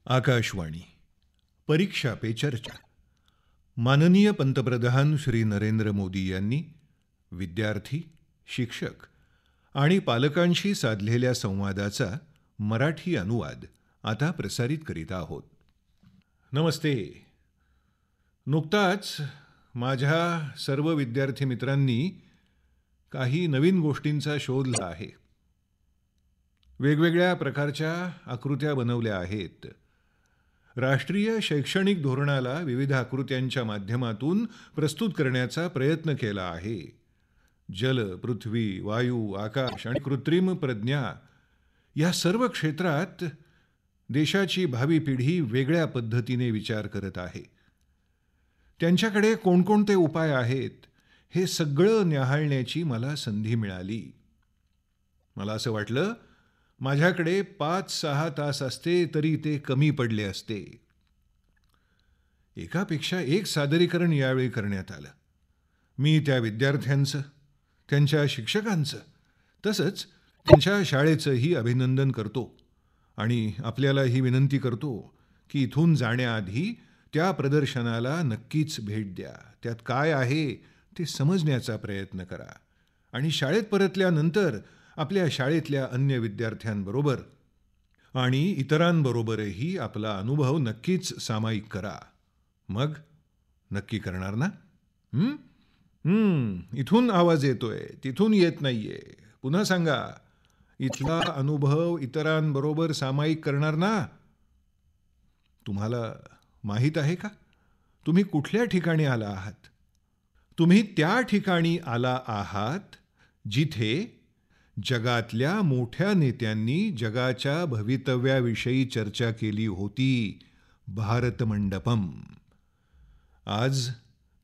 आकाशवाणी परीक्षा पे चर्चा. माननीय पंतप्रधान श्री नरेंद्र मोदी यांनी विद्यार्थी, शिक्षक आणि पालकांशी साधलेल्या संवादाचा मराठी अनुवाद आता प्रसारित करीत आहोत. नमस्ते. नुकताच माझ्या सर्व विद्यार्थी मित्रांनी काही नवीन गोष्टींचा शोध लावला आहे. वेगवेगळ्या प्रकारच्या आकृत्या बनवल्या आहेत. राष्ट्रीय शैक्षणिक धोरणाला विविध आकृत्यांच्या माध्यमातून प्रस्तुत करण्याचा प्रयत्न केला आहे. जल, पृथ्वी, वायू, आकाश आणि कृत्रिम प्रज्ञा या सर्व क्षेत्रात देशाची भावी पिढी वेगळ्या पद्धतीने विचार करत आहे. त्यांच्याकडे कोणकोणते उपाय आहेत हे सगळं न्याहाळण्याची मला संधी मिळाली. मला असं वाटलं माझ्याकडे 5-6 तास असते तरी ते कमी पडले असते. एकापेक्षा एक सादरीकरण यावेळी करण्यात आलं. मी त्या विद्यार्थ्यांचं, त्यांच्या शिक्षकांचं, तसंच त्यांच्या शाळेचंही अभिनंदन करतो आणि आपल्याला ही विनंती करतो की इथून जाण्याआधी त्या प्रदर्शनाला नक्कीच भेट द्या. त्यात काय आहे ते समजण्याचा प्रयत्न करा आणि शाळेत परतल्यानंतर आपल्या शाळेतल्या अन्य विद्यार्थ्यांबरोबर आणि इतरांबरोबरही आपला अनुभव नक्कीच सामायिक करा. मग नक्की करणार ना? इथून आवाज येतोय, तिथून येत नाहीये. पुन्हा सांगा. इथला अनुभव इतरांबरोबर सामायिक करणार ना? तुम्हाला माहीत आहे का तुम्ही कुठल्या ठिकाणी आला आहात? तुम्ही त्या ठिकाणी आला आहात जिथे जगातल्या मोठ्या नेत्यांनी जगाच्या भवितव्याविषयी चर्चा केली होती. भारत मंडपम. आज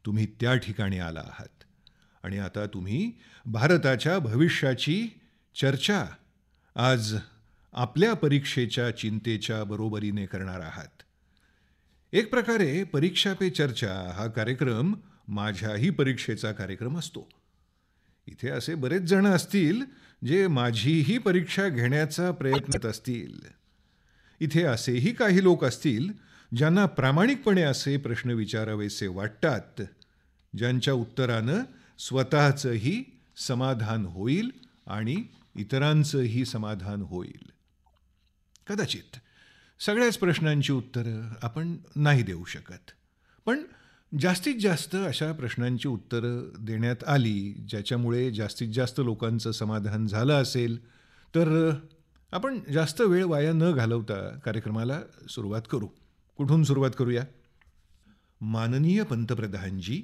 तुम्ही त्या ठिकाणी आला आहात आणि आता तुम्ही भारताच्या भविष्याची चर्चा आज आपल्या परीक्षेच्या चिंतेच्या बरोबरीने करणार आहात. एक प्रकारे परीक्षा पे चर्चा हा कार्यक्रम माझ्याही परीक्षेचा कार्यक्रम असतो. इथे असे बरेच जण असतील जे माझीही परीक्षा घेण्याचा प्रयत्न करत असतील. इथे असेही काही लोक असतील ज्यांना प्रामाणिकपणे असे प्रश्न विचारावेसे वाटतात ज्यांच्या उत्तरानं स्वतःचंही समाधान होईल आणि इतरांचंही समाधान होईल. कदाचित सगळ्याच प्रश्नांची उत्तरं आपण नाही देऊ शकत, पण जास्तीत जास्त अशा प्रश्नांची उत्तरं देण्यात आली ज्याच्यामुळे जास्तीत जास्त लोकांचं समाधान झालं असेल तर आपण जास्त वेळ वाया न घालवता कार्यक्रमाला सुरुवात करू. कुठून सुरुवात करूया? माननीय पंतप्रधानजी,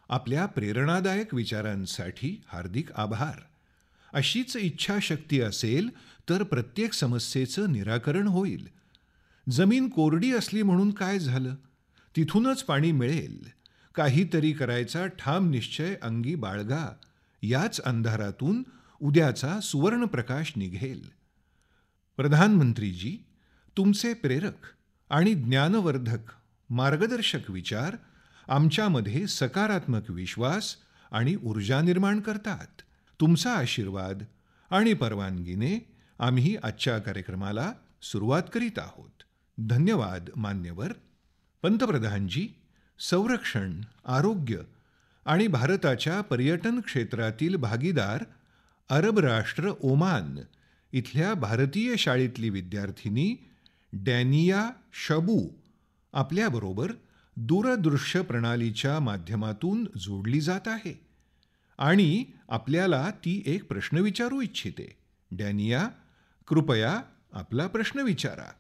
आपल्या प्रेरणादायक विचारांसाठी हार्दिक आभार. अशीच इच्छाशक्ती असेल तर प्रत्येक समस्येचं निराकरण होईल. जमीन कोरडी असली म्हणून काय झालं? तिथूनच पाणी मिळेल. काहीतरी करायचा ठाम निश्चय अंगी बाळगा. याच अंधारातून उद्याचा सुवर्ण प्रकाश निघेल. प्रधानमंत्रीजी, तुमचे प्रेरक आणि ज्ञानवर्धक मार्गदर्शक विचार आमच्यामध्ये सकारात्मक विश्वास आणि ऊर्जा निर्माण करतात. तुमचा आशीर्वाद आणि परवानगीने आम्ही आजच्या कार्यक्रमाला सुरुवात करीत आहोत. धन्यवाद मान्यवर. पंतप्रधानजी, संरक्षण, आरोग्य आणि भारताच्या पर्यटन क्षेत्रातील भागीदार अरब राष्ट्र ओमान इथल्या भारतीय शाळेतली विद्यार्थिनी डॅनिया शाबू आपल्याबरोबर दूरदृश्य प्रणालीच्या माध्यमातून जोडली जात आहे आणि आपल्याला ती एक प्रश्न विचारू इच्छिते. डॅनिया, कृपया आपला प्रश्न विचारा.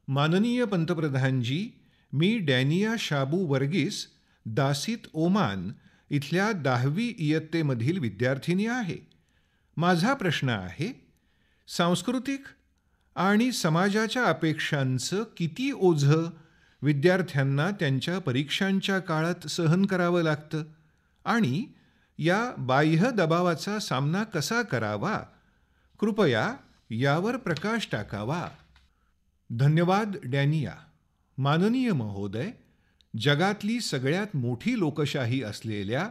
माननीय पंतप्रधानजी, मी डॅनिया शाबू वर्गीस दासित ओमान इथल्या 10वी इयत्तेमधील विद्यार्थिनी आहे. माझा प्रश्न आहे, सांस्कृतिक आणि समाजाच्या अपेक्षांचं किती ओझं विद्यार्थ्यांना त्यांच्या परीक्षांच्या काळात सहन करावं लागतं आणि या बाह्य दबावाचा सामना कसा करावा? कृपया यावर प्रकाश टाकावा. धन्यवाद डॅनिया. माननीय महोदय, जगातली सगळ्यात मोठी लोकशाही असलेल्या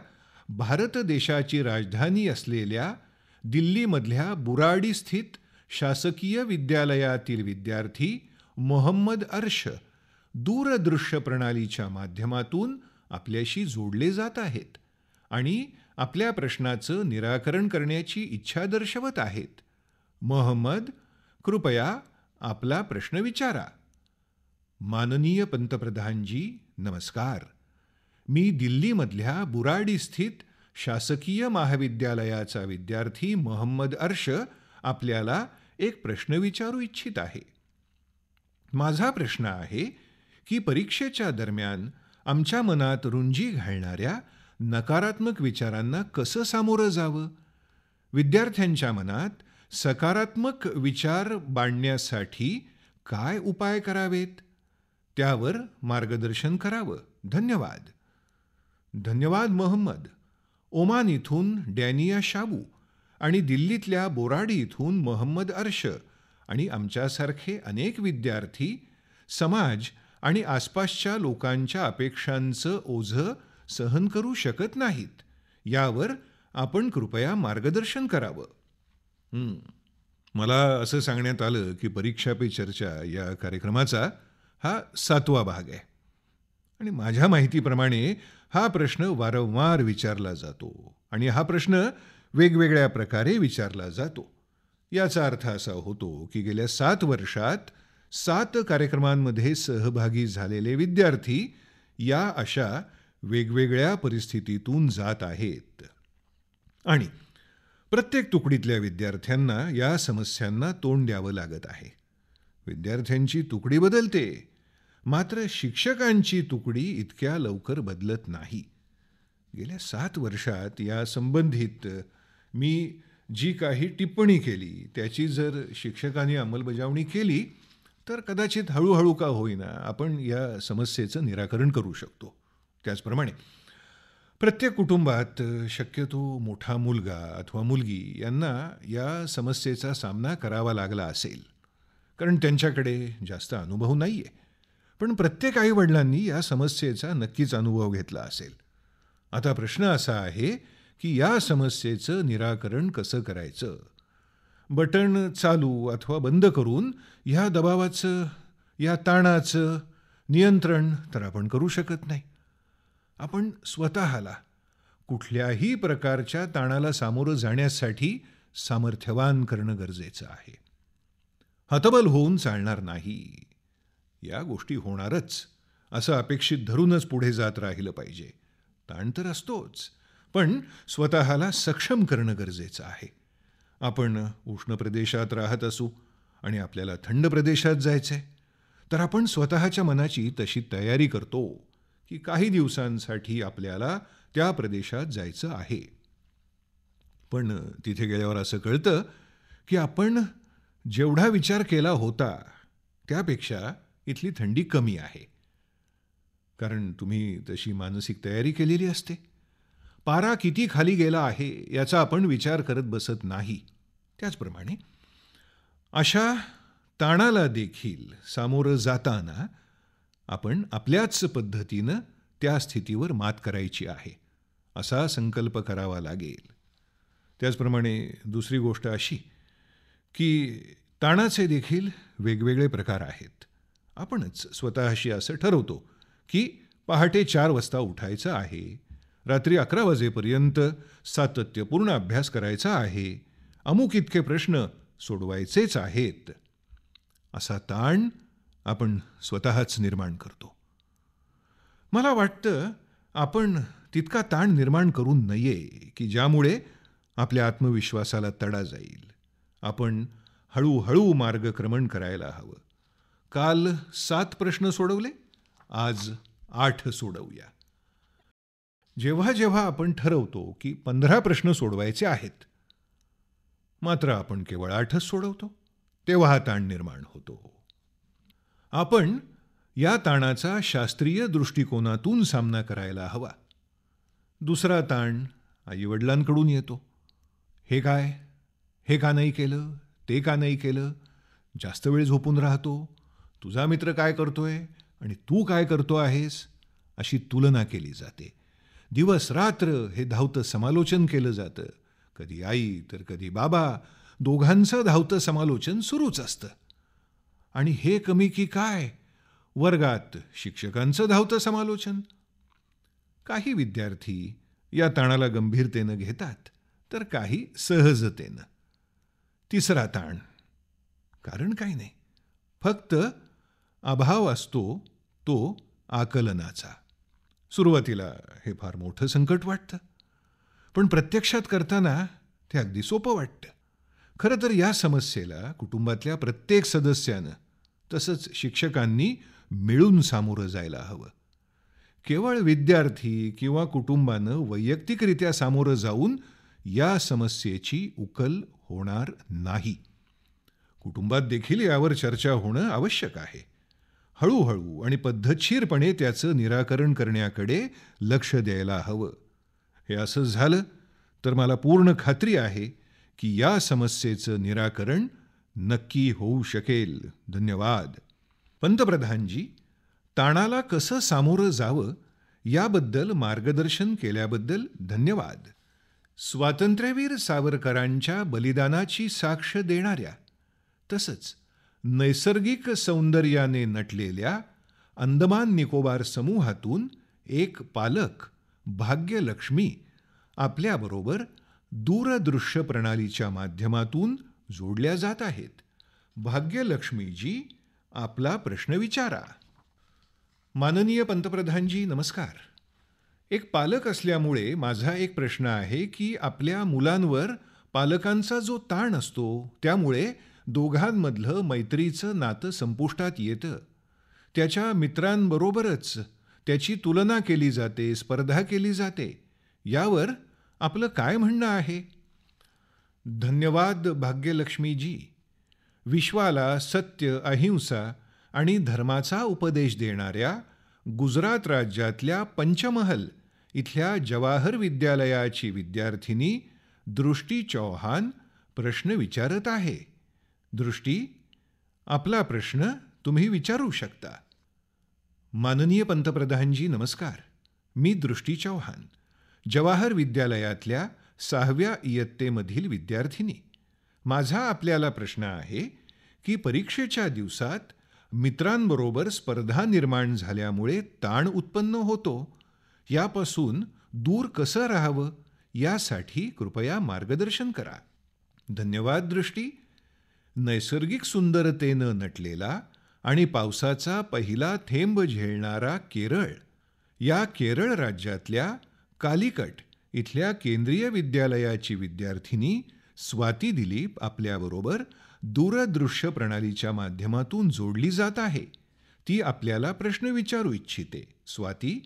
भारत देशाची राजधानी असलेल्या दिल्लीमधल्या बुराडी स्थित शासकीय विद्यालयातील विद्यार्थी मोहम्मद अर्श दूरदृश्य प्रणालीच्या माध्यमातून आपल्याशी जोडले जात आहेत आणि आपल्या प्रश्नाचं निराकरण करण्याची इच्छा दर्शवत आहेत. मोहम्मद, कृपया आपला प्रश्न विचारा. माननीय पंतप्रधानजी नमस्कार. मी दिल्लीमधल्या बुराडी स्थित शासकीय महाविद्यालयाचा विद्यार्थी मोहम्मद अर्श आपल्याला एक प्रश्न विचारू इच्छित आहे. माझा प्रश्न आहे की परीक्षेच्या दरम्यान आमच्या मनात रुंजी घालणाऱ्या नकारात्मक विचारांना कसं सामोरं जावं. विद्यार्थ्यांच्या मनात सकारात्मक विचार बाणण्यासाठी काय उपाय करावेत, त्यावर मार्गदर्शन करावं. धन्यवाद. धन्यवाद मोहम्मद. ओमान इथून डॅनिया शाबू आणि दिल्लीतल्या बोराडी इथून मोहम्मद अर्श आणि आमच्यासारखे अनेक विद्यार्थी समाज आणि आसपासच्या लोकांच्या अपेक्षांचं ओझं सहन करू शकत नाहीत. यावर आपण कृपया मार्गदर्शन करावं. मला असं सांगण्यात आलं की परीक्षा पे चर्चा या कार्यक्रमाचा हा 7वा भाग आहे आणि माझ्या माहितीप्रमाणे हा प्रश्न वारंवार विचारला जातो आणि हा प्रश्न वेगवेगळ्या प्रकारे विचारला जातो. याचा अर्थ असा होतो की गेल्या 7 वर्षात 7 कार्यक्रमांमध्ये सहभागी झालेले विद्यार्थी या अशा वेगवेगळ्या परिस्थितीतून जात आहेत आणि प्रत्येक तुकडीतल्या विद्यार्थ्यांना या समस्यांना तोंड द्यावं लागत आहे. विद्यार्थ्यांची तुकडी बदलते, मात्र शिक्षकांची तुकडी इतक्या लवकर बदलत नाही. गेल्या 7 वर्षात या संबंधित मी जी काही टिप्पणी केली त्याची जर शिक्षकांनी अंमलबजावणी केली तर कदाचित हळूहळू का होईना आपण या समस्येचं निराकरण करू शकतो. त्याचप्रमाणे प्रत्येक कुटुंबात शक्यतो मोठा मुलगा अथवा मुलगी यांना या समस्येचा सामना करावा लागला असेल, कारण त्यांच्याकडे जास्त अनुभव नाहीये. पण प्रत्येक आईवडिलांनी या समस्येचा नक्कीच अनुभव घेतला असेल. आता प्रश्न असा आहे की या समस्येचं निराकरण कसं करायचं. बटण चालू अथवा बंद करून ह्या दबावाचं, या ताणाचं नियंत्रण तर आपण करू शकत नाही. आपण स्वतःला कुठल्याही प्रकारच्या ताणाला सामोरं जाण्यासाठी सामर्थ्यवान करणं गरजेचं आहे. हतबल होऊन चालणार नाही. या गोष्टी होणारच असं अपेक्षित धरूनच पुढे जात राहिलं पाहिजे. ताण तर असतोच, पण स्वतःला सक्षम करणं गरजेचं आहे. आपण उष्ण प्रदेशात राहत असू आणि आपल्याला थंड प्रदेशात जायचंय, तर आपण स्वतःच्या मनाची तशी तयारी करतो की काही दिवसांसाठी आपल्याला त्या प्रदेशात जायचं आहे. पण तिथे गेल्यावर असं कळतं की आपण जेवढा विचार केला होता त्यापेक्षा इथली थंडी कमी आहे. कारण तुम्ही तशी मानसिक तयारी केलेली असते. पारा किती खाली गेला आहे याचा आपण विचार करत बसत नाही. त्याचप्रमाणे अशा ताणाला देखील सामोरं जाताना आपण आपल्याच पद्धतीनं त्या स्थितीवर मात करायची आहे असा संकल्प करावा लागेल. त्याचप्रमाणे दुसरी गोष्ट अशी की ताणाचे देखील वेगवेगळे प्रकार आहेत. आपणच स्वतःशी असं ठरवतो की पहाटे 4 वाजता उठायचं आहे, रात्री 11 वाजेपर्यंत सातत्यपूर्ण अभ्यास करायचा आहे, अमुक इतके प्रश्न सोडवायचेच आहेत. असा ताण आपण स्वतःच निर्माण करतो. मला वाटतं आपण तितका ताण निर्माण करू नये की ज्यामुळे आपल्या आत्मविश्वासाला तडा जाईल. आपण हळूहळू मार्गक्रमण करायला हवं. काल 7 प्रश्न सोडवले, आज 8 सोडवूया. जेव्हा जेव्हा आपण ठरवतो की 15 प्रश्न सोडवायचे आहेत, मात्र आपण केवळ 8च सोडवतो, तेव्हा हा ताण निर्माण होतो. आपण या ताणाचा शास्त्रीय दृष्टिकोनातून सामना करायला हवा. दुसरा ताण आईवडिलांकडून येतो. हे काय, हे का नाही केलं, ते का नाही केलं, जास्त वेळ झोपून राहतो, तुझा मित्र काय करतोय आणि तू काय करतो आहेस, अशी तुलना केली जाते. दिवस रात्र हे धावतं समालोचन केलं जातं. कधी आई तर कधी बाबा, दोघांचं धावतं समालोचन सुरूच असतं. आणि हे कमी की काय, वर्गात शिक्षकांचं धावतं समालोचन. काही विद्यार्थी या ताणाला गंभीरतेनं घेतात, तर काही सहजतेनं. तिसरा ताण, कारण काही नाही, फक्त अभाव असतो तो आकलनाचा. सुरुवातीला हे फार मोठं संकट वाटतं, पण प्रत्यक्षात करताना ते अगदी सोपं वाटतं. खरं तर या समस्येला कुटुंबातल्या प्रत्येक सदस्यानं तसंच शिक्षकांनी मिळून सामोरं जायला हवं. केवळ विद्यार्थी किंवा कुटुंबानं वैयक्तिकरित्या सामोरं जाऊन या समस्येची उकल होणार नाही. कुटुंबात देखील यावर चर्चा होणं आवश्यक आहे. हळूहळू आणि पद्धतशीरपणे त्याचं निराकरण करण्याकडे लक्ष द्यायला हवं. हे असं झालं तर मला पूर्ण खात्री आहे की या समस्येचं निराकरण नक्की होऊ शकेल. धन्यवाद. पंतप्रधानजी, ताणाला कसं सामोरं जावं याबद्दल मार्गदर्शन केल्याबद्दल धन्यवाद. स्वातंत्र्यवीर सावरकरांच्या बलिदानाची साक्ष देणाऱ्या तसंच नैसर्गिक सौंदर्याने नटलेल्या अंदमान निकोबार समूहातून एक पालक भाग्यलक्ष्मी आपल्याबरोबर दूरदृश्य प्रणालीच्या माध्यमातून जोडल्या जात आहेत. भाग्यलक्ष्मीजी, आपला प्रश्न विचारा. माननीय पंतप्रधानजी, नमस्कार. एक पालक असल्यामुळे माझा एक प्रश्न आहे की आपल्या मुलांवर पालकांचा जो ताण असतो त्यामुळे दोघांमधलं मैत्रीचं नातं संपुष्टात येतं. त्याच्या मित्रांबरोबरच त्याची तुलना केली जाते, स्पर्धा केली जाते. यावर आपलं काय म्हणणं आहे? धन्यवाद भाग्यलक्ष्मीजी. विश्वाला सत्य, अहिंसा आणि धर्माचा उपदेश देणाऱ्या गुजरात राज्यातल्या पंचमहल इथल्या जवाहर विद्यालयाची विद्यार्थिनी दृष्टी चौहान प्रश्न विचारत आहे. दृष्टी, आपला प्रश्न तुम्ही विचारू शकता. माननीय पंतप्रधानजी, नमस्कार. मी दृष्टी चौहान, जवाहर विद्यालयातल्या 6व्या इयत्तेमधील विद्यार्थिनी. माझा आपल्याला प्रश्न आहे की परीक्षेच्या दिवसात मित्रांबरोबर स्पर्धा निर्माण झाल्यामुळे ताण उत्पन्न होतो. यापासून दूर कसं राहावं यासाठी कृपया मार्गदर्शन करा. धन्यवाद दृष्टी. नैसर्गिक सुंदरतेनं नटलेला आणि पावसाचा पहिला थेंब झेलणारा केरळ, या केरळ राज्यातल्या कालिकट इथल्या केंद्रीय विद्यालयाची विद्यार्थिनी स्वाती दिलीप आपल्याबरोबर दूरदृश्य प्रणालीच्या माध्यमातून जोडली जात आहे. ती आपल्याला प्रश्न विचारू इच्छिते. स्वाती,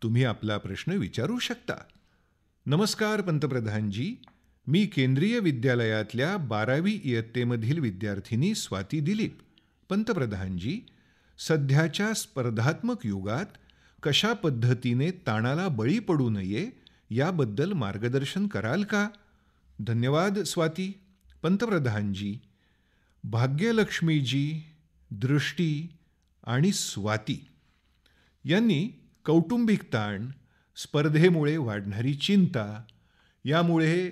तुम्ही आपला प्रश्न विचारू शकता. नमस्कार पंतप्रधानजी. मी केंद्रीय विद्यालयातल्या 12वी इयत्तेमधील विद्यार्थिनी स्वाती दिलीप. पंतप्रधानजी, सध्याच्या स्पर्धात्मक युगात कशा पद्धतीने ताणाला बळी पडू नये याबद्दल मार्गदर्शन कराल का? धन्यवाद स्वाती. पंतप्रधानजी, भाग्यलक्ष्मीजी, दृष्टी आणि स्वाती यांनी कौटुंबिक ताण, स्पर्धेमुळे वाढणारी चिंता, यामुळे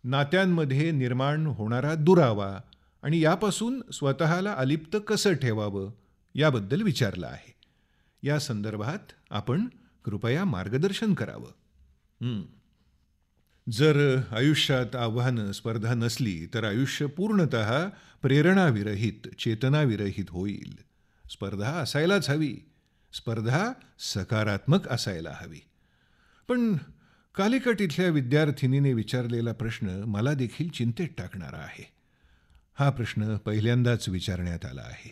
नात्यांमध्ये निर्माण होणारा दुरावा आणि यापासून स्वतःला अलिप्त कसं ठेवावं याबद्दल विचारलं आहे. या संदर्भात आपण कृपया मार्गदर्शन करावं. जर आयुष्यात आव्हानं, स्पर्धा नसली तर आयुष्य पूर्णतः प्रेरणाविरहित, चेतनाविरहित होईल. स्पर्धा असायलाच हवी. स्पर्धा सकारात्मक असायला हवी. पण कालिकट इथल्या विद्यार्थिनीने विचारलेला प्रश्न मला देखील चिंतेत टाकणारा आहे. हा प्रश्न पहिल्यांदाच विचारण्यात आला आहे.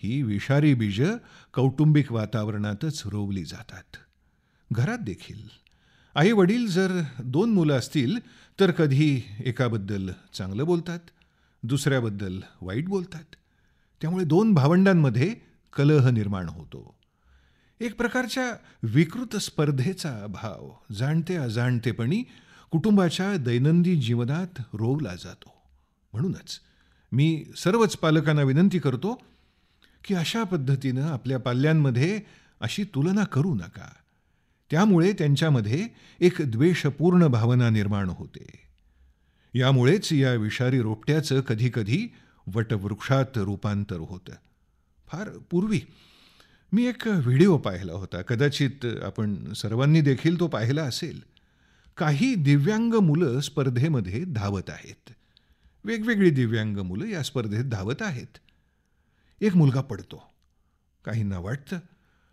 ही विषारी बीजं कौटुंबिक वातावरणातच रोवली जातात. घरात देखील आई वडील जर 2 मुलं असतील तर कधी एकाबद्दल चांगलं बोलतात, दुसऱ्याबद्दल वाईट बोलतात. त्यामुळे 2 भावंडांमध्ये कलह निर्माण होतो. एक प्रकारच्या विकृत स्पर्धेचा भाव जाणते अजाणतेपणी कुटुंबाच्या दैनंदिन जीवनात रोवला जातो. म्हणूनच मी सर्वच पालकांना विनंती करतो की अशा पद्धतीनं आपल्या पाल्यांमध्ये अशी तुलना करू नका. त्यामुळे त्यांच्यामध्ये एक द्वेषपूर्ण भावना निर्माण होते. यामुळेच या विषारी रोपट्याचं कधीकधी वटवृक्षात रूपांतर होतं. फार पूर्वी मी एक व्हिडिओ पाहिला होता. कदाचित आपण सर्वांनी देखील तो पाहिला असेल. काही दिव्यांग मुलं स्पर्धेमध्ये धावत आहेत. वेगवेगळी दिव्यांग मुलं या स्पर्धेत धावत आहेत. एक मुलगा पडतो. काहींना वाटतं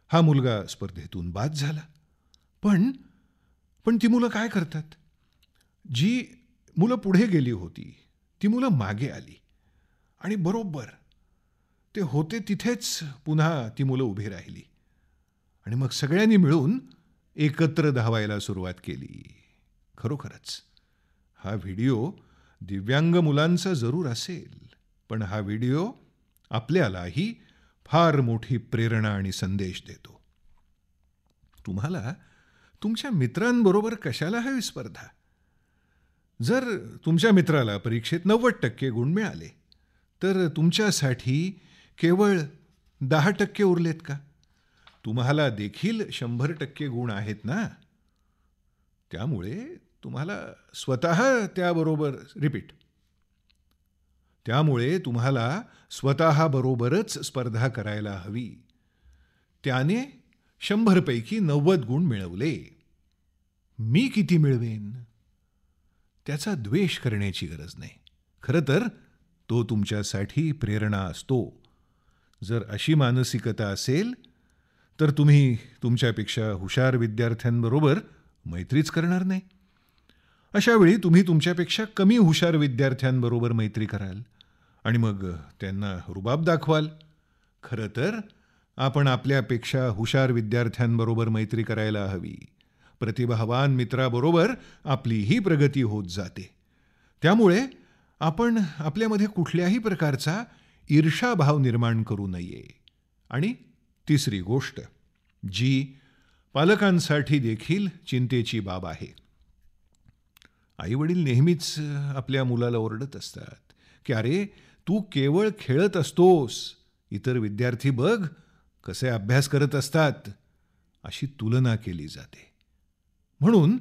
हा मुलगा स्पर्धेतून बाद झाला. पण पण ती मुलं काय करतात? जी मुलं पुढे गेली होती ती मुलं मागे आली आणि बरोबर ते होते तिथेच पुन्हा ती मुलं उभी राहिली आणि मग सगळ्यांनी मिळून एकत्र धावायला सुरुवात केली. खरोखरच हा व्हिडिओ दिव्यांग मुलांचा जरूर असेल, पण हा व्हिडिओ आपल्यालाही फार मोठी प्रेरणा आणि संदेश देतो. तुम्हाला तुमच्या मित्रांबरोबर कशाला हवी स्पर्धा? जर तुमच्या मित्राला परीक्षेत 90% गुण मिळाले तर तुमच्यासाठी केवळ 10% उरलेत का? तुम्हाला देखील 100% गुण आहेत ना. त्यामुळे तुम्हाला स्वतःबरोबरच स्पर्धा करायला हवी. त्याने 100 पैकी 90 गुण मिळवले. मी किती मिळवेन त्याचा द्वेष करण्याची गरज नाही. खरं तर तो तुमच्यासाठी प्रेरणा असतो. जर अशी मानसिकता असेल तर तुम्ही तुमच्यापेक्षा हुशार विद्यार्थ्यांबरोबर मैत्रीच करणार नाही. अशा वेळी तुम्ही तुमच्यापेक्षा कमी हुशार विद्यार्थ्यांबरोबर मैत्री कराल आणि मग त्यांना रुबाब दाखवाल. खरं तर आपण आपल्यापेक्षा हुशार विद्यार्थ्यांबरोबर मैत्री करायला हवी. प्रतिभावान मित्राबरोबर आपलीही प्रगती होत जाते. त्यामुळे आपण आपल्यामध्ये कुठल्याही प्रकारचा ईर्ष्याभाव निर्माण करू नये. आणि तिसरी गोष्ट जी पालकांसाठी देखील चिंतेची बाब आहे. आईवडील नेहमीच आपल्या मुलाला ओरडत असतात की अरे तू केवळ खेळत असतोस, इतर विद्यार्थी बघ कसे अभ्यास करत असतात, अशी तुलना केली जाते. म्हणून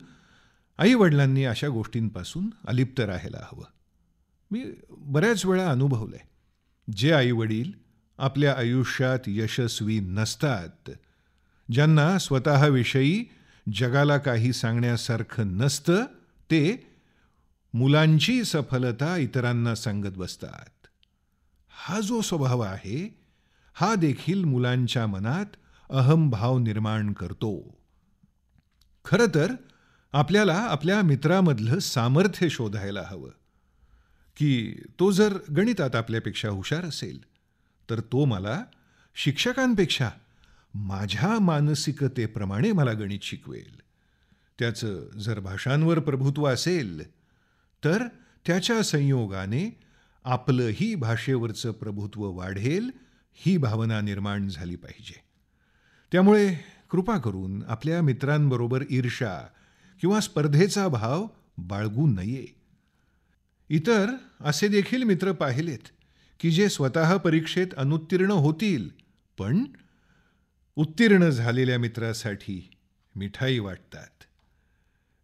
आईवडिलांनी अशा गोष्टींपासून अलिप्त राहायला हवं. मी बऱ्याच वेळा अनुभवलंय, जे आईवडील आपल्या आयुष्यात यशस्वी नसतात, ज्यांना स्वतःविषयी जगाला काही सांगण्यासारखं नसतं, ते मुलांची सफलता इतरांना सांगत बसतात. हा जो स्वभाव आहे हा देखील मुलांच्या मनात अहंभाव निर्माण करतो. खरं तर आपल्याला आपल्या मित्रामधलं सामर्थ्य शोधायला हवं की तो जर गणितात आपल्यापेक्षा हुशार असेल तर तो मला शिक्षकांपेक्षा माझ्या मानसिकतेप्रमाणे मला गणित शिकवेल. त्याचं जर भाषांवर प्रभुत्व असेल तर त्याच्या संयोगाने आपलंही भाषेवरचं प्रभुत्व वाढेल, ही भावना निर्माण झाली पाहिजे. त्यामुळे कृपा करून आपल्या मित्रांबरोबर ईर्ष्या किंवा स्पर्धेचा भाव बाळगू नये. इतर असे देखील मित्र पाहिलेत की जे स्वतः परीक्षेत अनुत्तीर्ण होतील, पण उत्तीर्ण झालेल्या मित्रासाठी मिठाई वाटतात.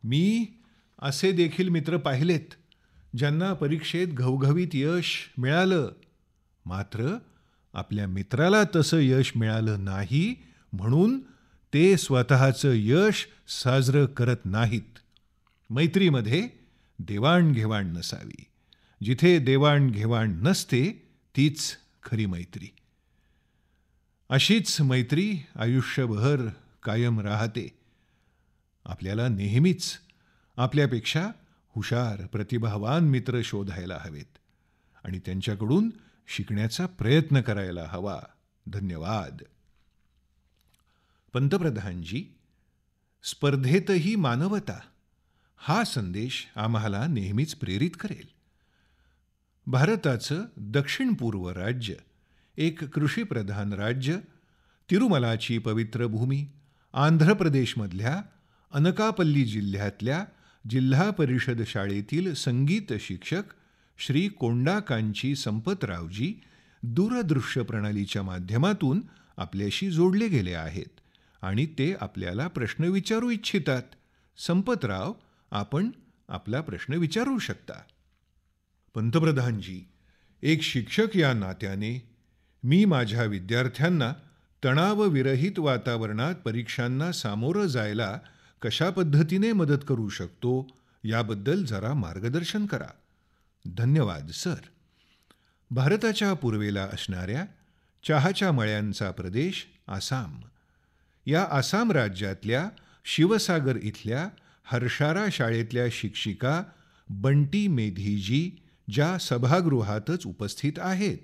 मी असे देखील मित्र पाहिलेत ज्यांना परीक्षेत घवघवीत यश मिळालं, मात्र आपल्या मित्राला तसं यश मिळालं नाही म्हणून ते स्वतःचं यश साजरं करत नाहीत. मैत्रीमध्ये देवाणघेवाण नसावी. जिथे देवाणघेवाण नसते तीच खरी मैत्री. अशीच मैत्री आयुष्यभर कायम राहते. आपल्याला नेहमीच आपल्यापेक्षा हुशार प्रतिभावान मित्र शोधायला हवेत आणि त्यांच्याकडून शिकण्याचा प्रयत्न करायला हवा. धन्यवाद. पंतप्रधानजी, स्पर्धेतही मानवता हा संदेश आम्हाला नेहमीच प्रेरित करेल. भारताचं दक्षिण पूर्व राज्य, एक कृषीप्रधान राज्य, तिरुमलाची पवित्र भूमी, आंध्र प्रदेशमधल्या अनकापल्ली जिल्ह्यातल्या जिल्हा परिषद शाळेतील संगीत शिक्षक श्री कोंडा कांची संपतरावजी दूरदृश्य प्रणालीच्या माध्यमातून आपल्याशी जोडले गेले आहेत आणि ते आपल्याला प्रश्न विचारू इच्छितात. संपतराव, आपण आपला प्रश्न विचारू शकता. पंतप्रधानजी, एक शिक्षक या नात्याने मी माझ्या विद्यार्थ्यांना तणावविरहित वातावरणात परीक्षांना सामोरं जायला कशा पद्धतीने मदत करू शकतो याबद्दल जरा मार्गदर्शन करा. धन्यवाद सर. भारताच्या पूर्वेला असणाऱ्या चहाच्या मळ्यांचा प्रदेश आसाम. या आसाम राज्यातल्या शिवसागर इथल्या हर्षारा शाळेतल्या शिक्षिका बंटी मेधीजी ज्या सभागृहातच उपस्थित आहेत,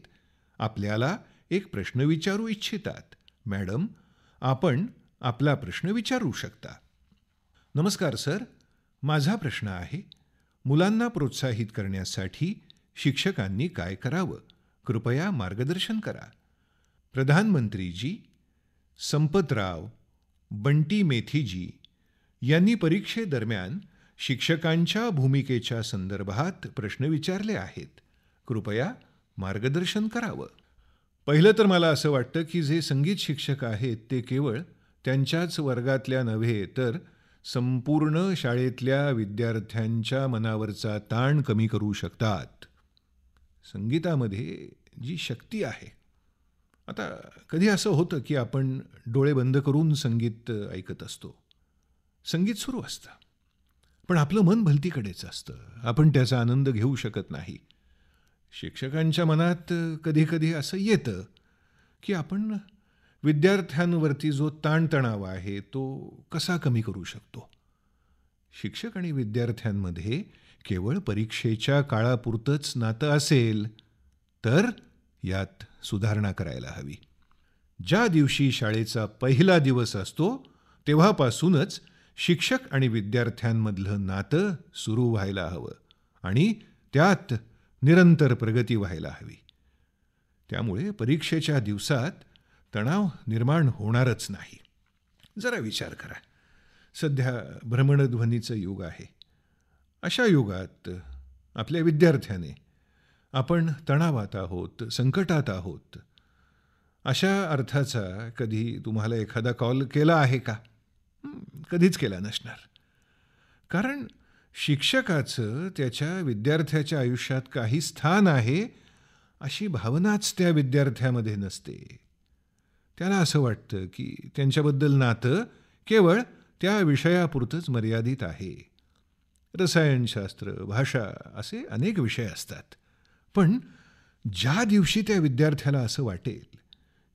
आपल्याला एक प्रश्न विचारू इच्छितात. मॅडम, आपण आपला प्रश्न विचारू शकता. नमस्कार सर. माझा प्रश्न आहे, मुलांना प्रोत्साहित करण्यासाठी शिक्षकांनी काय करावं? कृपया मार्गदर्शन करा. प्रधानमंत्रीजी, संपतराव बंटी मेथीजी यांनी परीक्षेदरम्यान शिक्षकांच्या भूमिकेच्या संदर्भात प्रश्न विचारले आहेत. कृपया मार्गदर्शन करावं. पहिलं तर मला असं वाटतं की जे संगीत शिक्षक आहेत ते केवळ त्यांच्याच वर्गातल्या नव्हे तर संपूर्ण शाळेतल्या विद्यार्थ्यांच्या मनावरचा ताण कमी करू शकतात. संगीतामध्ये जी शक्ती आहे, आता कधी असं होतं की आपण डोळे बंद करून संगीत ऐकत असतो. संगीत सुरू असतं, पण आपलं मन भलतीकडेच असतं. आपण त्याचा आनंद घेऊ शकत नाही. शिक्षकांच्या मनात कधी-कधी असं येतं की आपण विद्यार्थ्यांवरती जो ताणतणाव आहे तो कसा कमी करू शकतो. शिक्षक आणि विद्यार्थ्यांमध्ये केवळ परीक्षेच्या काळापुरतंच नातं असेल तर यात सुधारणा करायला हवी. ज्या दिवशी शाळेचा पहिला दिवस असतो तेव्हापासूनच शिक्षक आणि विद्यार्थ्यांमधलं नातं सुरू व्हायला हवं आणि त्यात निरंतर प्रगती व्हायला हवी. त्यामुळे परीक्षेच्या दिवसात तणाव निर्माण होणारच नाही. जरा विचार करा, सध्या भ्रमणध्वनीचं युग आहे. अशा युगात आपल्या विद्यार्थ्याने आपण तणावात आहोत, संकटात आहोत, अशा अर्थाचा कधी तुम्हाला एखादा कॉल केला आहे का? कधीच केला नसणार. कारण शिक्षकाचं त्याच्या विद्यार्थ्याच्या आयुष्यात काही स्थान आहे अशी भावनाच त्या विद्यार्थ्यामध्ये नसते. त्याला असं वाटतं की त्यांच्याबद्दल नातं केवळ त्या विषयापुरतंच मर्यादित आहे. रसायनशास्त्र, भाषा असे अनेक विषय असतात. पण ज्या दिवशी त्या विद्यार्थ्याला असं वाटेल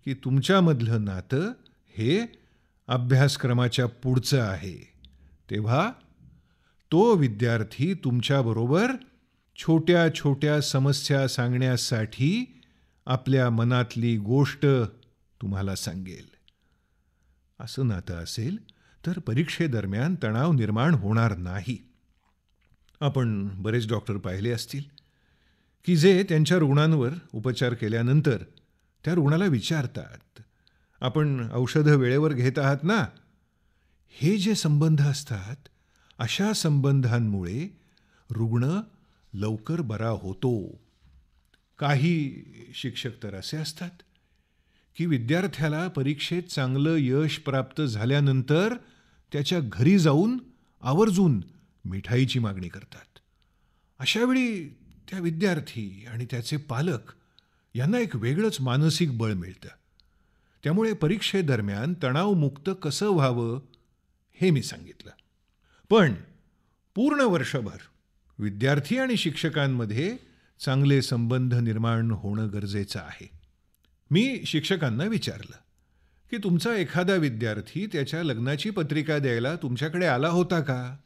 की तुमच्यामधलं नातं हे अभ्यासक्रमाच्या पुढचं आहे, तेव्हा तो विद्यार्थी तुमच्याबरोबर छोट्या छोट्या समस्या सांगण्यासाठी आपल्या मनातली गोष्ट तुम्हाला सांगेल. असं नातं असेल तर परीक्षेदरम्यान तणाव निर्माण होणार नाही. आपण बरेच डॉक्टर पाहिले असतील की जे त्यांच्या रुग्णांवर उपचार केल्यानंतर त्या रुग्णाला विचारतात, आपण औषधं वेळेवर घेत आहात ना? हे जे संबंध असतात, अशा संबंधांमुळे रुग्ण लवकर बरा होतो. काही शिक्षक तर असे असतात की विद्यार्थ्याला परीक्षेत चांगलं यश प्राप्त झाल्यानंतर त्याच्या घरी जाऊन आवर्जून मिठाईची मागणी करतात. अशावेळी त्या विद्यार्थी आणि त्याचे पालक यांना एक वेगळंच मानसिक बळ मिळतं. त्यामुळे परीक्षेदरम्यान तणावमुक्त कसं व्हावं हे मी सांगितलं. पण पूर्ण वर्षभर विद्यार्थी आणि शिक्षकांमध्ये चांगले संबंध निर्माण होणं गरजेचं आहे. मी शिक्षकांना विचारलं की तुमचा एखादा विद्यार्थी त्याच्या लग्नाची पत्रिका द्यायला तुमच्याकडे आला होता का?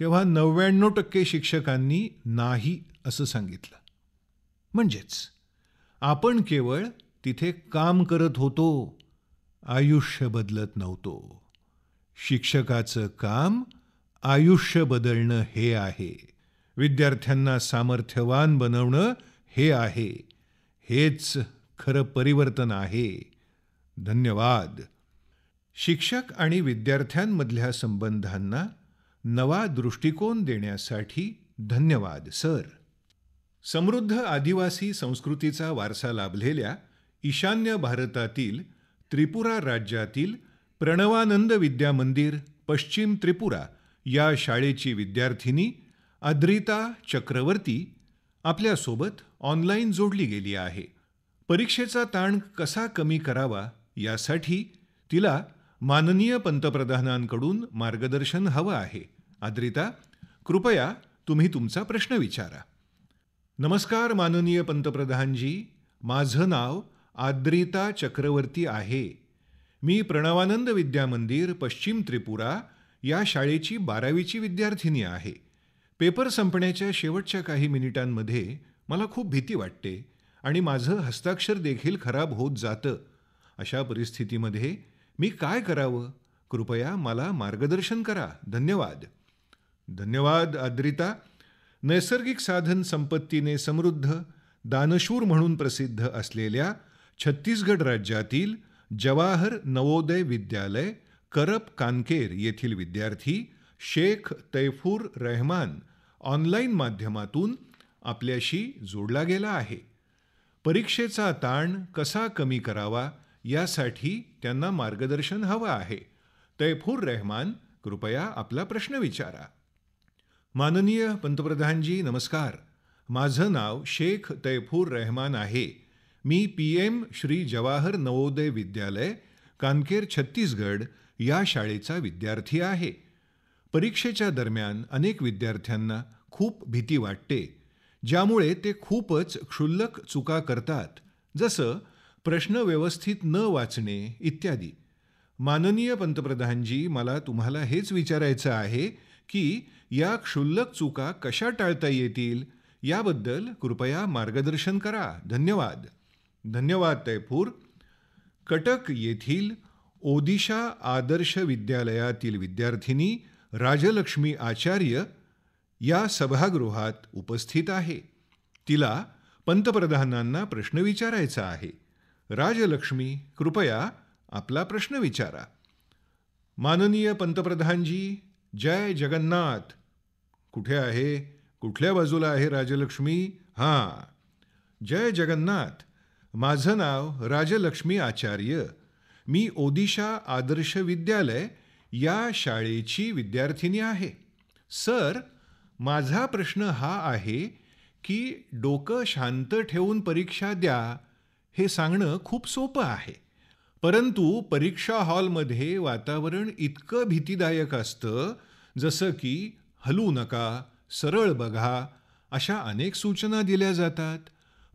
तेव्हा 99% शिक्षकांनी नाही असं सांगितलं. म्हणजेच आपण केवळ तिथे काम करत होतो, आयुष्य बदलत नव्हतो. शिक्षकाचं काम आयुष्य बदलणं हे आहे. विद्यार्थ्यांना सामर्थ्यवान बनवणं हे आहे. हेच खरं परिवर्तन आहे. धन्यवाद. शिक्षक आणि विद्यार्थ्यांमधल्या संबंधांना नवा दृष्टिकोन देण्यासाठी धन्यवाद सर. समृद्ध आदिवासी संस्कृतीचा वारसा लाभलेल्या ईशान्य भारतातील त्रिपुरा राज्यातील प्रणवानंद विद्या मंदिर, पश्चिम त्रिपुरा या शाळेची विद्यार्थिनी अद्रिता चक्रवर्ती आपल्यासोबत ऑनलाईन जोडली गेली आहे. परीक्षेचा ताण कसा कमी करावा यासाठी तिला माननीय पंतप्रधानांकडून मार्गदर्शन हवं आहे. आद्रिता, कृपया तुम्ही तुमचा प्रश्न विचारा. नमस्कार माननीय पंतप्रधानजी, माझं नाव आद्रिता चक्रवर्ती आहे. मी प्रणवानंद विद्या मंदिर, पश्चिम त्रिपुरा या शाळेची 12वीची विद्यार्थिनी आहे. पेपर संपण्याच्या शेवटच्या काही मिनिटांमध्ये मला खूप भीती वाटते आणि माझं हस्ताक्षर देखील खराब होत जातं. अशा परिस्थितीमध्ये मी काय करावं? कृपया मला मार्गदर्शन करा. धन्यवाद. धन्यवाद आद्रिता. नैसर्गिक साधन संपत्तीने समृद्ध, दानशूर म्हणून प्रसिद्ध असलेल्या छत्तीसगड राज्यातील जवाहर नवोदय विद्यालय, करप कानकेर येथील विद्यार्थी शेख तैफूर रहमान ऑनलाईन माध्यमातून आपल्याशी जोडला गेला आहे. परीक्षेचा ताण कसा कमी करावा यासाठी त्यांना मार्गदर्शन हवं आहे. तैफूर रहमान, कृपया आपला प्रश्न विचारा. माननीय पंतप्रधानजी नमस्कार. माझं नाव शेख तैफूर रहमान आहे. मी PM श्री जवाहर नवोदय विद्यालय, कानकेर, छत्तीसगड या शाळेचा विद्यार्थी आहे. परीक्षेच्या दरम्यान अनेक विद्यार्थ्यांना खूप भीती वाटते, ज्यामुळे ते खूपच क्षुल्लक चुका करतात, जसं प्रश्न व्यवस्थित न वाचणे इत्यादी. माननीय पंतप्रधानजी, मला तुम्हाला हेच विचारायचं आहे की या क्षुल्लक चुका कशा टाळता येतील याबद्दल कृपया मार्गदर्शन करा. धन्यवाद. धन्यवाद तैफूर. कटक येथील ओदिशा आदर्श विद्यालयातील विद्यार्थिनी राजलक्ष्मी आचार्य या सभागृहात उपस्थित आहे. तिला पंतप्रधानांना प्रश्न विचारायचा आहे. राजलक्ष्मी, कृपया आपला प्रश्न विचारा. माननीय पंतप्रधानजी, जय जगन्नाथ. कुठे आहे? कुठल्या बाजूला आहे राजलक्ष्मी? हां, जय जगन्नाथ. माझं नाव राजलक्ष्मी आचार्य. मी ओदिशा आदर्श विद्यालय या शाळेची विद्यार्थिनी आहे. सर, माझा प्रश्न हा आहे की डोकं शांत ठेवून परीक्षा द्या हे सांगणं खूप सोपं आहे, परंतु परीक्षा हॉलमध्ये वातावरण इतकं भीतीदायक असतं, जसं की हलू नका, सरळ बघा, अशा अनेक सूचना दिल्या जातात.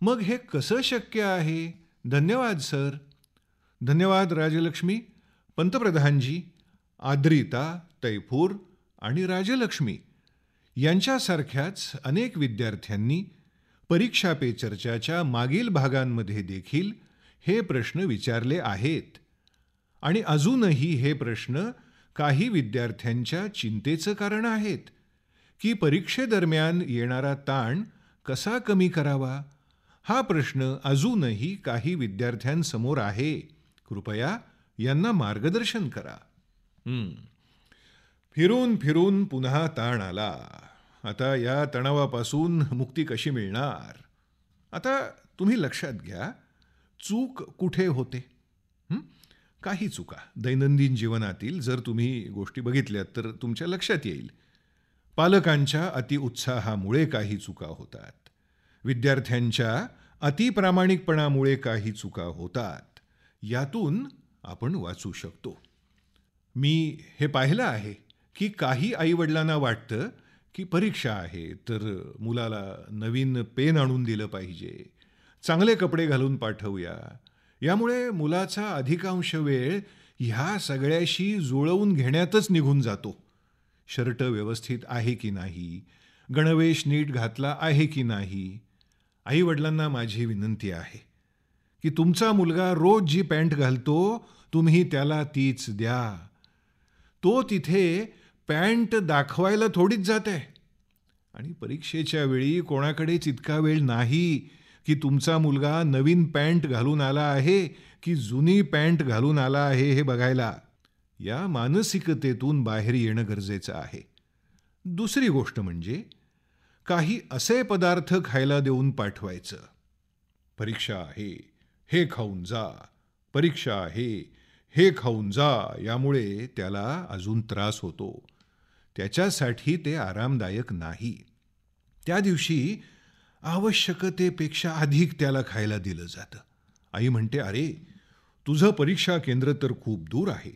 मग हे कसं शक्य आहे? धन्यवाद सर. धन्यवाद राजलक्ष्मी. पंतप्रधानजी, आद्रिता, तैफूर आणि राजलक्ष्मी यांच्यासारख्याच अनेक विद्यार्थ्यांनी परीक्षा पे चर्चाच्या मागील भागांमध्ये देखील हे प्रश्न विचारले आहेत आणि अजूनही हे प्रश्न काही विद्यार्थ्यांच्या चिंतेचं कारण आहेत की परीक्षेदरम्यान येणारा ताण कसा कमी करावा. हा प्रश्न अजूनही काही विद्यार्थ्यांसमोर आहे. कृपया यांना मार्गदर्शन करा. फिरून फिरून पुन्हा ताण आला. आता या तणावापासून मुक्ती कशी मिळणार? आता तुम्ही लक्षात घ्या, चूक कुठे होते? काही चुका दैनंदिन जीवनातील जर तुम्ही गोष्टी बघितल्यात तर तुमच्या लक्षात येईल. पालकांच्या अतिउत्साहामुळे काही चुका होतात. विद्यार्थ्यांच्या अतिप्रामाणिकपणामुळे काही चुका होतात. यातून आपण वाचू शकतो. मी हे पाहिलं आहे की काही आईवडिलांना वाटतं की परीक्षा आहे तर मुलाला नवीन पेन आणून दिलं पाहिजे, चांगले कपडे घालून पाठवूया. यामुळे मुलाचा अधिकांश वेळ ह्या सगळ्याशी जुळवून घेण्यातच निघून जातो. शर्ट व्यवस्थित आहे की नाही, गणवेश नीट घातला आहे की नाही. आईवडिलांना माझी विनंती आहे की तुमचा मुलगा रोज जी पॅन्ट घालतो तुम्ही त्याला तीच द्या. तो तिथे पॅन्ट दाखवायला थोडीच जात आहे आणि परीक्षेच्या वेळी कोणाकडेच इतका वेळ नाही की तुमचा मुलगा नवीन पॅन्ट घालून आला आहे की जुनी पॅन्ट घालून आला आहे हे बघायला. या मानसिकतेतून बाहेर येणं गरजेचं आहे. दुसरी गोष्ट म्हणजे काही असे पदार्थ खायला देऊन पाठवायचं. परीक्षा आहे, हे खाऊन जा. परीक्षा आहे, हे खाऊन जा. यामुळे त्याला अजून त्रास होतो. त्याच्यासाठी ते आरामदायक नाही. त्या दिवशी आवश्यकतेपेक्षा अधिक त्याला खायला दिलं जातं. आई म्हणते, अरे तुझं परीक्षा केंद्र तर खूप दूर आहे,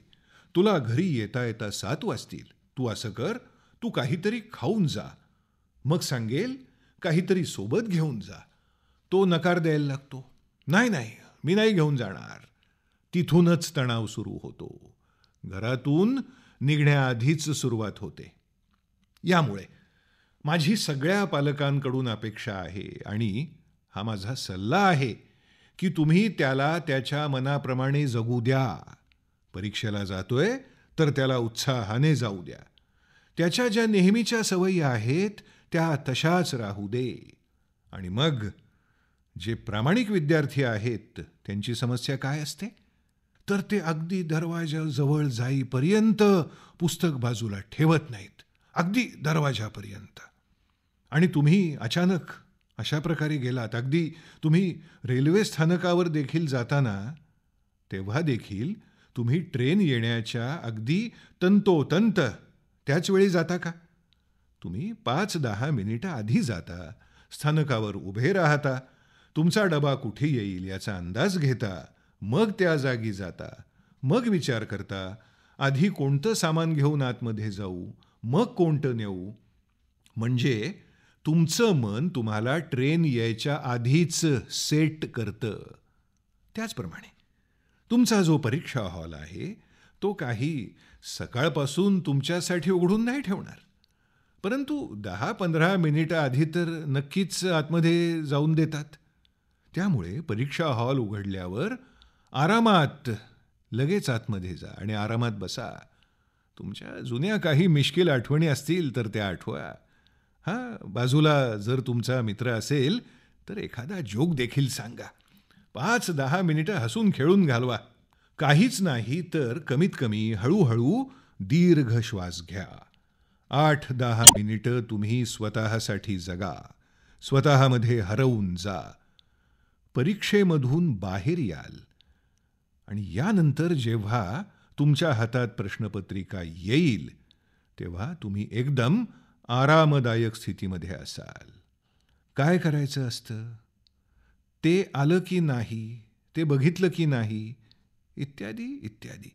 तुला घरी येता येता 7 वाजतील. तू असं कर, तू काहीतरी खाऊन जा. मग सांगेल काहीतरी सोबत घेऊन जा. तो नकार द्यायला लागतो. नाही नाही, मी नाही घेऊन जाणार. तिथूनच तणाव सुरू होतो. घरातून निघण्याआधीच सुरुवात होते. यामुळे माझी सगळ्या पालकांकडून अपेक्षा आहे आणि हा माझा सल्ला आहे की तुम्ही त्याला त्याच्या मनाप्रमाणे जगू द्या. परीक्षेला जातोय तर त्याला उत्साहाने जाऊ द्या. त्याच्या ज्या नेहमीच्या सवयी आहेत त्या तशाच राहू दे. आणि मग जे प्रामाणिक विद्यार्थी आहेत त्यांची समस्या काय असते तर ते अगदी दरवाजाजवळ जाईपर्यंत पुस्तक बाजूला ठेवत नाहीत, अगदी दरवाजापर्यंत. आणि तुम्ही अचानक अशा प्रकारे गेलात, अगदी तुम्ही रेल्वे स्थानकावर देखील जाताना, तेव्हा देखील तुम्ही ट्रेन येण्याच्या अगदी तंतोतंत त्याच वेळी जाता का? तुम्ही 5-10 मिनिटं आधी जाता, स्थानकावर उभे राहता, तुमचा डबा कुठे येईल याचा अंदाज घेता, मग त्या जागी जाता, मग विचार करता आधी कोणतं सामान घेऊन आतमध्ये जाऊ, मग कोणतं नेऊ. म्हणजे तुमचं मन तुम्हाला ट्रेन यायच्या आधीच सेट करतं. त्याचप्रमाणे तुमचा जो परीक्षा हॉल आहे तो काही सकाळपासून तुमच्यासाठी उघडून नाही ठेवणार, परंतु 10-15 मिनिटं आधी तर नक्कीच आतमध्ये जाऊन देतात. त्यामुळे परीक्षा हॉल उघडल्यावर आरामात लगेच आतमध्ये जा आणि आरामात बसा. तुमच्या जुन्या काही मिश्किल आठवणी असतील तर त्या आठवा. बाजूला जर तुमचा मित्र असेल तर एखादा जोक देखील सांगा. 5-10 मिनिटं हसून खेळून घालवा. काहीच नाही तर कमीत कमी हळूहळू दीर्घ श्वास घ्या. 8-10 मिनिटं तुम्ही स्वतःसाठी जगा, स्वतःमध्ये हरवून जा. परीक्षेमधून बाहेर याल आणि यानंतर जेव्हा तुमच्या हातात प्रश्नपत्रिका येईल तेव्हा तुम्ही एकदम आरामदायक स्थितीमध्ये असाल. काय करायचं असतं, ते आलं की नाही, ते बघितलं की नाही, इत्यादी इत्यादी.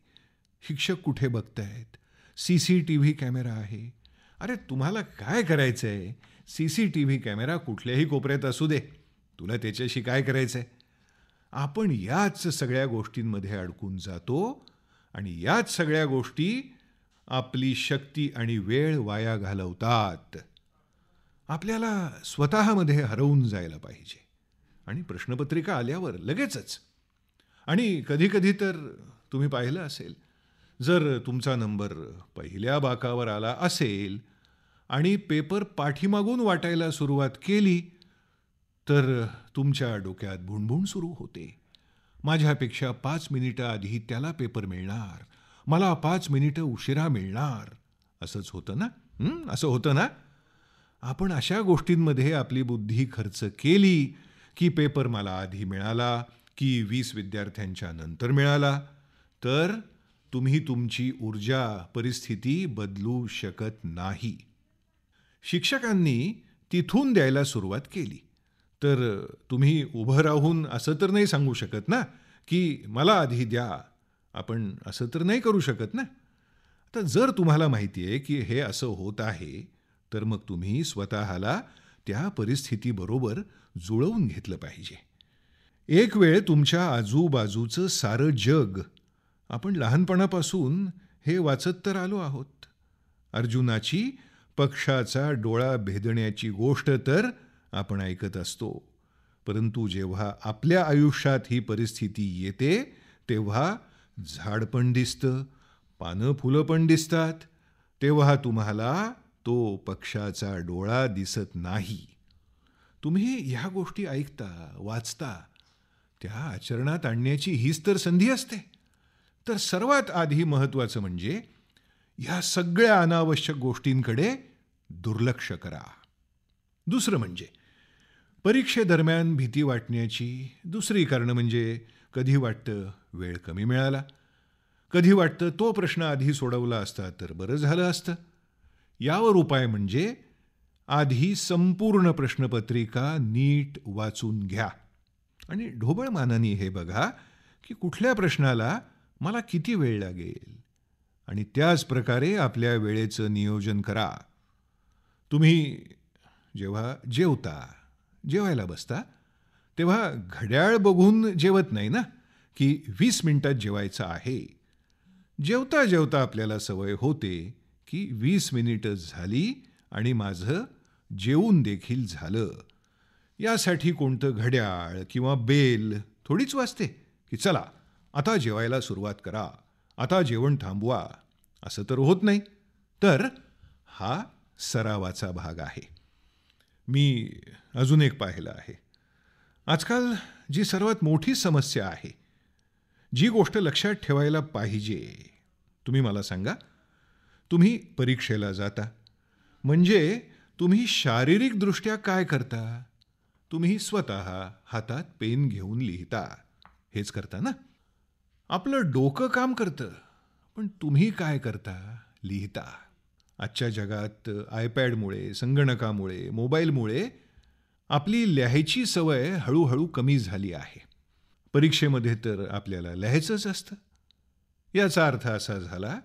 शिक्षक कुठे बघतायत, सीसीटीव्ही कॅमेरा आहे. अरे तुम्हाला काय करायचंय, सीसीटीव्ही कॅमेरा कुठल्याही कोपऱ्यात असू दे, तुला त्याच्याशी काय करायचंय. आपण याच सगळ्या गोष्टींमध्ये अडकून जातो आणि याच सगळ्या गोष्टी आपली शक्ती आणि वेळ वाया घालवतात. आपल्याला स्वतःमध्ये हरवून जायला पाहिजे आणि प्रश्नपत्रिका आल्यावर लगेचच. आणि कधीकधी तर तुम्ही पाहिलं असेल, जर तुमचा नंबर पहिल्या बाकावर आला असेल आणि पेपर पाठीमागून वाटायला सुरुवात केली तर तुमच्या डोक्यात भुणभुण सुरू होते. माझ्यापेक्षा 5 मिनिटं आधी त्याला पेपर मिळणार, मला 5 मिनिटं उशिरा मिळणार. असंच होतं ना? असं होतं ना? आपण अशा गोष्टींमध्ये आपली बुद्धी खर्च केली की पेपर मला आधी मिळाला की 20 विद्यार्थ्यांच्या नंतर मिळाला, तर तुम्ही तुमची ऊर्जा परिस्थिती बदलू शकत नाही. शिक्षकांनी तिथून द्यायला सुरुवात केली तर तुम्ही उभं राहून असं तर नाही सांगू शकत ना की मला आधी द्या. आपण असं तर नाही करू शकत ना. तर जर तुम्हाला माहिती आहे की हे असं होत आहे तर मग तुम्ही स्वतःला त्या परिस्थितीबरोबर जुळवून घेतलं पाहिजे. एक वेळ तुमच्या आजूबाजूचं सारं जग, आपण लहानपणापासून हे वाचत तर आलो आहोत. अर्जुनाची पक्षाचा डोळा भेदण्याची गोष्ट तर आपण ऐकत असतो, परंतु जेव्हा आपल्या आयुष्यात ही परिस्थिती येते तेव्हा झाड पण दिसतं, पानं फुलं पण दिसतात, तेव्हा तुम्हाला तो पक्षाचा डोळा दिसत नाही. तुम्ही ह्या गोष्टी ऐकता, वाचता, त्या आचरणात आणण्याची हीच तर संधी असते. तर सर्वात आधी महत्त्वाचं म्हणजे ह्या सगळ्या अनावश्यक गोष्टींकडे दुर्लक्ष करा. दुसरं म्हणजे परीक्षेदरम्यान भीती वाटण्याची दुसरी कारणं म्हणजे कधी वाटतं वेळ कमी मिळाला, कधी वाटतं तो प्रश्न आधी सोडवला असता तर बरं झालं असतं. यावर उपाय म्हणजे आधी संपूर्ण प्रश्नपत्रिका नीट वाचून घ्या. आणि ढोबळ मानाने हे बघा की कुठल्या प्रश्नाला मला किती वेळ लागेल आणि त्याच प्रकारे आपल्या वेळेचं नियोजन करा. तुम्ही जेव्हा जेवायला बसता तेव्हा घड्याळ बघून जेवत नाही ना, की 20 मिनिटात जेवायचं आहे. जेवता जेवता आपल्याला सवय होते की 20 मिनिटं झाली आणि माझं जेवून देखील झालं. यासाठी कोणतं घड्याळ किंवा बेल थोडीच वाजते की चला आता जेवायला सुरुवात करा, आता जेवण थांबवा, असं तर होत नाही. तर हा सरावाचा भाग आहे. मी अजून एक पाहिलं आहे. आजकाल जी सर्वात मोठी समस्या आहे, जी गोष्ट लक्षात ठेवायला पाहिजे, तुम्ही मला सांगा. तुम्ही परीक्षेला जाता म्हणजे तुम्ही शारीरिकदृष्ट्या काय करता? तुम्ही स्वतः हातात पेन घेऊन लिहिता, हेच करता ना. आपलं डोकं काम करतं, पण तुम्ही काय करता? लिहिता. आजच्या जगात आयपॅडमुळे, संगणकामुळे, मोबाईलमुळे आपली लिहायची सवय हळूहळू कमी झाली आहे. परीक्षेमध्ये तर आपल्याला लिहायचंच असतं. याचा अर्थ असा झाला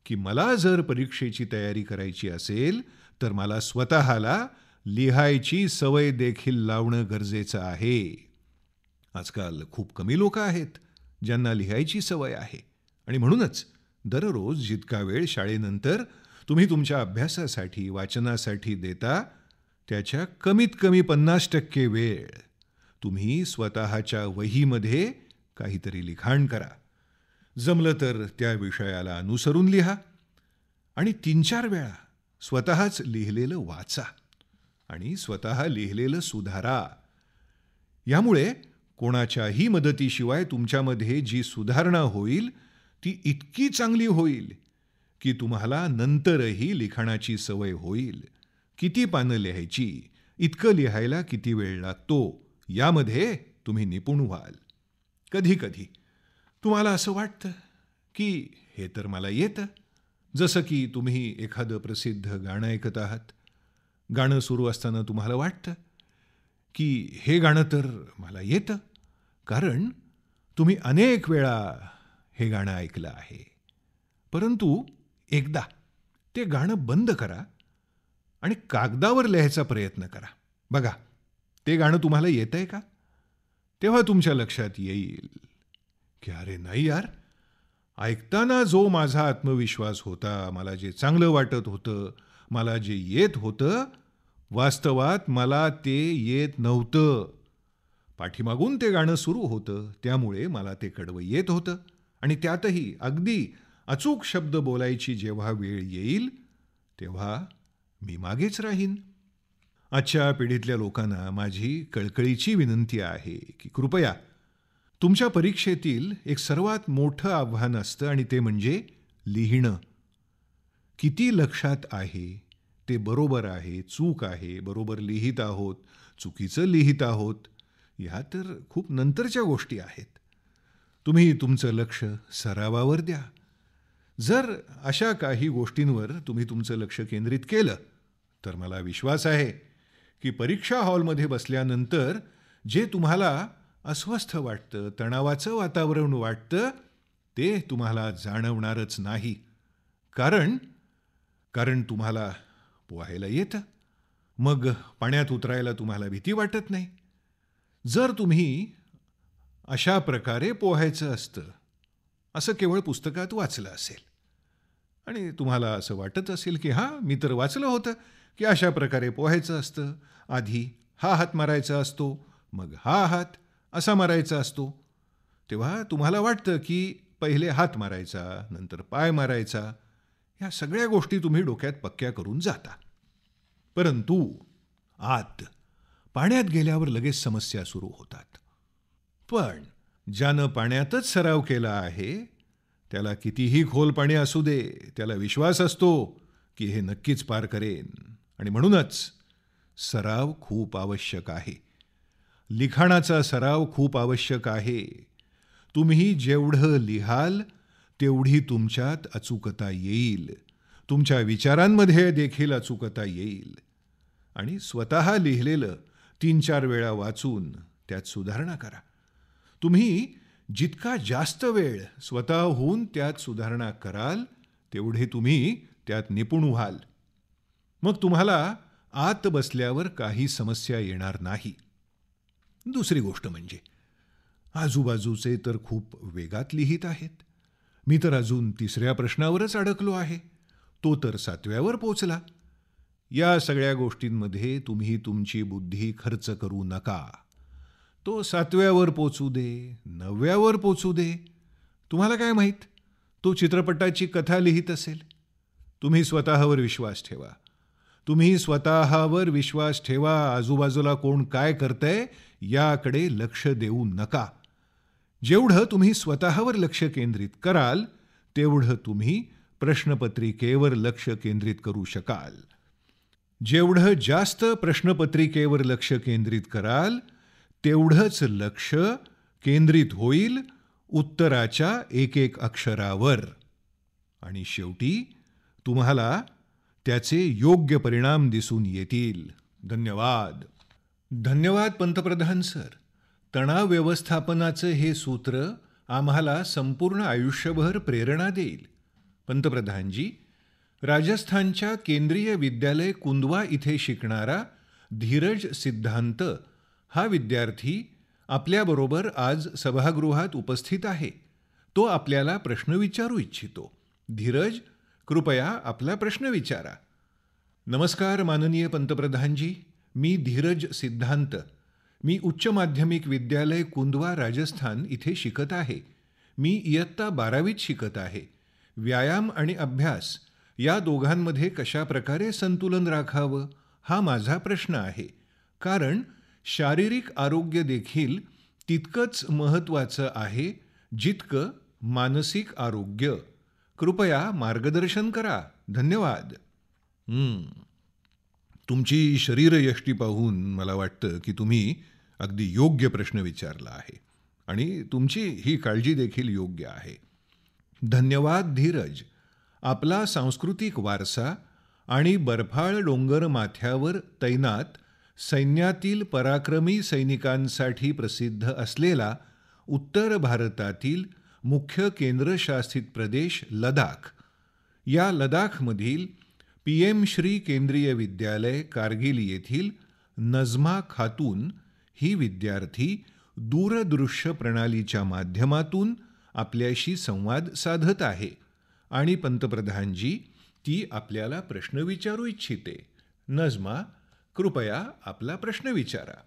की मला जर परीक्षेची तयारी करायची असेल तर मला स्वतःला लिहायची सवय देखील लावणं गरजेचं आहे. आजकाल खूप कमी लोक आहेत ज्यांना लिहायची सवय आहे आणि म्हणूनच दररोज जितका वेळ शाळेनंतर तुम्ही तुमच्या अभ्यासासाठी, वाचनासाठी देता, त्याच्या कमीत कमी 50% वेळ तुम्ही स्वतःच्या वहीमध्ये काहीतरी लिखाण करा. जमलं तर त्या विषयाला अनुसरून लिहा आणि 3-4 वेळा स्वतःच लिहिलेलं वाचा आणि स्वतः लिहिलेलं सुधारा. यामुळे कोणाच्याही मदतीशिवाय तुमच्यामध्ये जी सुधारणा होईल ती इतकी चांगली होईल की तुम्हाला नंतरही लिखाणाची सवय होईल. किती पानं लिहायची, इतकं लिहायला किती वेळ लागतो, यामध्ये तुम्ही निपुण व्हाल. कधी कधी तुम्हाला असं वाटतं की हे तर मला येतं. जसं की तुम्ही एखादं प्रसिद्ध गाणं ऐकत आहात. गाणं सुरू असताना तुम्हाला वाटतं की हे गाणं तर मला येतं, कारण तुम्ही अनेक वेळा हे गाणं ऐकलं आहे. परंतु एकदा ते गाणं बंद करा आणि कागदावर लिहायचा प्रयत्न करा. बघा, ते गाणं तुम्हाला येतंय का? तेव्हा तुमच्या लक्षात येईल की अरे नाही यार, ऐकताना जो माझा आत्मविश्वास होता, मला जे चांगलं वाटत होतं, मला जे येत होतं, वास्तवात मला ते येत नव्हतं. पाठीमागून ते गाणं सुरू होतं, त्यामुळे मला ते कडवं येत होतं आणि त्यातही अगदी अचूक शब्द बोलायची जेव्हा वेळ येईल तेव्हा मी मागेच राहीन. आजच्या पिढीतल्या लोकांना माझी कळकळीची विनंती आहे की कृपया तुमच्या परीक्षेतील एक सर्वात मोठं आव्हान असतं आणि ते म्हणजे लिहिणं. किती लक्षात आहे, ते बरोबर आहे, चूक आहे, बरोबर लिहित आहोत, चुकीचं लिहित आहोत, ह्या तर खूप नंतरच्या गोष्टी आहेत. तुम्ही तुमचं लक्ष सरावावर द्या. जर अशा काही गोष्टींवर तुम्ही तुमचं लक्ष केंद्रित केलं तर मला विश्वास आहे की परीक्षा हॉलमध्ये बसल्यानंतर जे तुम्हाला अस्वस्थ वाटतं, तणावाचं वातावरण वाटतं, ते तुम्हाला जाणवणारच नाही. कारण कारण तुम्हाला पोहायला येतं. मग पाण्यात उतरायला तुम्हाला भीती वाटत नाही. जर तुम्ही अशा प्रकारे पोहायचं असतं असं केवळ पुस्तकात वाचलं असेल आणि तुम्हाला असं वाटत असेल की हां, मी तर वाचलं होतं की अशा प्रकारे पोहायचं असतं, आधी हा हात मारायचा असतो, मग हा हात असा मारायचा असतो, तेव्हा तुम्हाला वाटतं की पहिले हात मारायचा, नंतर पाय मारायचा, ह्या सगळ्या गोष्टी तुम्ही डोक्यात पक्क्या करून जाता. परंतु आत पाण्यात गेल्यावर लगेच समस्या सुरू होतात. पण ज्यानं पाण्यातच सराव केला आहे, त्याला कितीही खोल पाणी असू दे, त्याला विश्वास असतो की हे नक्कीच पार करेन. आणि म्हणूनच सराव खूप आवश्यक आहे. लिखाणाचा सराव खूप आवश्यक आहे. तुम्ही जेवढं लिहाल तेवढी तुमच्यात अचूकता येईल, तुमच्या विचारांमध्ये देखील अचूकता येईल. आणि स्वतः लिहिलेलं 3-4 वेळा वाचून त्यात सुधारणा करा. तुम्ही जितका जास्त वेळ स्वतःहून त्यात सुधारणा कराल तेवढे तुम्ही त्यात निपुण व्हाल. मग तुम्हाला आत बसल्यावर काही समस्या येणार नाही. दुसरी गोष्ट म्हणजे आजूबाजूचे तर खूप वेगात लिहित आहेत. मी तर अजून 3ऱ्या प्रश्नावरच अडकलो आहे. तो तर 7व्यावर पोचला. या सगळ्या गोष्टींमध्ये तुम्ही तुमची बुद्धी खर्च करू नका. तो 7व्यावर पोचू दे, 9व्यावर पोचू दे. तुम्हाला काय माहित, तो चित्रपटाची कथा लिहित असेल. तुम्ही स्वतःवर विश्वास ठेवा. तुम्ही स्वतःवर विश्वास ठेवा. आजूबाजूला कोण काय करतंय याकडे लक्ष देऊ नका. जेवढं तुम्ही स्वतःवर लक्ष केंद्रित कराल तेवढं तुम्ही प्रश्नपत्रिकेवर लक्ष केंद्रित करू शकाल. जेवढं जास्त प्रश्नपत्रिकेवर लक्ष केंद्रित कराल तेवढंच लक्ष केंद्रित होईल उत्तराच्या एक एक अक्षरावर आणि शेवटी तुम्हाला त्याचे योग्य परिणाम दिसून येतील. धन्यवाद. धन्यवाद पंतप्रधान सर. तणाव व्यवस्थापनाचं हे सूत्र आम्हाला संपूर्ण आयुष्यभर प्रेरणा देईल. पंतप्रधानजी, राजस्थानच्या केंद्रीय विद्यालय कुंदवा इथे शिकणारा धीरज सिद्धांत हा विद्यार्थी आपल्याबरोबर आज सभागृहात उपस्थित आहे. तो आपल्याला प्रश्न विचारू इच्छितो. धीरज, कृपया आपला प्रश्न विचारा. नमस्कार माननीय पंतप्रधानजी. मी धीरज सिद्धांत. मी उच्च माध्यमिक विद्यालय कुंदवा राजस्थान इथे शिकत आहे. मी इयत्ता 12वीत शिकत आहे. व्यायाम आणि अभ्यास या दोघांमध्ये कशा प्रकारे संतुलन राखावं हा माझा प्रश्न आहे. कारण शारीरिक आरोग्य देखील तितकंच महत्त्वाचं आहे जितकं मानसिक आरोग्य. कृपया मार्गदर्शन करा. धन्यवाद. तुमची शरीरयष्टी पाहून मला वाटतं की तुम्ही अगदी योग्य प्रश्न विचारला आहे आणि तुमची ही काळजी देखील योग्य आहे. धन्यवाद धीरज. आपला सांस्कृतिक वारसा आणि बर्फाळ डोंगर माथ्यावर तैनात सैन्यातील पराक्रमी सैनिकांसाठी प्रसिद्ध असलेला उत्तर भारतातील मुख्य केंद्रशासित प्रदेश लडाख, या लडाखमधील PM श्री केंद्रीय विद्यालय कारगिल येथील नजमा खातून ही विद्यार्थी दूरदृश्य प्रणालीच्या माध्यमातून आपल्याशी संवाद साधत आहे आणि पंतप्रधानजी, ती आपल्याला प्रश्न विचारू इच्छिते. नजमा, कृपया आपला प्रश्न विचारा.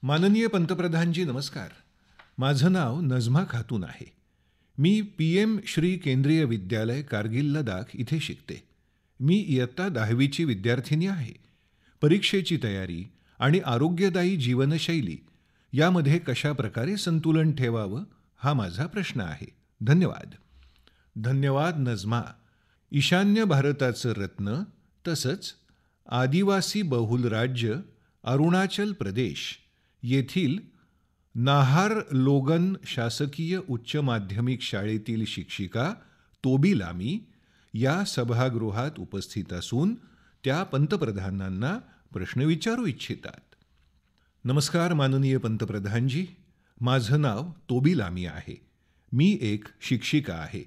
माननीय पंतप्रधानजी नमस्कार. माझं नाव नजमा खातून आहे. मी PM श्री केंद्रीय विद्यालय कारगिल लडाख इथे शिकते. मी इयत्ता 10वीची विद्यार्थिनी आहे. परीक्षेची तयारी आणि आरोग्यदायी जीवनशैली यामध्ये कशा प्रकारे संतुलन ठेवावं हा माझा प्रश्न आहे. धन्यवाद. धन्यवाद नजमा. ईशान्य भारताचं रत्न तसंच आदिवासी बहुल राज्य अरुणाचल प्रदेश येथील नाहरलोगन शासकीय उच्च माध्यमिक शाळेतील शिक्षिका तोबी लामी या सभागृहात उपस्थित असून त्या पंतप्रधानांना प्रश्न विचारू इच्छितात. नमस्कार माननीय पंतप्रधानजी. माझं नाव तोबी लामी आहे. मी एक शिक्षिका आहे.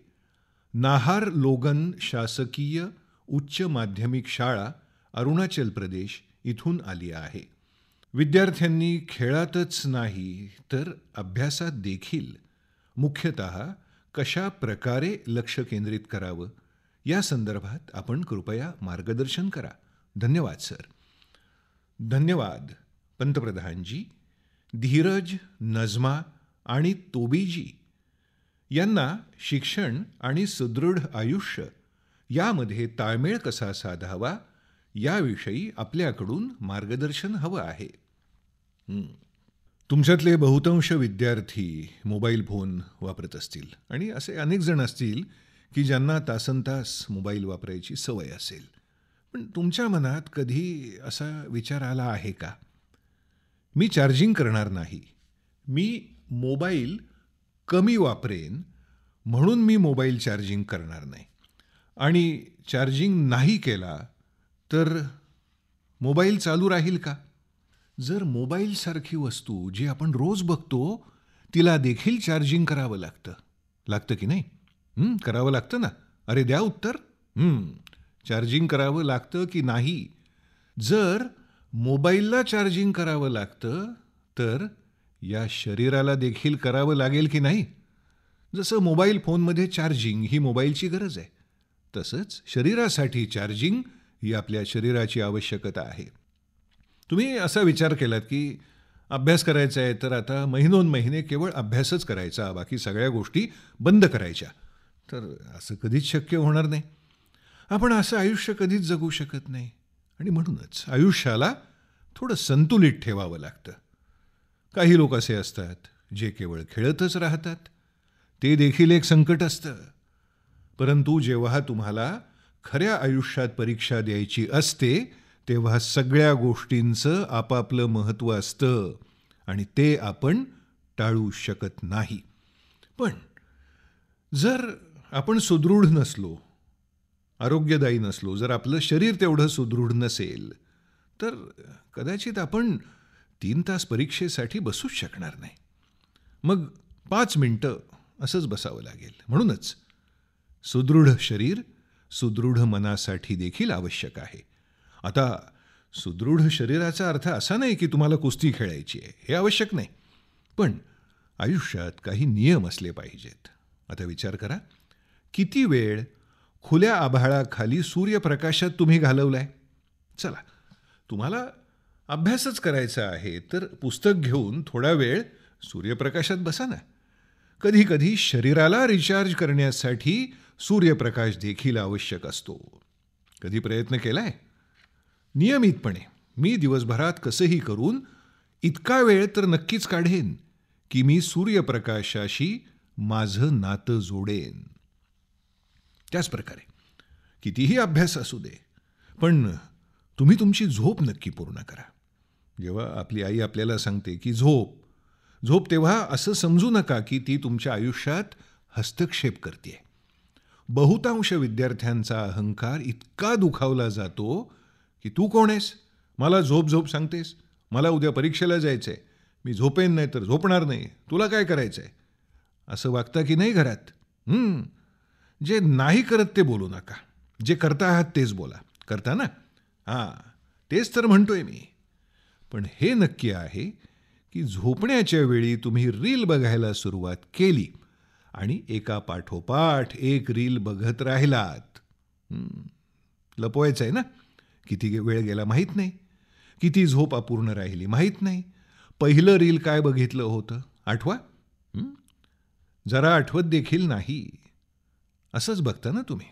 नाहरलोगन शासकीय उच्च माध्यमिक शाळा अरुणाचल प्रदेश इथून आली आहे. विद्यार्थ्यांनी खेळातच नाही तर अभ्यासात देखील मुख्यतः कशा प्रकारे लक्ष केंद्रित करावं या संदर्भात आपण कृपया मार्गदर्शन करा. धन्यवाद सर. धन्यवाद पंतप्रधानजी. धीरज, नजमा आणि तोबीजी यांना शिक्षण आणि सुदृढ आयुष्य यामध्ये ताळमेळ कसा साधावा याविषयी आपल्याकडून मार्गदर्शन हवं आहे. तुमच्यातले बहुतांश विद्यार्थी मोबाईल फोन वापरत असतील आणि असे अनेक जण असतील की ज्यांना तासनतास मोबाईल वापरायची सवय असेल. पण तुमच्या मनात कधी असा विचार आला आहे का, मी चार्जिंग करणार नाही, मी मोबाईल कमी वापरेन म्हणून मी मोबाईल चार्जिंग करणार नाही, आणि चार्जिंग नाही केला तर मोबाईल चालू राहील का? जर मोबाईलसारखी वस्तू जी आपण रोज बघतो तिला देखील चार्जिंग करावं लागतं. लागतं की नाही? करावं लागतं ना. अरे द्या उत्तर. चार्जिंग करावं लागतं की नाही? जर मोबाईलला चार्जिंग करावं लागतं तर या शरीराला देखील करावं लागेल की नाही? जसं मोबाईल फोनमध्ये चार्जिंग ही मोबाईलची गरज आहे, तसंच शरीरासाठी चार्जिंग ही आपल्या शरीराची आवश्यकता आहे. तुम्ही असा विचार केलात की अभ्यास करायचा आहे तर आता महिनोन महिने केवळ अभ्यासच करायचा, बाकी सगळ्या गोष्टी बंद करायच्या. तर असं कधीच शक्य होणार नाही. आपण असं आयुष्य कधीच जगू शकत नाही. आणि म्हणूनच आयुष्याला थोडं संतुलित ठेवावं लागतं. काही लोक असे असतात जे केवळ खेळतच राहतात. ते देखील एक संकट असतं. परंतु जेव्हा तुम्हाला खऱ्या आयुष्यात परीक्षा द्यायची असते तेव्हा सगळ्या गोष्टींचं आपापलं महत्त्व असतं आणि ते आपण टाळू शकत नाही. पण जर आपण सुदृढ नसलो, आरोग्यदायी नसलो, जर आपलं शरीर तेवढं सुदृढ नसेल तर कदाचित आपण 3 तास परीक्षेसाठी बसूच शकणार नाही. मग 5 मिनिटं असंच बसावं लागेल. म्हणूनच सुदृढ शरीर सुदृढ मनासाठी देखील आवश्यक आहे. आता सुदृढ शरीराचा अर्थ असा नाही की तुम्हाला कुस्ती खेळायची आहे, हे आवश्यक नाही. पण आयुष्यात काही नियम असले पाहिजेत. आता विचार करा, किती वेळ खुल्या आभाळाखाली सूर्यप्रकाशात तुम्ही घालवलाय? चला, तुम्हाला अभ्यासच करायचा आहे तर पुस्तक घेऊन थोडा वेळ सूर्यप्रकाशात बसा ना. कधी कधी शरीराला रिचार्ज करण्यासाठी सूर्यप्रकाश देखील आवश्यक असतो. कधी प्रयत्न केलाय? नियमितपणे मी दिवसभरात कसंही करून इतका वेळ तर नक्कीच काढेन की मी सूर्यप्रकाशाशी माझं नातं जोडेन. त्याचप्रकारे कितीही अभ्यास असू दे, पण तुम्ही तुमची झोप नक्की पूर्ण करा. जेव्हा आपली आई आपल्याला सांगते की झोप झोप, तेव्हा असं समजू नका की ती तुमच्या आयुष्यात हस्तक्षेप करते. बहुतांश विद्यार्थ्यांचा अहंकार इतका दुखावला जातो की तू कोण आहेस, मला झोप झोप सांगतेस, मला उद्या परीक्षेला जायचंय, मी झोपेन नाही तर झोपणार नाही, तुला काय करायचंय, असं वागता की नाही घरात? जे नाही करत ते बोलू नका, जे करता आहात तेच बोला. करता ना? हां, तेच तर म्हणतोय मी. पण हे नक्की आहे की झोपण्याच्या वेळी तुम्ही रील बघायला सुरुवात केली आणि एका पाठोपाठ एक रील बघत राहिलात. लपवायचं आहे ना? किती वेळ गेला माहीत नाही, किती झोप अपूर्ण राहिली माहीत नाही. पहिलं रील काय बघितलं होतं आठवा? जरा आठवत देखील नाही. असंच बघता ना तुम्ही.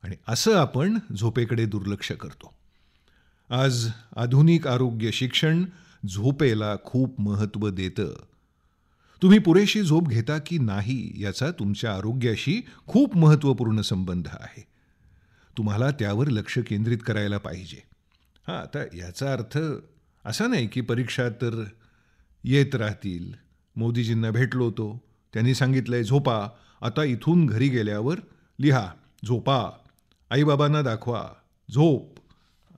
आणि असं आपण झोपेकडे दुर्लक्ष करतो. आज आधुनिक आरोग्य शिक्षण झोपेला खूप महत्त्व देतं. तुम्ही पुरेशी झोप घेता की नाही याचा तुमच्या आरोग्याशी खूप महत्त्वपूर्ण संबंध आहे. तुम्हाला त्यावर लक्ष केंद्रित करायला पाहिजे. हां, आता याचा अर्थ असा नाही की परीक्षा तर येत राहतील. मोदीजींना भेटलो होतो, त्यांनी सांगितलंय झोपा, आता इथून घरी गेल्यावर लिहा झोपा, आईबाबांना दाखवा झोप,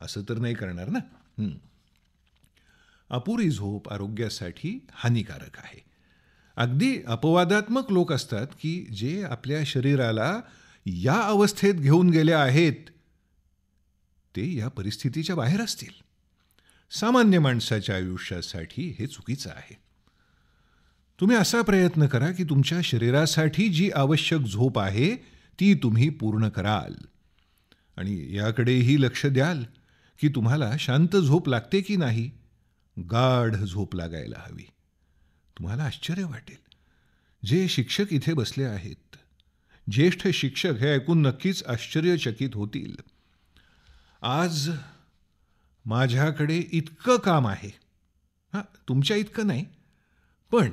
असं तर नाही करणार ना. अपुरी झोप आरोग्यासाठी हानिकारक आहे. अगदी अपवादात्मक लोक असतात की जे आपल्या शरीराला या अवस्थेत घेऊन गेले आहेत, ते या परिस्थितीच्या बाहेर असतील. सामान्य माणसाच्या आयुष्यासाठी हे चुकीचं आहे. तुम्ही असा प्रयत्न करा की तुमच्या शरीरासाठी जी आवश्यक झोप आहे ती तुम्ही पूर्ण कराल. आणि याकडेही लक्ष द्याल की तुम्हाला शांत झोप लागते की नाही. गाढ झोप लागायला हवी. तुम्हाला आश्चर्य वाटेल, जे शिक्षक इथे बसले आहेत, ज्येष्ठ शिक्षक, हे ऐकून नक्कीच आश्चर्यचकित होतील. आज माझ्याकडे इतकं काम आहे, हां, तुमच्या इतकं नाही, पण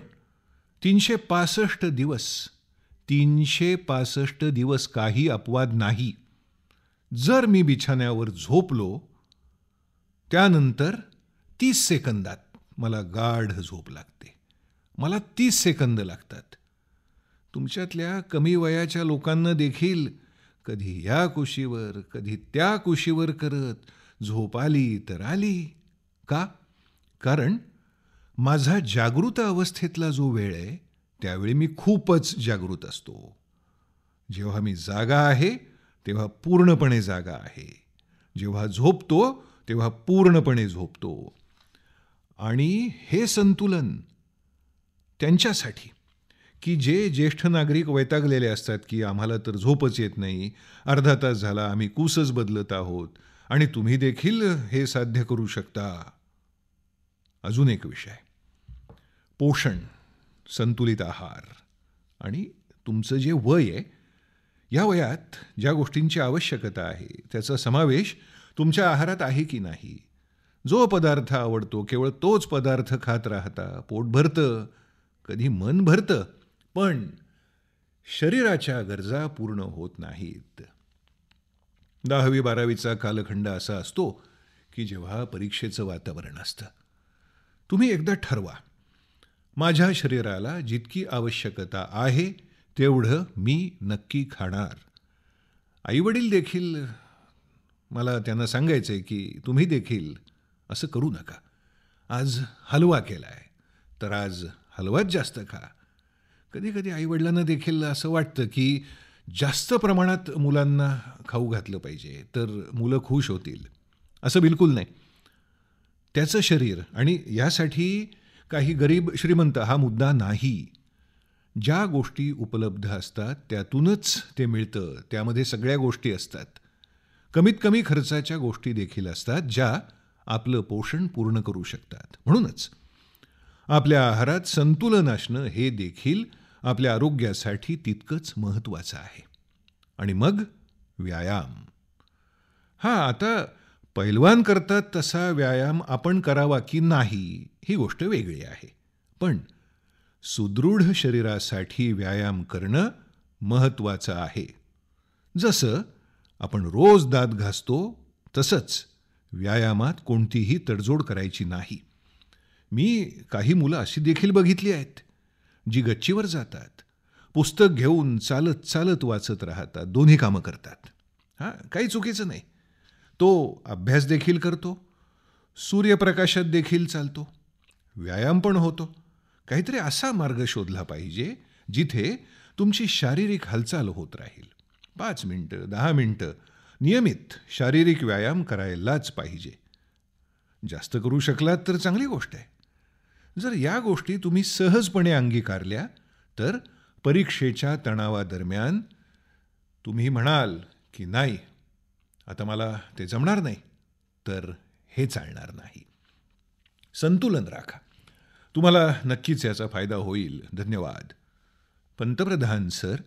365 दिवस काही अपवाद नाही, जर मी बिछाण्यावर झोपलो त्यानंतर 30 सेकंदात मला गाढ झोप लागते. मला 30 सेकंद लागतात. तुमच्यातल्या कमी वयाच्या लोकांना देखील कधी या कुशीवर कधी त्या कुशीवर करत झोप आली तर आली. का? कारण माझा जागृत अवस्थेतला जो वेळ आहे त्यावेळी मी खूपच जागृत असतो. जेव्हा मी जागा आहे तेव्हा पूर्णपणे जागा आहे. जेव्हा झोपतो तेव्हा पूर्णपणे झोपतो. आणि हे संतुलन त्यांच्यासाठी की जे ज्येष्ठ नागरिक वैतागलेले असतात की आम्हाला तर झोपच येत नाही, अर्धा तास झाला आम्ही कूसच बदलत आहोत, आणि तुम्ही देखील हे साध्य करू शकता. अजून एक विषय, पोषण, संतुलित आहार आणि तुमचं जे वय आहे, या वयात ज्या गोष्टींची आवश्यकता आहे त्याचा समावेश तुमच्या आहारात आहे की नाही. जो पदार्थ आवडतो केवळ तोच पदार्थ खात राहता, पोट भरतं, कधी मन भरतं, पण शरीराच्या गरजा पूर्ण होत नाहीत. 10वी-12वीचा कालखंड असा असतो की जेव्हा परीक्षेचं वातावरण असतं. तुम्ही एकदा ठरवा, माझ्या शरीराला जितकी आवश्यकता आहे तेवढं मी नक्की खाणार. आईवडील देखील मला त्यांना सांगायचंय की तुम्ही देखील असं करू नका. आज हलवा केलाय तर आज हलवाच जास्त खा. कधी कधी आईवडिलांना देखील असं वाटतं की जास्त प्रमाणात मुलांना खाऊ घातलं पाहिजे तर मुलं खुश होतील. असं बिलकुल नाही. त्याचं शरीर, आणि यासाठी काही गरीब श्रीमंत हा मुद्दा नाही. ज्या गोष्टी उपलब्ध असतात त्यातूनच ते मिळतं. त्यामध्ये सगळ्या गोष्टी असतात. कमीत कमी खर्चाच्या गोष्टी देखील असतात ज्या आपलं पोषण पूर्ण करू शकतात. म्हणूनच आपल्या आहारात संतुलन असणं हे देखील आपल्या आरोग्यासाठी तितकंच महत्त्वाचं आहे. आणि मग व्यायाम. आता पैलवान करतात तसा व्यायाम आपण करावा की नाही ही गोष्ट वेगळी आहे, पण सुदृढ शरीरासाठी व्यायाम करणं महत्त्वाचं आहे. जसं आपण रोज दात घासतो तसंच व्यायामात कोणतीही तडजोड करायची नाही. मी काही मुलं अशी देखील बघितली आहेत जी गच्चीवर जातात, पुस्तक घेऊन चालत चालत वाचत राहतात, दोन्ही कामं करतात. काही चुकीचं नाही. तो अभ्यास देखील करतो, सूर्यप्रकाशात देखील चालतो, व्यायाम पण होतो. काहीतरी असा मार्ग शोधला पाहिजे जिथे तुमची शारीरिक हालचाल होत राहील. 5 मिनिटं 10 मिनिटं नियमित शारीरिक व्यायाम करायलाच पाहिजे. जास्त करू शकलात तर चांगली गोष्ट आहे. जर या गोष्टी तुम्ही सहजपणे अंगीकारल्या तर परीक्षेच्या तणावादरम्यान तुम्ही म्हणाल की नाही आता मला ते जमणार नाही, तर हे चालणार नाही. संतुलन राखा. तुम्हाला नक्कीच याचा फायदा होईल. धन्यवाद. पंतप्रधान सर,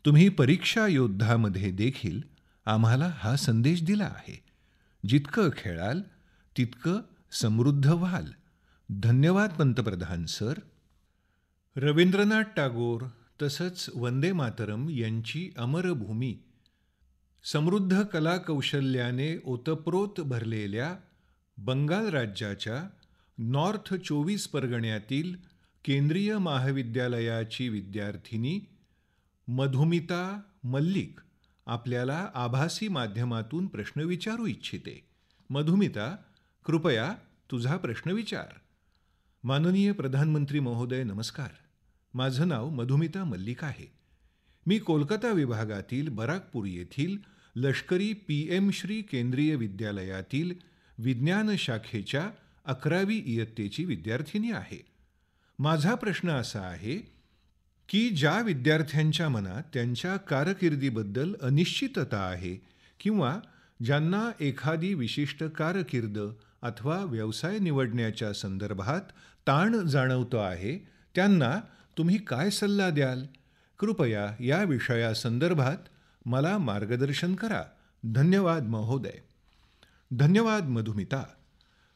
तुम्ही परीक्षा योद्धामध्ये देखील आम्हाला हा संदेश दिला आहे. जितकं खेळाल तितकं समृद्ध व्हाल. धन्यवाद पंतप्रधान सर. रवींद्रनाथ टागोर तसंच वंदे मातरम यांची अमर भूमी, समृद्ध कलाकौशल्याने ओतप्रोत भरलेल्या बंगाल राज्याच्या नॉर्थ 24 परगण्यातील केंद्रीय महाविद्यालयाची विद्यार्थिनी मधुमिता मल्लिक आपल्याला आभासी माध्यमातून प्रश्न विचारू इच्छिते. मधुमिता, कृपया तुझा प्रश्न विचार. माननीय प्रधानमंत्री महोदय नमस्कार. माझं नाव मधुमिता मल्लिक आहे. मी कोलकाता विभागातील बराकपूर येथील लष्करी PM श्री केंद्रीय विद्यालयातील विज्ञान शाखेच्या 11वी इयत्तेची विद्यार्थिनी आहे. माझा प्रश्न असा आहे की ज्या विद्यार्थ्यांच्या मनात त्यांच्या कारकिर्दीबद्दल अनिश्चितता आहे किंवा ज्यांना एखादी विशिष्ट कारकीर्द अथवा व्यवसाय निवडण्याच्या संदर्भात ताण जाणवतो आहे, त्यांना तुम्ही काय सल्ला द्याल? कृपया या विषयासंदर्भात मला मार्गदर्शन करा. धन्यवाद महोदय. धन्यवाद मधुमिता.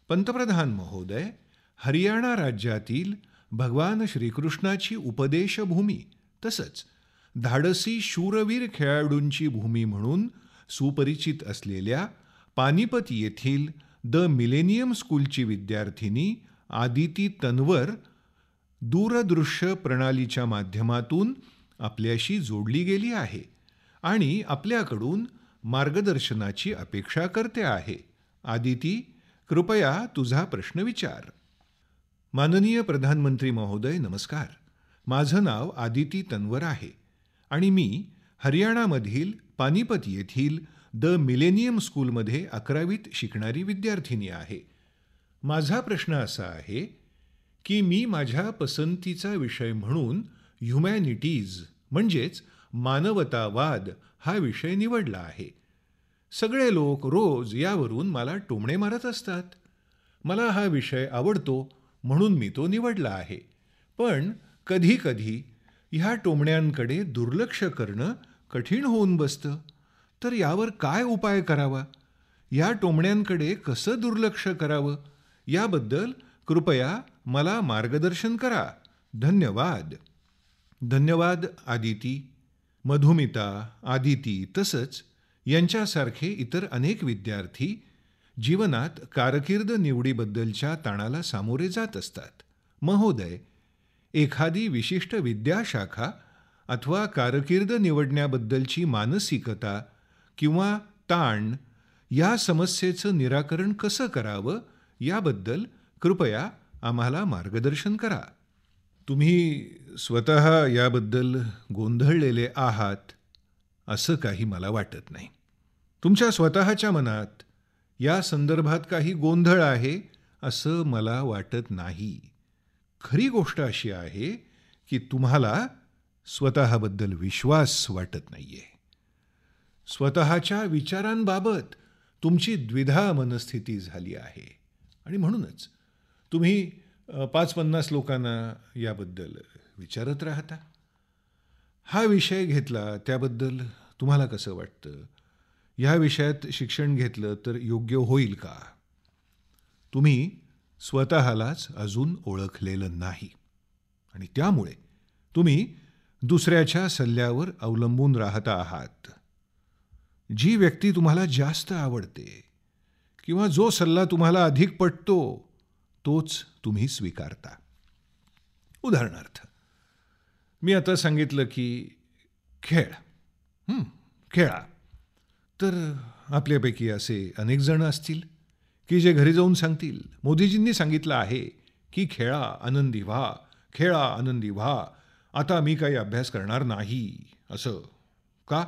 पंतप्रधान महोदय, हरियाणा राज्यातील भगवान श्रीकृष्णाची उपदेशभूमी तसंच धाडसी शूरवीर खेळाडूंची भूमी म्हणून सुपरिचित असलेल्या पानिपत येथील द मिलेनियम स्कूलची विद्यार्थिनी आदिती तन्वर दूरदृश्य प्रणालीच्या माध्यमातून आपल्याशी जोडली गेली आहे आणि आपल्याकडून मार्गदर्शनाची अपेक्षा करते आहे. आदिती, कृपया तुझा प्रश्न विचार. माननीय प्रधानमंत्री महोदय नमस्कार. माझं नाव आदिती तन्वर आहे आणि मी हरियाणामधील पानिपत येथील द मिलेनियम स्कूलमध्ये 11वीत शिकणारी विद्यार्थिनी आहे. माझा प्रश्न असा आहे की मी माझ्या पसंतीचा विषय म्हणून ह्युमॅनिटीज म्हणजेच मानवतावाद हा विषय निवडला आहे. सगळे लोक रोज यावरून मला टोमणे मारत असतात. मला हा विषय आवडतो म्हणून मी तो निवडला आहे. पण कधी कधी ह्या टोमण्यांकडे दुर्लक्ष करणं कठीण होऊन बसतं. तर यावर काय उपाय करावा? या टोमण्यांकडे कसं दुर्लक्ष करावं याबद्दल कृपया मला मार्गदर्शन करा. धन्यवाद. धन्यवाद आदिती. मधुमिता, आदिती तसंच यांच्यासारखे इतर अनेक विद्यार्थी जीवनात कारकीर्द निवडीबद्दलच्या ताणाला सामोरे जात असतात. महोदय, एखादी विशिष्ट विद्याशाखा अथवा कारकीर्द निवडण्याबद्दलची मानसिकता किंवा ताण या समस्येचं निराकरण कसं करावं याबद्दल कृपया आम्हाला मार्गदर्शन करा. तुम्ही स्वतः याबद्दल गोंधळलेले आहात असं काही मला वाटत नाही. तुमच्या स्वतःच्या मनात या संदर्भात काही गोंधळ आहे असं मला वाटत नाही. खरी गोष्ट अशी आहे की तुम्हाला स्वतःबद्दल विश्वास वाटत नाहीये. स्वतःच्या विचारांबाबत तुमची द्विधा मनस्थिती झाली आहे आणि म्हणूनच तुम्ही 5-50 लोकांना याबद्दल विचारत राहता. हा विषय घेतला त्याबद्दल तुम्हाला कसं वाटतं? ह्या विषयात शिक्षण घेतलं तर योग्य होईल का? तुम्ही स्वतःलाच अजून ओळखलेलं नाही आणि त्यामुळे तुम्ही दुसऱ्याच्या सल्ल्यावर अवलंबून राहता आहात. जी व्यक्ती तुम्हाला जास्त आवडते किंवा जो सल्ला तुम्हाला अधिक पटतो तोच तुम्ही स्वीकारता. उदाहरणार्थ, मी आता सांगितलं की खेळ, खेळा. तर आपल्यापैकी असे अनेक जण असतील की जे घरी जाऊन सांगतील, मोदीजींनी सांगितलं आहे की खेळा आनंदी व्हा, खेळा आनंदी व्हा, आता मी काही अभ्यास करणार नाही. असं का?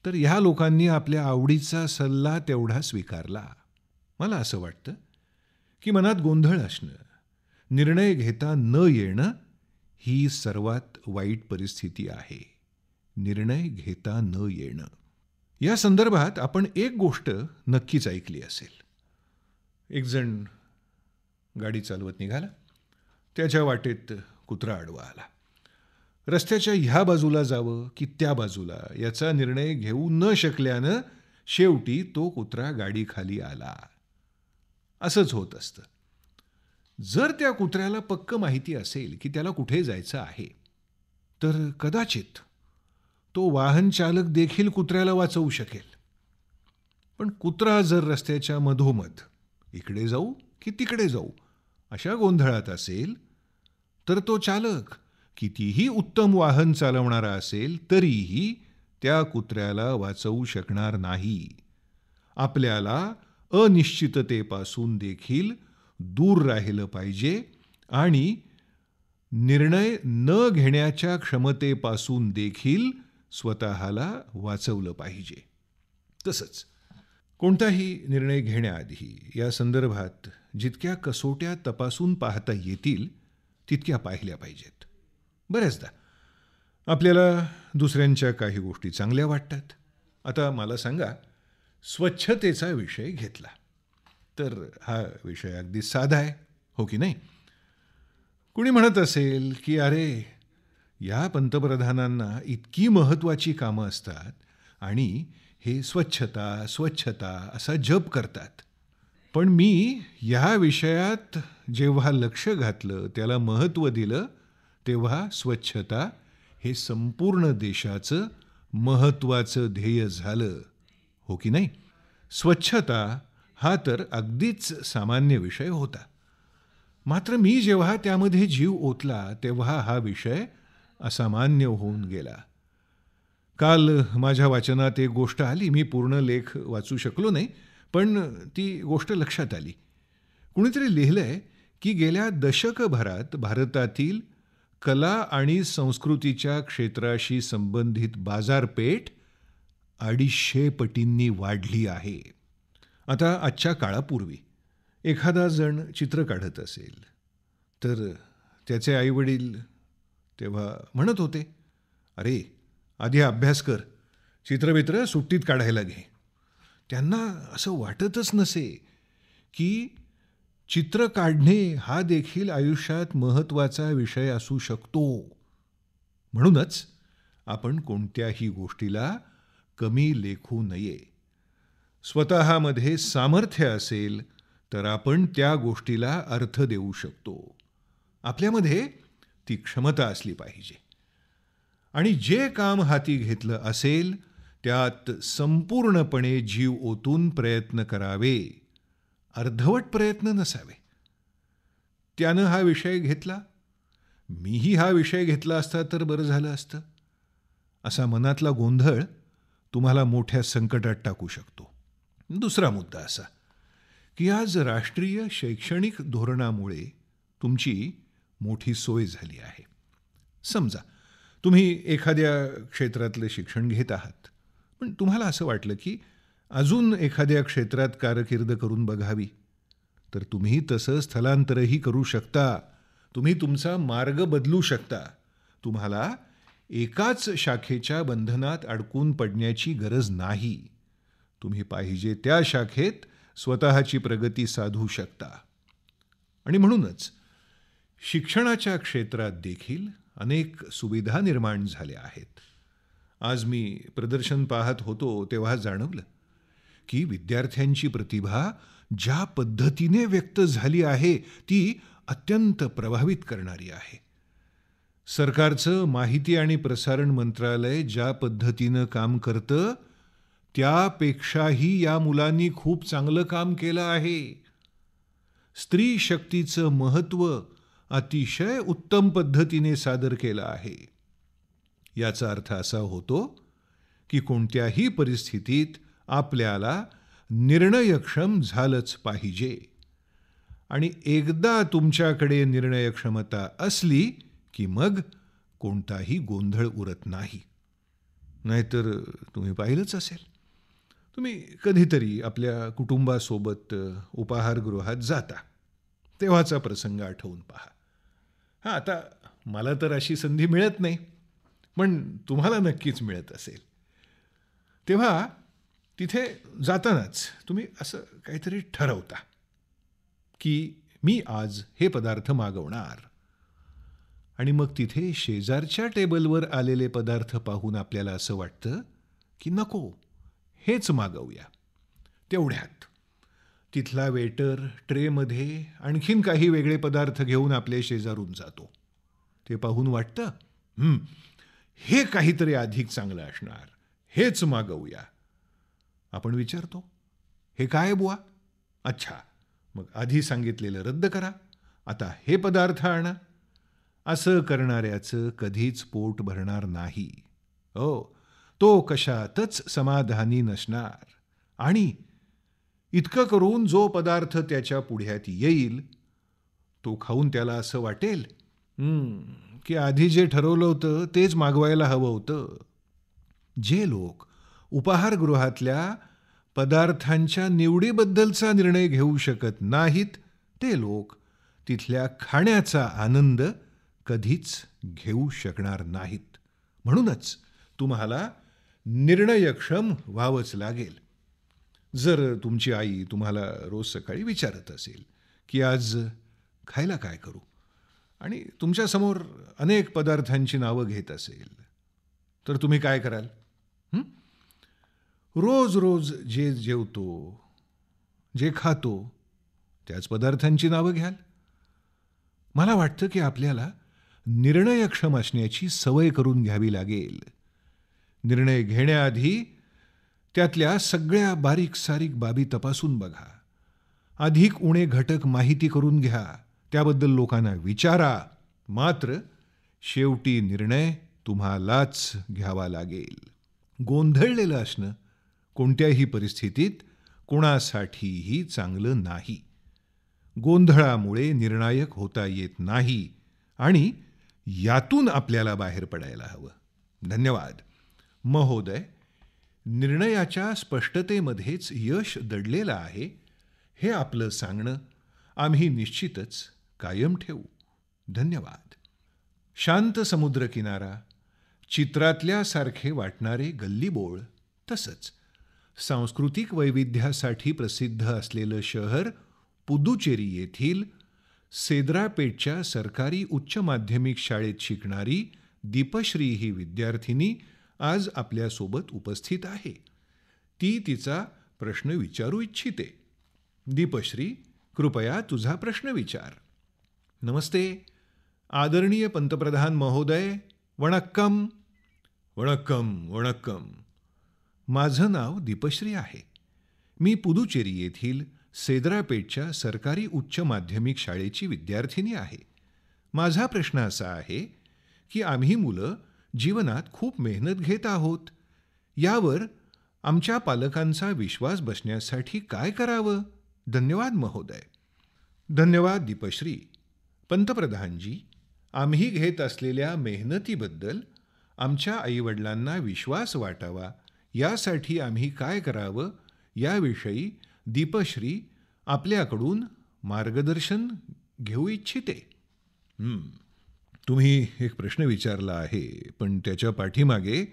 तर ह्या लोकांनी आपल्या आवडीचा सल्ला तेवढा स्वीकारला. मला असं वाटतं की मनात गोंधळ असणं, निर्णय घेता न येणं ही सर्वात वाईट परिस्थिती आहे. निर्णय घेता न येणं. या संदर्भात आपण एक गोष्ट नक्कीच ऐकली असेल. एक जण गाडी चालवत निघाला. त्याच्या वाटेत कुत्रा आडवा आला. रस्त्याच्या ह्या बाजूला जावं की त्या बाजूला याचा निर्णय घेऊ न शकल्यानं शेवटी तो कुत्रा गाडीखाली आला. असंच होत असतं. जर त्या कुत्र्याला पक्क माहिती असेल की त्याला कुठे जायचं आहे तर कदाचित तो वाहन चालक देखील कुत्र्याला वाचवू शकेल. पण कुत्रा जर रस्त्याच्या मधोमध इकडे जाऊ की तिकडे जाऊ अशा गोंधळात असेल तर तो चालक कितीही उत्तम वाहन चालवणारा असेल तरीही त्या कुत्र्याला वाचवू शकणार नाही. आपल्याला अनिश्चिततेपासून देखील दूर राहिलं पाहिजे आणि निर्णय न घेण्याच्या क्षमतेपासून देखील स्वतःला वाचवलं पाहिजे. तसंच कोणताही निर्णय घेण्याआधी या संदर्भात जितक्या कसोट्या तपासून पाहता येतील तितक्या पाहिल्या पाहिजेत. बऱ्याचदा आपल्याला दुसऱ्यांच्या काही गोष्टी चांगल्या वाटतात. आता मला सांगा, स्वच्छतेचा विषय घेतला तर हा विषय अगदी साधा आहे, हो की नाही? कुणी म्हणत असेल की अरे, या पंतप्रधानांना इतकी महत्त्वाची कामं असतात आणि हे स्वच्छता स्वच्छता असा जप करतात. पण मी या विषयात जेव्हा लक्ष घातलं, त्याला महत्त्व दिलं, तेव्हा स्वच्छता हे संपूर्ण देशाचं महत्त्वाचं ध्येय झालं, हो की नाही? स्वच्छता हा तर अगदीच सामान्य विषय होता. मात्र मी जेव्हा त्यामध्ये जीव ओतला तेव्हा हा विषय असामान्य होऊन गेला. काल माझ्या वाचनात एक गोष्ट आली. मी पूर्ण लेख वाचू शकलो नाही, पण ती गोष्ट लक्षात आली. कुणीतरी लिहिलंय की गेल्या दशकभरात भारतातील कला आणि संस्कृतीच्या क्षेत्राशी संबंधित बाजारपेठ 250 पटींनी वाढली आहे. आता आजच्या काळापूर्वी एखादा जण चित्र काढत असेल तर त्याचे आईवडील तेव्हा म्हणत होते, अरे आधी अभ्यास कर, चित्रबित्र सुट्टीत काढायला घे. त्यांना असं वाटतच नसे की चित्र काढणे हा देखील आयुष्यात महत्त्वाचा विषय असू शकतो. म्हणूनच आपण कोणत्याही गोष्टीला कमी लेखू नये. स्वतःमध्ये सामर्थ्य असेल तर आपण त्या गोष्टीला अर्थ देऊ शकतो. आपल्यामध्ये ती क्षमता असली पाहिजे आणि जे काम हाती घेतलं असेल त्यात संपूर्णपणे जीव ओतून प्रयत्न करावे. अर्धवट प्रयत्न नसावे. त्यानं हा विषय घेतला, मीही हा विषय घेतला असता तर बरं झालं असतं, असा मनातला गोंधळ तुम्हाला मोठ्या संकटात टाकू शकतो. दुसरा मुद्दा असा की आज राष्ट्रीय शैक्षणिक धोरणामुळे तुमची मोठी सोय झाली आहे. समजा तुम्ही एखाद्या क्षेत्रातलं शिक्षण घेत आहात, पण तुम्हाला असं वाटलं की अजून एखाद्या क्षेत्रात कारकीर्द करून बघावी, तर तुम्ही तसं स्थलांतरही करू शकता. तुम्ही तुमचा मार्ग बदलू शकता. तुम्हाला एकाच शाखेच्या बंधनात अडकून पडण्याची गरज नाही. तुम्ही पाहिजे त्या शाखेत स्वतःची प्रगती साधू शकता. आणि म्हणूनच शिक्षणाच्या क्षेत्रात देखील अनेक सुविधा निर्माण झाल्या आहेत. आज मी प्रदर्शन पाहत होतो तेव्हा जाणवलं की विद्यार्थ्यांची प्रतिभा ज्या पद्धतीने व्यक्त झाली आहे ती अत्यंत प्रभावित करणारी आहे. सरकारचं माहिती आणि प्रसारण मंत्रालय ज्या पद्धतीनं काम करतं त्यापेक्षाही या मुलांनी खूप चांगलं काम केलं आहे. स्त्री शक्तीचं महत्त्व अतिशय उत्तम पद्धतीने सादर केलं आहे. याचा अर्थ असा होतो की कोणत्याही परिस्थितीत आपल्याला निर्णयक्षम झालंच पाहिजे. आणि एकदा तुमच्याकडे निर्णयक्षमता असली की मग कोणताही गोंधळ उरत नाही. नाहीतर तुम्ही पाहिलंच असेल, तुम्ही कधीतरी आपल्या कुटुंबासोबत उपाहारगृहात जाता तेव्हाचा प्रसंग आठवून पहा. हां, आता मला तर अशी संधी मिळत नाही, पण तुम्हाला नक्कीच मिळत असेल. तेव्हा तिथे जातानाच तुम्ही असं काहीतरी ठरवता की मी आज हे पदार्थ मागवणार. आणि मग तिथे शेजारच्या टेबलवर आलेले पदार्थ पाहून आपल्याला असं वाटतं की नको, हेच मागवूया. तेवढ्यात तिथला वेटर ट्रेमध्ये आणखीन काही वेगळे पदार्थ घेऊन आपल्या शेजारून जातो. ते पाहून वाटतं हे काहीतरी अधिक चांगलं असणार, हेच मागवूया. आपण विचारतो, हे काय बुवा? अच्छा, मग आधी सांगितलेलं रद्द करा, आता हे पदार्थ आणा. असं करणाऱ्याचं कधीच पोट भरणार नाही. हो, तो कशातच समाधानी नसणार. आणि इतकं करून जो पदार्थ त्याच्या पुढ्यात येईल तो खाऊन त्याला असं वाटेल की आधी जे ठरवलं होतं तेच मागवायला हवं होतं. जे लोक उपाहारगृहातल्या पदार्थांच्या निवडीबद्दलचा निर्णय घेऊ शकत नाहीत ते लोक तिथल्या खाण्याचा आनंद कधीच घेऊ शकणार नाहीत. म्हणूनच तुम्हाला निर्णयक्षम व्हावंच लागेल. जर तुमची आई तुम्हाला रोज सकाळी विचारत असेल की आज खायला काय करू आणि तुमच्यासमोर अनेक पदार्थांची नावं घेत असेल तर तुम्ही काय कराल? रोज रोज जे जेवतो, जे खातो त्याच पदार्थांची नावं घ्याल? मला वाटतं की आपल्याला निर्णयक्षम असण्याची सवय करून घ्यावी लागेल. निर्णय घेण्याआधी त्यातल्या सगळ्या बारीक सारीक बाबी तपासून बघा. अधिक उणे घटक माहिती करून घ्या. त्याबद्दल लोकांना विचारा. मात्र शेवटी निर्णय तुम्हालाच घ्यावा लागेल. गोंधळलेलं असणं कोणत्याही परिस्थितीत कोणासाठीही चांगलं नाही. गोंधळामुळे निर्णायक होता येत नाही आणि यातून आपल्याला बाहेर पडायला हवं. धन्यवाद. महोदय, निर्णयाच्या स्पष्टतेमध्येच यश दडलेलं आहे हे आपलं सांगणं आम्ही निश्चितच कायम ठेवू. धन्यवाद. शांत समुद्रकिनारा, चित्रातल्यासारखे वाटणारे गल्लीबोळ, तसंच सांस्कृतिक वैविध्यासाठी प्रसिद्ध असलेलं शहर पुदुचेरी येथील सेद्रापेटच्या सरकारी उच्च माध्यमिक शाळेत शिकणारी दीपश्री ही विद्यार्थिनी आज आपल्यासोबत उपस्थित आहे. ती तिचा प्रश्न विचारू इच्छिते. दीपश्री, कृपया तुझा प्रश्न विचार. नमस्ते आदरणीय पंतप्रधान महोदय. वणक्कम. वणक्कम वणक्कम. माझं नाव दीपश्री आहे. मी पुदुचेरी येथील सेद्रापेटच्या सरकारी उच्च माध्यमिक शाळेची विद्यार्थिनी आहे. माझा प्रश्न असा आहे की आम्ही मुलं जीवनात खूप मेहनत घेत आहोत. यावर आमच्या पालकांचा विश्वास बसण्यासाठी काय करावं? धन्यवाद महोदय. धन्यवाद दीपश्री. पंतप्रधानजी, आम्ही घेत असलेल्या मेहनतीबद्दल आमच्या आईवडिलांना विश्वास वाटावा यासाठी आम्ही काय करावं याविषयी दीपश्री आपल्याकडून मार्गदर्शन घेऊ इच्छिते. तुम्ही एक प्रश्न विचारला आहे, पण त्याच्या पाठीमागे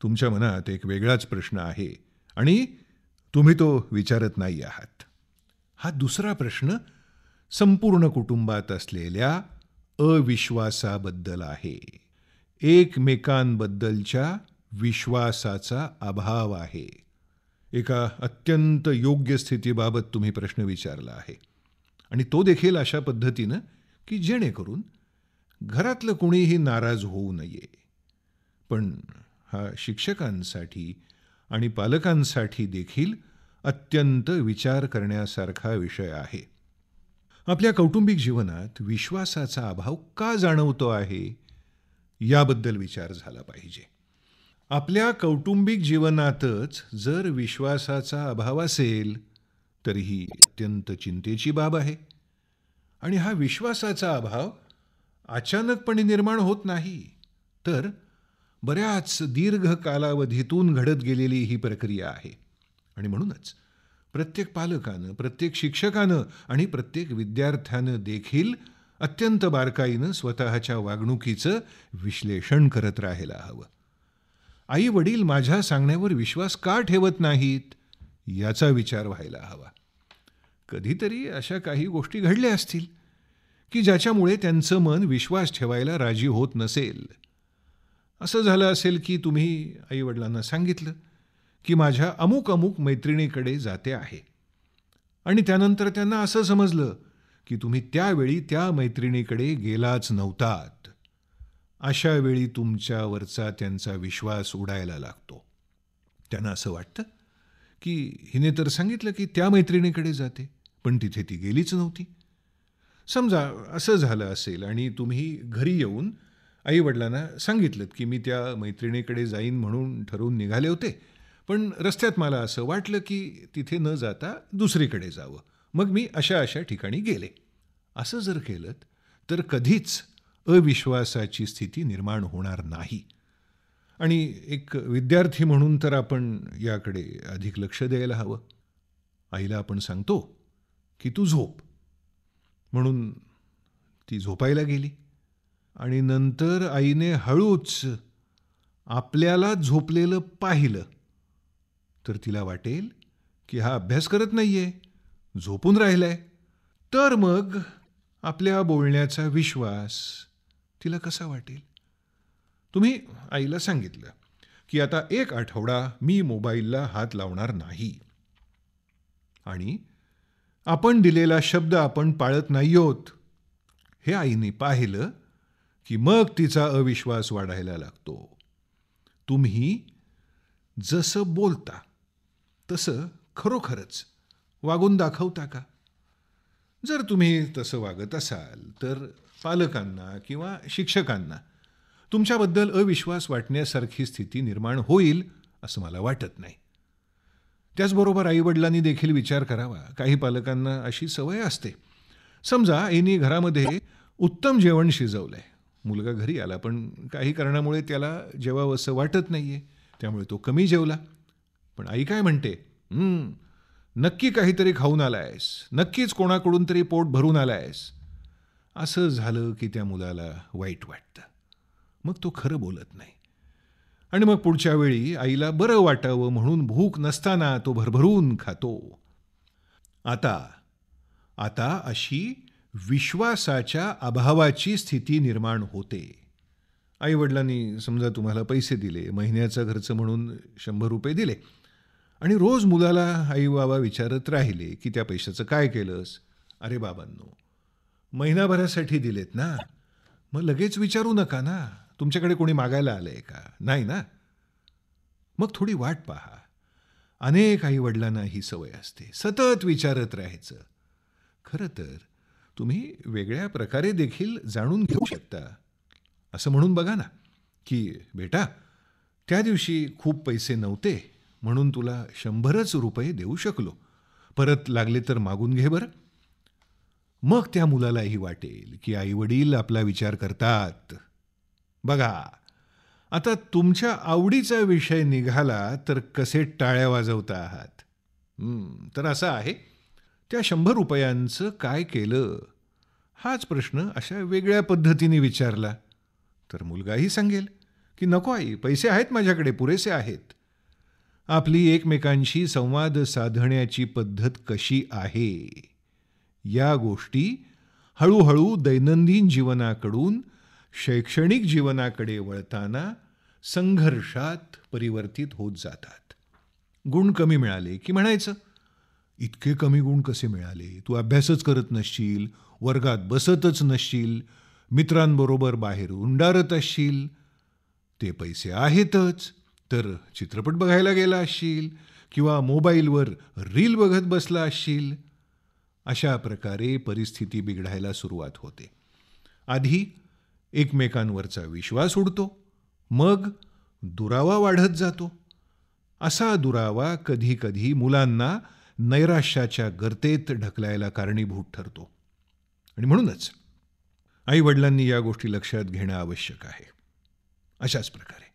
तुमच्या मनात एक वेगळाच प्रश्न आहे आणि तुम्ही तो विचारत नाही आहात. हा दुसरा प्रश्न संपूर्ण कुटुंबात असलेल्या अविश्वासाबद्दल आहे. एकमेकांबद्दलच्या विश्वासाचा अभाव आहे. एका अत्यंत योग्य स्थितीबाबत तुम्ही प्रश्न विचारला आहे आणि तो देखील अशा पद्धतीनं की जेणेकरून घरातलं कुणीही नाराज होऊ नये. पण हा शिक्षकांसाठी आणि पालकांसाठी देखील अत्यंत विचार करण्यासारखा विषय आहे. आपल्या कौटुंबिक जीवनात विश्वासाचा अभाव का जाणवतो आहे याबद्दल विचार झाला पाहिजे. आपल्या कौटुंबिक जीवनातच जर विश्वासाचा अभाव असेल तर ही अत्यंत चिंतेची बाब आहे. आणि हा विश्वासाचा अभाव अचानकपणे निर्माण होत नाही, तर बऱ्याच दीर्घ कालावधीतून घडत गेलेली ही प्रक्रिया आहे. आणि म्हणूनच प्रत्येक पालकानं, प्रत्येक शिक्षकानं आणि प्रत्येक विद्यार्थ्यानं देखील अत्यंत बारकाईनं स्वतःच्या वागणुकीचं विश्लेषण करत राहायला हवं. आई वडील माझ्या सांगण्यावर विश्वास का ठेवत नाहीत याचा विचार व्हायला हवा. कधीतरी अशा काही गोष्टी घडल्या असतील की ज्याच्यामुळे त्यांचं मन विश्वास ठेवायला राजी होत नसेल. असं झालं असेल की तुम्ही आई वडिलांना सांगितलं की माझ्या अमुक अमुक मैत्रिणीकडे जाते आहे आणि त्यानंतर त्यांना असं समजलं की तुम्ही त्यावेळी त्या मैत्रिणीकडे गेलाच नव्हतात. अशा वेळी तुमच्यावरचा त्यांचा विश्वास उडायला लागतो. त्यांना असं वाटतं की हिने तर सांगितलं की त्या मैत्रिणीकडे जाते, पण तिथे ती गेलीच नव्हती. समजा असं झालं असेल आणि तुम्ही घरी येऊन आईवडिलांना सांगितलं की मी त्या मैत्रिणीकडे जाईन म्हणून ठरवून निघाले होते, पण रस्त्यात मला असं वाटलं की तिथे न जाता दुसरीकडे जावं, मग मी अशा अशा ठिकाणी गेले. असं जर केलं तर कधीच अविश्वासाची स्थिती निर्माण होणार नाही. आणि एक विद्यार्थी म्हणून तर आपण याकडे अधिक लक्ष द्यायला हवं. आईला आपण सांगतो की तू झोप, म्हणून ती झोपायला गेली आणि नंतर आईने हळूच आपल्याला झोपलेलं पाहिलं तर तिला वाटेल की हा अभ्यास करत नाहीये, झोपून राहिलाय. तर मग आपल्या बोलण्याचा विश्वास तिला कसा वाटेल? तुम्ही आईला सांगितलं की आता 1 आठवडा मी मोबाईलला हात लावणार नाही आणि आपण दिलेला शब्द आपण पाळत नाही आहोत. हे आईने पाहिलं की मग तिचा अविश्वास वाढायला लागतो. तुम्ही जसं बोलता तसं खरोखरच वागून दाखवता का? जर तुम्ही तसं वागत असाल तर पालकांना किंवा शिक्षकांना तुमच्याबद्दल अविश्वास वाटण्यासारखी स्थिती निर्माण होईल असं मला वाटत नाही. त्याचबरोबर आईवडिलांनी देखील विचार करावा. काही पालकांना अशी सवय असते. समजा आईनी घरामध्ये उत्तम जेवण शिजवलंय. मुलगा घरी आला पण काही कारणामुळे त्याला जेवावंसं वाटत नाहीये. त्यामुळे तो कमी जेवला. पण आई काय म्हणते, नक्की काहीतरी खाऊन आलायस, नक्कीच कोणाकडून तरी पोट भरून आलायस. असं झालं की त्या मुलाला वाईट वाटतं. मग तो खरं बोलत नाही. आणि मग पुढच्या वेळी आईला बरं वाटावं म्हणून भूक नसताना तो भरभरून खातो. आता आता अशी विश्वासाच्या अभावाची स्थिती निर्माण होते. आईवडिलांनी समजा तुम्हाला पैसे दिले, महिन्याचा खर्च म्हणून 100 रुपये दिले आणि रोज मुलाला आई बाबा विचारत राहिले की त्या पैशाचं काय केलंस. अरे बाबांनो, महिनाभरासाठी दिलेत ना, मग लगेच विचारू नका ना, तुमच्याकडे कोणी मागायला आलंय का? नाही ना. मग थोडी वाट पहा. अनेक आईवडिलांना ही सवय असते, सतत विचारत राहायचं. खरं तर तुम्ही वेगळ्या प्रकारे देखील जाणून घेऊ शकता. असं म्हणून बघा ना की बेटा, त्या दिवशी खूप पैसे नव्हते म्हणून तुला 100च रुपये देऊ शकलो. परत लागले तर मागून घे बरं. मग त्या मुलालाही वाटेल की आईवडील आपला विचार करतात. बघा, आता तुमच्या आवडीचा विषय निघाला तर कसे टाळ्या वाजवता आहात. तर असं आहे, त्या 100 रुपयांचं काय केलं हाच प्रश्न अशा वेगळ्या पद्धतीने विचारला तर मुलगाही सांगेल की नको आई, पैसे आहेत माझ्याकडे, पुरेसे आहेत. आपली एकमेकांशी संवाद साधण्याची पद्धत कशी आहे, या गोष्टी हळूहळू दैनंदिन जीवनाकडून शैक्षणिक जीवनाकडे वळताना संघर्षात परिवर्तित होत जातात. गुण कमी मिळाले की म्हणायचं, इतके कमी गुण कसे मिळाले, तू अभ्यासच करत नसशील, वर्गात बसतच नसशील, मित्रांबरोबर बाहेर उंडारत असशील, ते पैसे आहेतच तर चित्रपट बघायला गेला असशील किंवा मोबाईलवर रील बघत बसला असशील. अशा प्रकारे परिस्थिती बिघडायला सुरुवात होते. आधी एकमेकांवरचा विश्वास उडतो, मग दुरावा वाढत जातो. असा दुरावा कधी कधी मुलांना नैराश्याच्या गर्तेत ढकलायला कारणीभूत ठरतो. आणि म्हणूनच आईवडिलांनी या गोष्टी लक्षात घेणं आवश्यक आहे. अशाच प्रकारे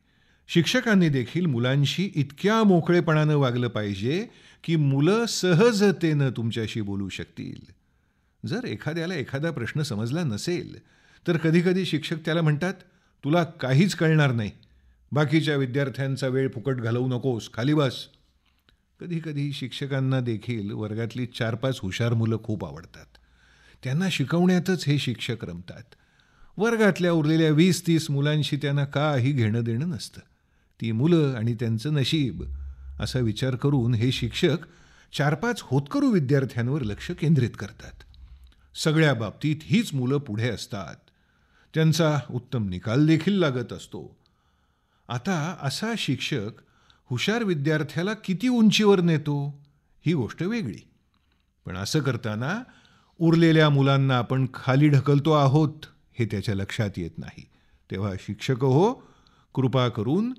शिक्षकांनी देखील मुलांशी इतक्या मोकळेपणानं वागलं पाहिजे की मुलं सहजतेनं तुमच्याशी बोलू शकतील. जर एखाद्याला एखादा प्रश्न समजला नसेल तर कधीकधी शिक्षक त्याला म्हणतात, तुला काहीच कळणार नाही, बाकीच्या विद्यार्थ्यांचा वेळ फुकट घालवू नकोस, खाली बस. कधीकधी शिक्षकांना देखील वर्गातली 4-5 हुशार मुलं खूप आवडतात. त्यांना शिकवण्यातच हे शिक्षक रमतात. वर्गातल्या उरलेल्या 20-30 मुलांशी त्यांना काही घेणं देणं नसतं. ती मुलं आणि त्यांचं नशीब असा विचार करून हे शिक्षक 4-5 होतकरू विद्यार्थ्यांवर लक्ष केंद्रित करतात. सगळ्या बाबतीत हीच मुलं पुढे असतात. त्यांचा उत्तम निकाल देखील लागत असतो. आता असा शिक्षक हुशार विद्यार्थ्याला किती उंचीवर नेतो ही गोष्ट वेगळी. पण असं करताना उरलेल्या मुलांना आपण खाली ढकलतो आहोत हे त्याच्या लक्षात येत नाही. तेव्हा शिक्षक हो, कृपा करून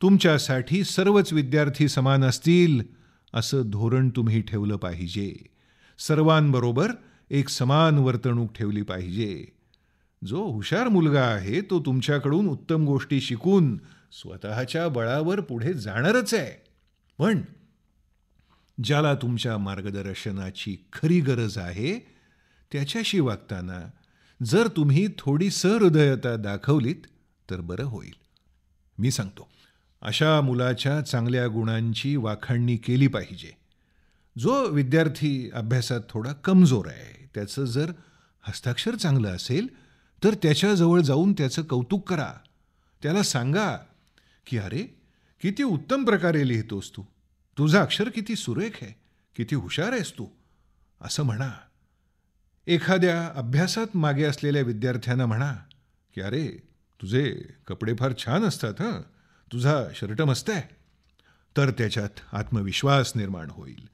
तुमच्यासाठी सर्वच विद्यार्थी समान असतील असं धोरण तुम्ही ठेवलं पाहिजे. सर्वांबरोबर एक समान वर्तणूक ठेवली पाहिजे. जो हुशार मुलगा आहे तो तुमच्याकडून उत्तम गोष्टी शिकून स्वतःच्या बळावर पुढे जाणारच आहे. पण ज्याला तुमच्या मार्गदर्शनाची खरी गरज आहे त्याच्याशी वागताना जर तुम्ही थोडी सहृदयता दाखवलीत तर बरं होईल. मी सांगतो, अशा मुलाच्या चांगल्या गुणांची वाखाणणी केली पाहिजे. जो विद्यार्थी अभ्यासात थोडा कमजोर आहे, त्याचं जर हस्ताक्षर चांगलं असेल तर त्याच्याजवळ जाऊन त्याचं कौतुक करा. त्याला सांगा की अरे, किती उत्तम प्रकारे लिहितोस तू, तुझं अक्षर किती सुरेख आहे, किती हुशार आहेस तू, असं म्हणा. एखाद्या अभ्यासात मागे असलेल्या विद्यार्थ्यांना म्हणा की अरे, तुझे कपडे फार छान असतात, तुझा शर्ट मस्त आहे. तर त्याच्यात आत्मविश्वास निर्माण होईल.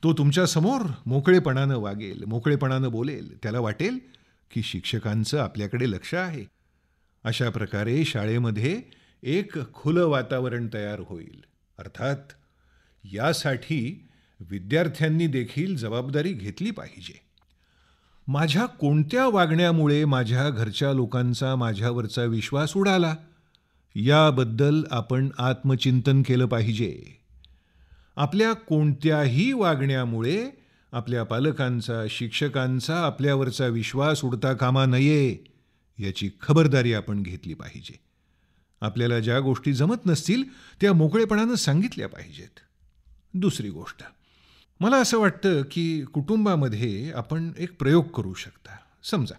तो तुमच्यासमोर मोकळेपणानं वागेल, मोकळेपणानं बोलेल. त्याला वाटेल की शिक्षकांचं आपल्याकडे लक्ष आहे. अशा प्रकारे शाळेमध्ये एक खुलं वातावरण तयार होईल. अर्थात यासाठी विद्यार्थ्यांनी देखील जबाबदारी घेतली पाहिजे. माझ्या कोणत्या वागण्यामुळे माझ्या घरच्या लोकांचा माझ्यावरचा विश्वास उडाला, याबद्दल आपण आत्मचिंतन केलं पाहिजे. आपल्या कोणत्याही वागण्यामुळे आपल्या पालकांचा, शिक्षकांचा आपल्यावरचा विश्वास उडता कामा नये, याची खबरदारी आपण घेतली पाहिजे. आपल्याला ज्या गोष्टी जमत नसतील त्या मोकळेपणानं सांगितल्या पाहिजेत. दुसरी गोष्ट, मला असं वाटतं की कुटुंबामध्ये आपण एक प्रयोग करू शकता. समजा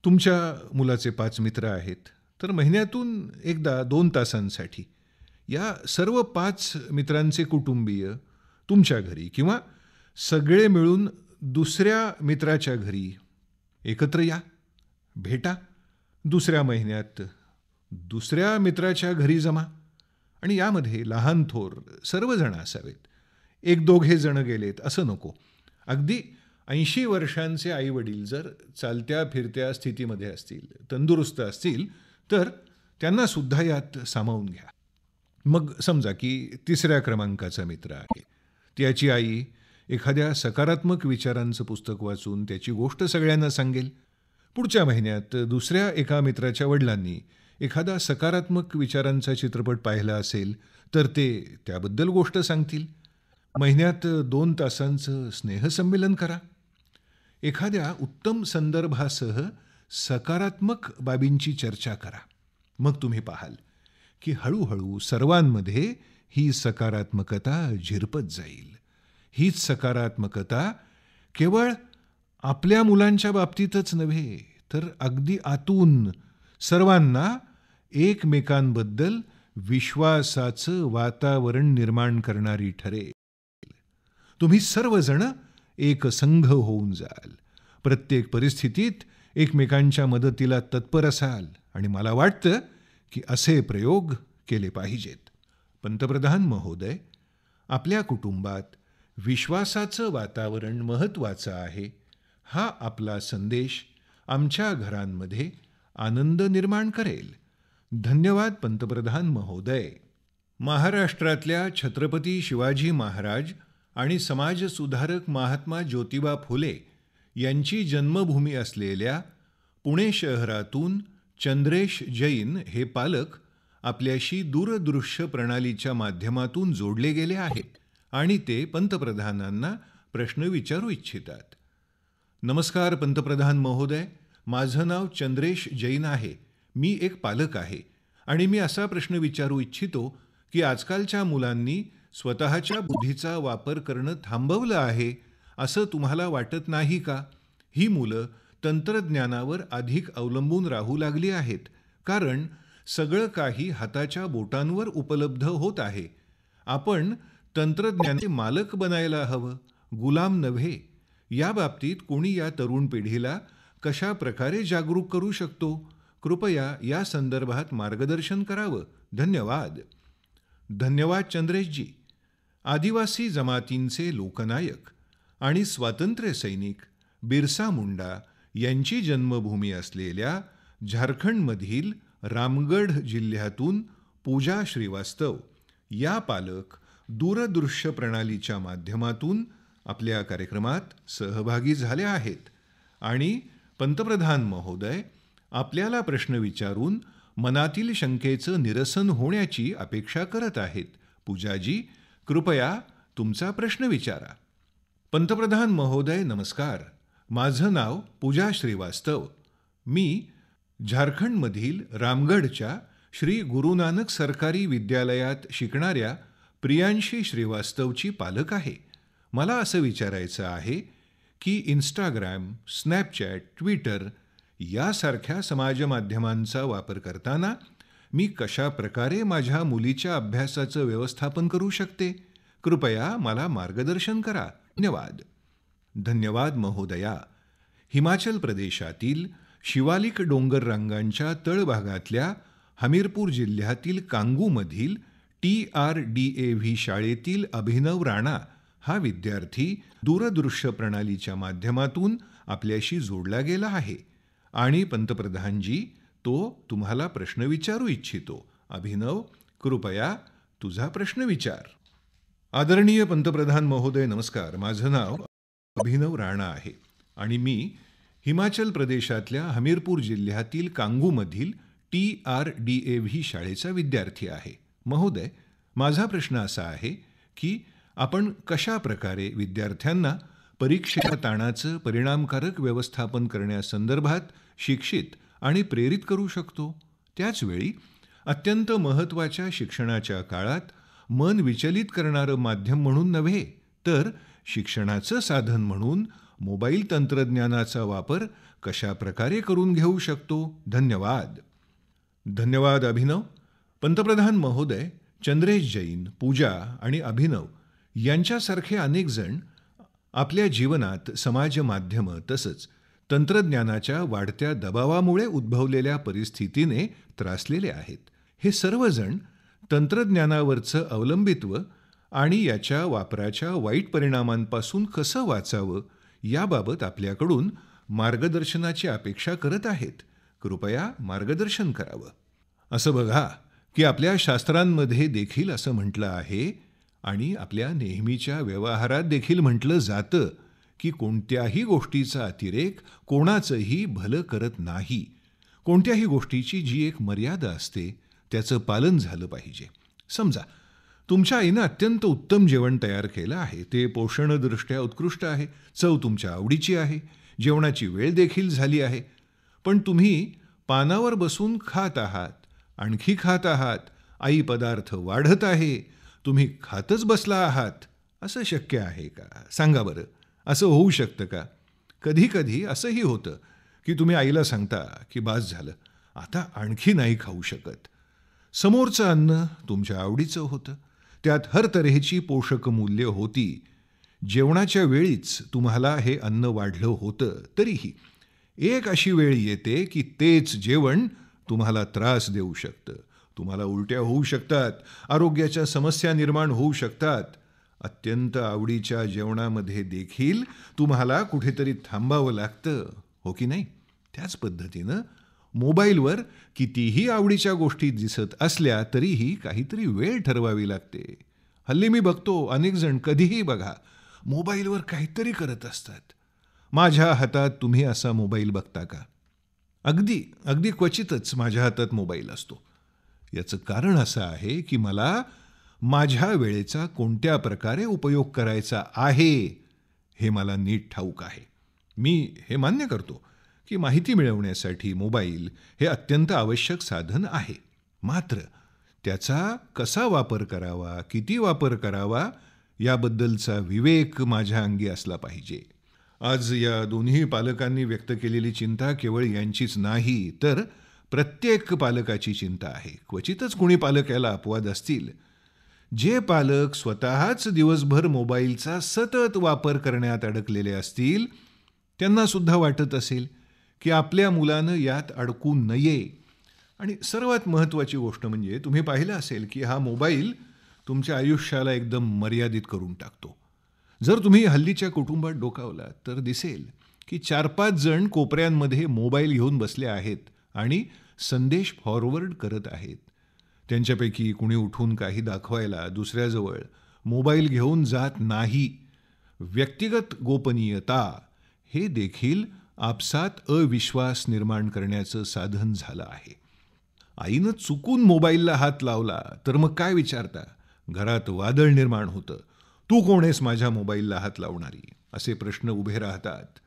तुमच्या मुलाचे 5 मित्र आहेत, तर महिन्यातून एकदा 2 तासांसाठी या सर्व 5 मित्रांचे कुटुंबीय तुमच्या घरी किंवा सगळे मिळून दुसऱ्या मित्राच्या घरी एकत्र या, भेटा. दुसऱ्या महिन्यात दुसऱ्या मित्राच्या घरी जमा आणि यामध्ये लहान थोर सर्वजण असावेत. एक दोघे जण गेलेत असं नको. अगदी 80 वर्षांचे आईवडील जर चालत्या फिरत्या स्थितीमध्ये असतील, तंदुरुस्त असतील, तर त्यांना सुद्धा यात सामावून घ्या. मग समजा की 3ऱ्या क्रमांकाचा मित्र आहे, त्याची आई एखाद्या सकारात्मक विचारांचं पुस्तक वाचून त्याची गोष्ट सगळ्यांना सांगेल. पुढच्या महिन्यात दुसऱ्या एका मित्राच्या वडिलांनी एखादा सकारात्मक विचारांचा चित्रपट पाहिला असेल, तर ते त्याबद्दल गोष्ट सांगतील. महिन्यात 2 तासांचं स्नेहसंमेलन करा. एखाद्या उत्तम संदर्भासह सकारात्मक बाबींची चर्चा करा. मग तुम्ही पाहाल की हळूहळू सर्वांमध्ये ही सकारात्मकता झिरपत जाईल. हीच सकारात्मकता केवळ आपल्या मुलांच्या बाबतीतच नव्हे, तर अगदी आतून सर्वांना एकमेकांबद्दल विश्वासाचं वातावरण निर्माण करणारी ठरेल. तुम्ही सर्वजण एक संघ होऊन जाल. प्रत्येक परिस्थितीत एकमेकांच्या मदतीला तत्पर असाल आणि मला वाटतं की असे प्रयोग केले पाहिजेत. पंतप्रधान महोदय, आपल्या कुटुंबात विश्वासाचं वातावरण महत्त्वाचं आहे, हा आपला संदेश आमच्या घरांमध्ये आनंद निर्माण करेल. धन्यवाद पंतप्रधान महोदय. महाराष्ट्रातल्या छत्रपती शिवाजी महाराज आणि समाजसुधारक महात्मा ज्योतिबा फुले यांची जन्मभूमी असलेल्या पुणे शहरातून चंद्रेश जैन हे पालक आपल्याशी दूरदृश्य प्रणालीच्या माध्यमातून जोडले गेले आहेत आणि ते पंतप्रधानांना प्रश्न विचारू इच्छितात. नमस्कार पंतप्रधान महोदय, माझं नाव चंद्रेश जैन आहे. मी एक पालक आहे आणि मी असा प्रश्न विचारू इच्छितो की आजकालच्या मुलांनी स्वतःच्या बुद्धीचा वापर करणं थांबवलं आहे असं तुम्हाला वाटत नाही का? ही मुलं तंत्रज्ञानावर अधिक अवलंबून राहू लागली आहेत, कारण सगळं काही हाताच्या बोटांवर उपलब्ध होत आहे. आपण तंत्रज्ञानाचे मालक बनायला हवं, गुलाम नव्हे. या बाबतीत कोणी या तरुण पिढीला कशा प्रकारे जागरूक करू शकतो? कृपया या संदर्भात मार्गदर्शन करावं. धन्यवाद. धन्यवाद चंद्रेशजी. आदिवासी जमातींचे लोकनायक आणि स्वातंत्र्य सैनिक बिरसा मुंडा यांची जन्मभूमी असलेल्या झारखंडमधील रामगढ जिल्ह्यातून पूजा श्रीवास्तव या पालक दूरदृश्य प्रणालीच्या माध्यमातून आपल्या कार्यक्रमात सहभागी झाल्या आहेत आणि पंतप्रधान महोदय, आपल्याला प्रश्न विचारून मनातील शंकेचं निरसन होण्याची अपेक्षा करत आहेत. पूजाजी, कृपया तुमचा प्रश्न विचारा. पंतप्रधान महोदय नमस्कार. माझं नाव पूजा श्रीवास्तव. मी झारखंडमधील रामगढच्या श्री गुरु नानक सरकारी विद्यालयात शिकणाऱ्या प्रियांशी श्रीवास्तवची पालक आहे. मला असं विचारायचं आहे की इंस्टाग्राम, स्नॅपचॅट, ट्विटर यासारख्या समाज माध्यमांचा वापर करताना मी कशा प्रकारे माझ्या मुलीच्या अभ्यासाचं व्यवस्थापन करू शकते? कृपया मला मार्गदर्शन करा. धन्यवाद. धन्यवाद महोदया. हिमाचल प्रदेशातील शिवालिक डोंगर रांगांच्या तळभागातल्या हमीरपूर जिल्ह्यातील कांगूमधील TRDAV शाळेतील अभिनव राणा हा विद्यार्थी दूरदृश्य प्रणालीच्या माध्यमातून आपल्याशी जोडला गेला आहे आणि पंतप्रधानजी, तो तुम्हाला प्रश्न विचारू इच्छितो. अभिनव, कृपया तुझा प्रश्न विचार. आदरणीय पंतप्रधान महोदय, नमस्कार. माझं नाव अभिनव राणा आहे आणि मी हिमाचल प्रदेशातल्या हमीरपूर जिल्ह्यातील कांगूमधील TRDAV शाळेचा विद्यार्थी आहे. महोदय, माझा प्रश्न असा आहे की आपण कशा प्रकारे विद्यार्थ्यांना परीक्षेच्या ताणाचं परिणामकारक व्यवस्थापन करण्यासंदर्भात शिक्षित आणि प्रेरित करू शकतो. त्याचवेळी अत्यंत महत्त्वाच्या शिक्षणाच्या काळात मन विचलित करणारं माध्यम म्हणून नव्हे, तर शिक्षणाचं साधन म्हणून मोबाईल तंत्रज्ञानाचा वापर कशा प्रकारे करून घेऊ शकतो. धन्यवाद. धन्यवाद अभिनव. पंतप्रधान महोदय, चंद्रेश जैन, पूजा आणि अभिनव यांच्यासारखे अनेक जण आपल्या जीवनात समाज माध्यमं तसंच तंत्रज्ञानाच्या वाढत्या दबावामुळे उद्भवलेल्या परिस्थितीने त्रासलेले आहेत. हे सर्वजण तंत्रज्ञानावरचं अवलंबित्व आणि याच्या वापराच्या वाईट परिणामांपासून कसं वाचावं याबाबत आपल्याकडून मार्गदर्शनाची अपेक्षा करत आहेत. कृपया मार्गदर्शन करावं. असं बघा की आपल्या शास्त्रांमध्ये देखील असं म्हटलं आहे आणि आपल्या नेहमीच्या व्यवहारात देखील म्हटलं जातं की कोणत्याही गोष्टीचा अतिरेक कोणाचंही भलं करत नाही. कोणत्याही गोष्टीची जी एक मर्यादा असते त्याचं पालन झालं पाहिजे. समजा तुमच्या आईनं अत्यंत उत्तम जेवण तयार केलं आहे. ते पोषणदृष्ट्या उत्कृष्ट आहे, चव तुमच्या आवडीची आहे, जेवणाची वेळ देखील झाली आहे. पण तुम्ही पानावर बसून खात आहात, आणखी खात आहात, आई पदार्थ वाढत आहे, तुम्ही खातच बसला आहात. असं शक्य आहे का? सांगा बरं. असं होऊ शकतं का? कधी कधी असंही होतं की तुम्ही आईला सांगता की बास झालं, आता आणखी नाही खाऊ शकत. समोरचं अन्न तुमच्या आवडीचं होतं, त्यात हर तऱ्हेची पोषक मूल्य होती. जेवणाच्या वेळीच तुम्हाला हे अन्न वाढलं होतं. तरीही एक अशी वेळ येते की तेच जेवण तुम्हाला त्रास देऊ शकतं. तुम्हाला उलट्या होऊ शकतात, आरोग्याच्या समस्या निर्माण होऊ शकतात. अत्यंत आवडीच्या जेवणामध्ये देखील तुम्हाला कुठेतरी थांबावं लागतं, हो की नाही? त्याच पद्धतीनं मोबाईलवर कितीही आवडीच्या गोष्टी दिसत असल्या तरीही काहीतरी वेळ ठरवावी लागते. हल्ली मी बघतो अनेक जण कधीही बघा मोबाईलवर काहीतरी करत असतात. माझ्या हातात तुम्ही असा मोबाईल बघता का? अगदी अगदी क्वचितच माझ्या हातात मोबाईल असतो. याचं कारण असं आहे की मला माझ्या वेळेचा कोणत्या प्रकारे उपयोग करायचा आहे हे मला नीट ठाऊक आहे. मी हे मान्य करतो की माहिती मिळवण्यासाठी मोबाईल हे अत्यंत आवश्यक साधन आहे. मात्र त्याचा कसा वापर करावा, किती वापर करावा याबद्दलचा विवेक माझ्या अंगी असला पाहिजे. आज या दोन्ही पालकांनी व्यक्त केलेली चिंता केवळ यांचीच नाही, तर प्रत्येक पालकाची चिंता आहे. क्वचितच कुणी पालक याला अपवाद असतील. जे पालक स्वतःच दिवसभर मोबाईलचा सतत वापर करण्यात अडकलेले असतील त्यांना सुद्धा वाटत असेल की आपल्या मुलानं यात अडकू नये. आणि सर्वात महत्त्वाची गोष्ट म्हणजे तुम्ही पाहिलं असेल की हा मोबाईल तुमच्या आयुष्याला एकदम मर्यादित करून टाकतो. जर तुम्ही हल्लीच्या कुटुंबात डोकावलात तर दिसेल की 4-5 जण कोपऱ्यांमध्ये मोबाईल घेऊन बसले आहेत आणि संदेश फॉरवर्ड करत आहेत. त्यांच्यापैकी कुणी उठून काही दाखवायला दुसऱ्याजवळ मोबाईल घेऊन जात नाही. व्यक्तिगत गोपनीयता हे देखील आपसात अविश्वास निर्माण करण्याचं साधन झालं आहे. आईनं चुकून मोबाईलला हात लावला तर मग काय विचारता? घरात वादळ निर्माण होतं. तू कोण आहेस माझ्या मोबाईलला हात लावणारी? असे प्रश्न उभे राहतात.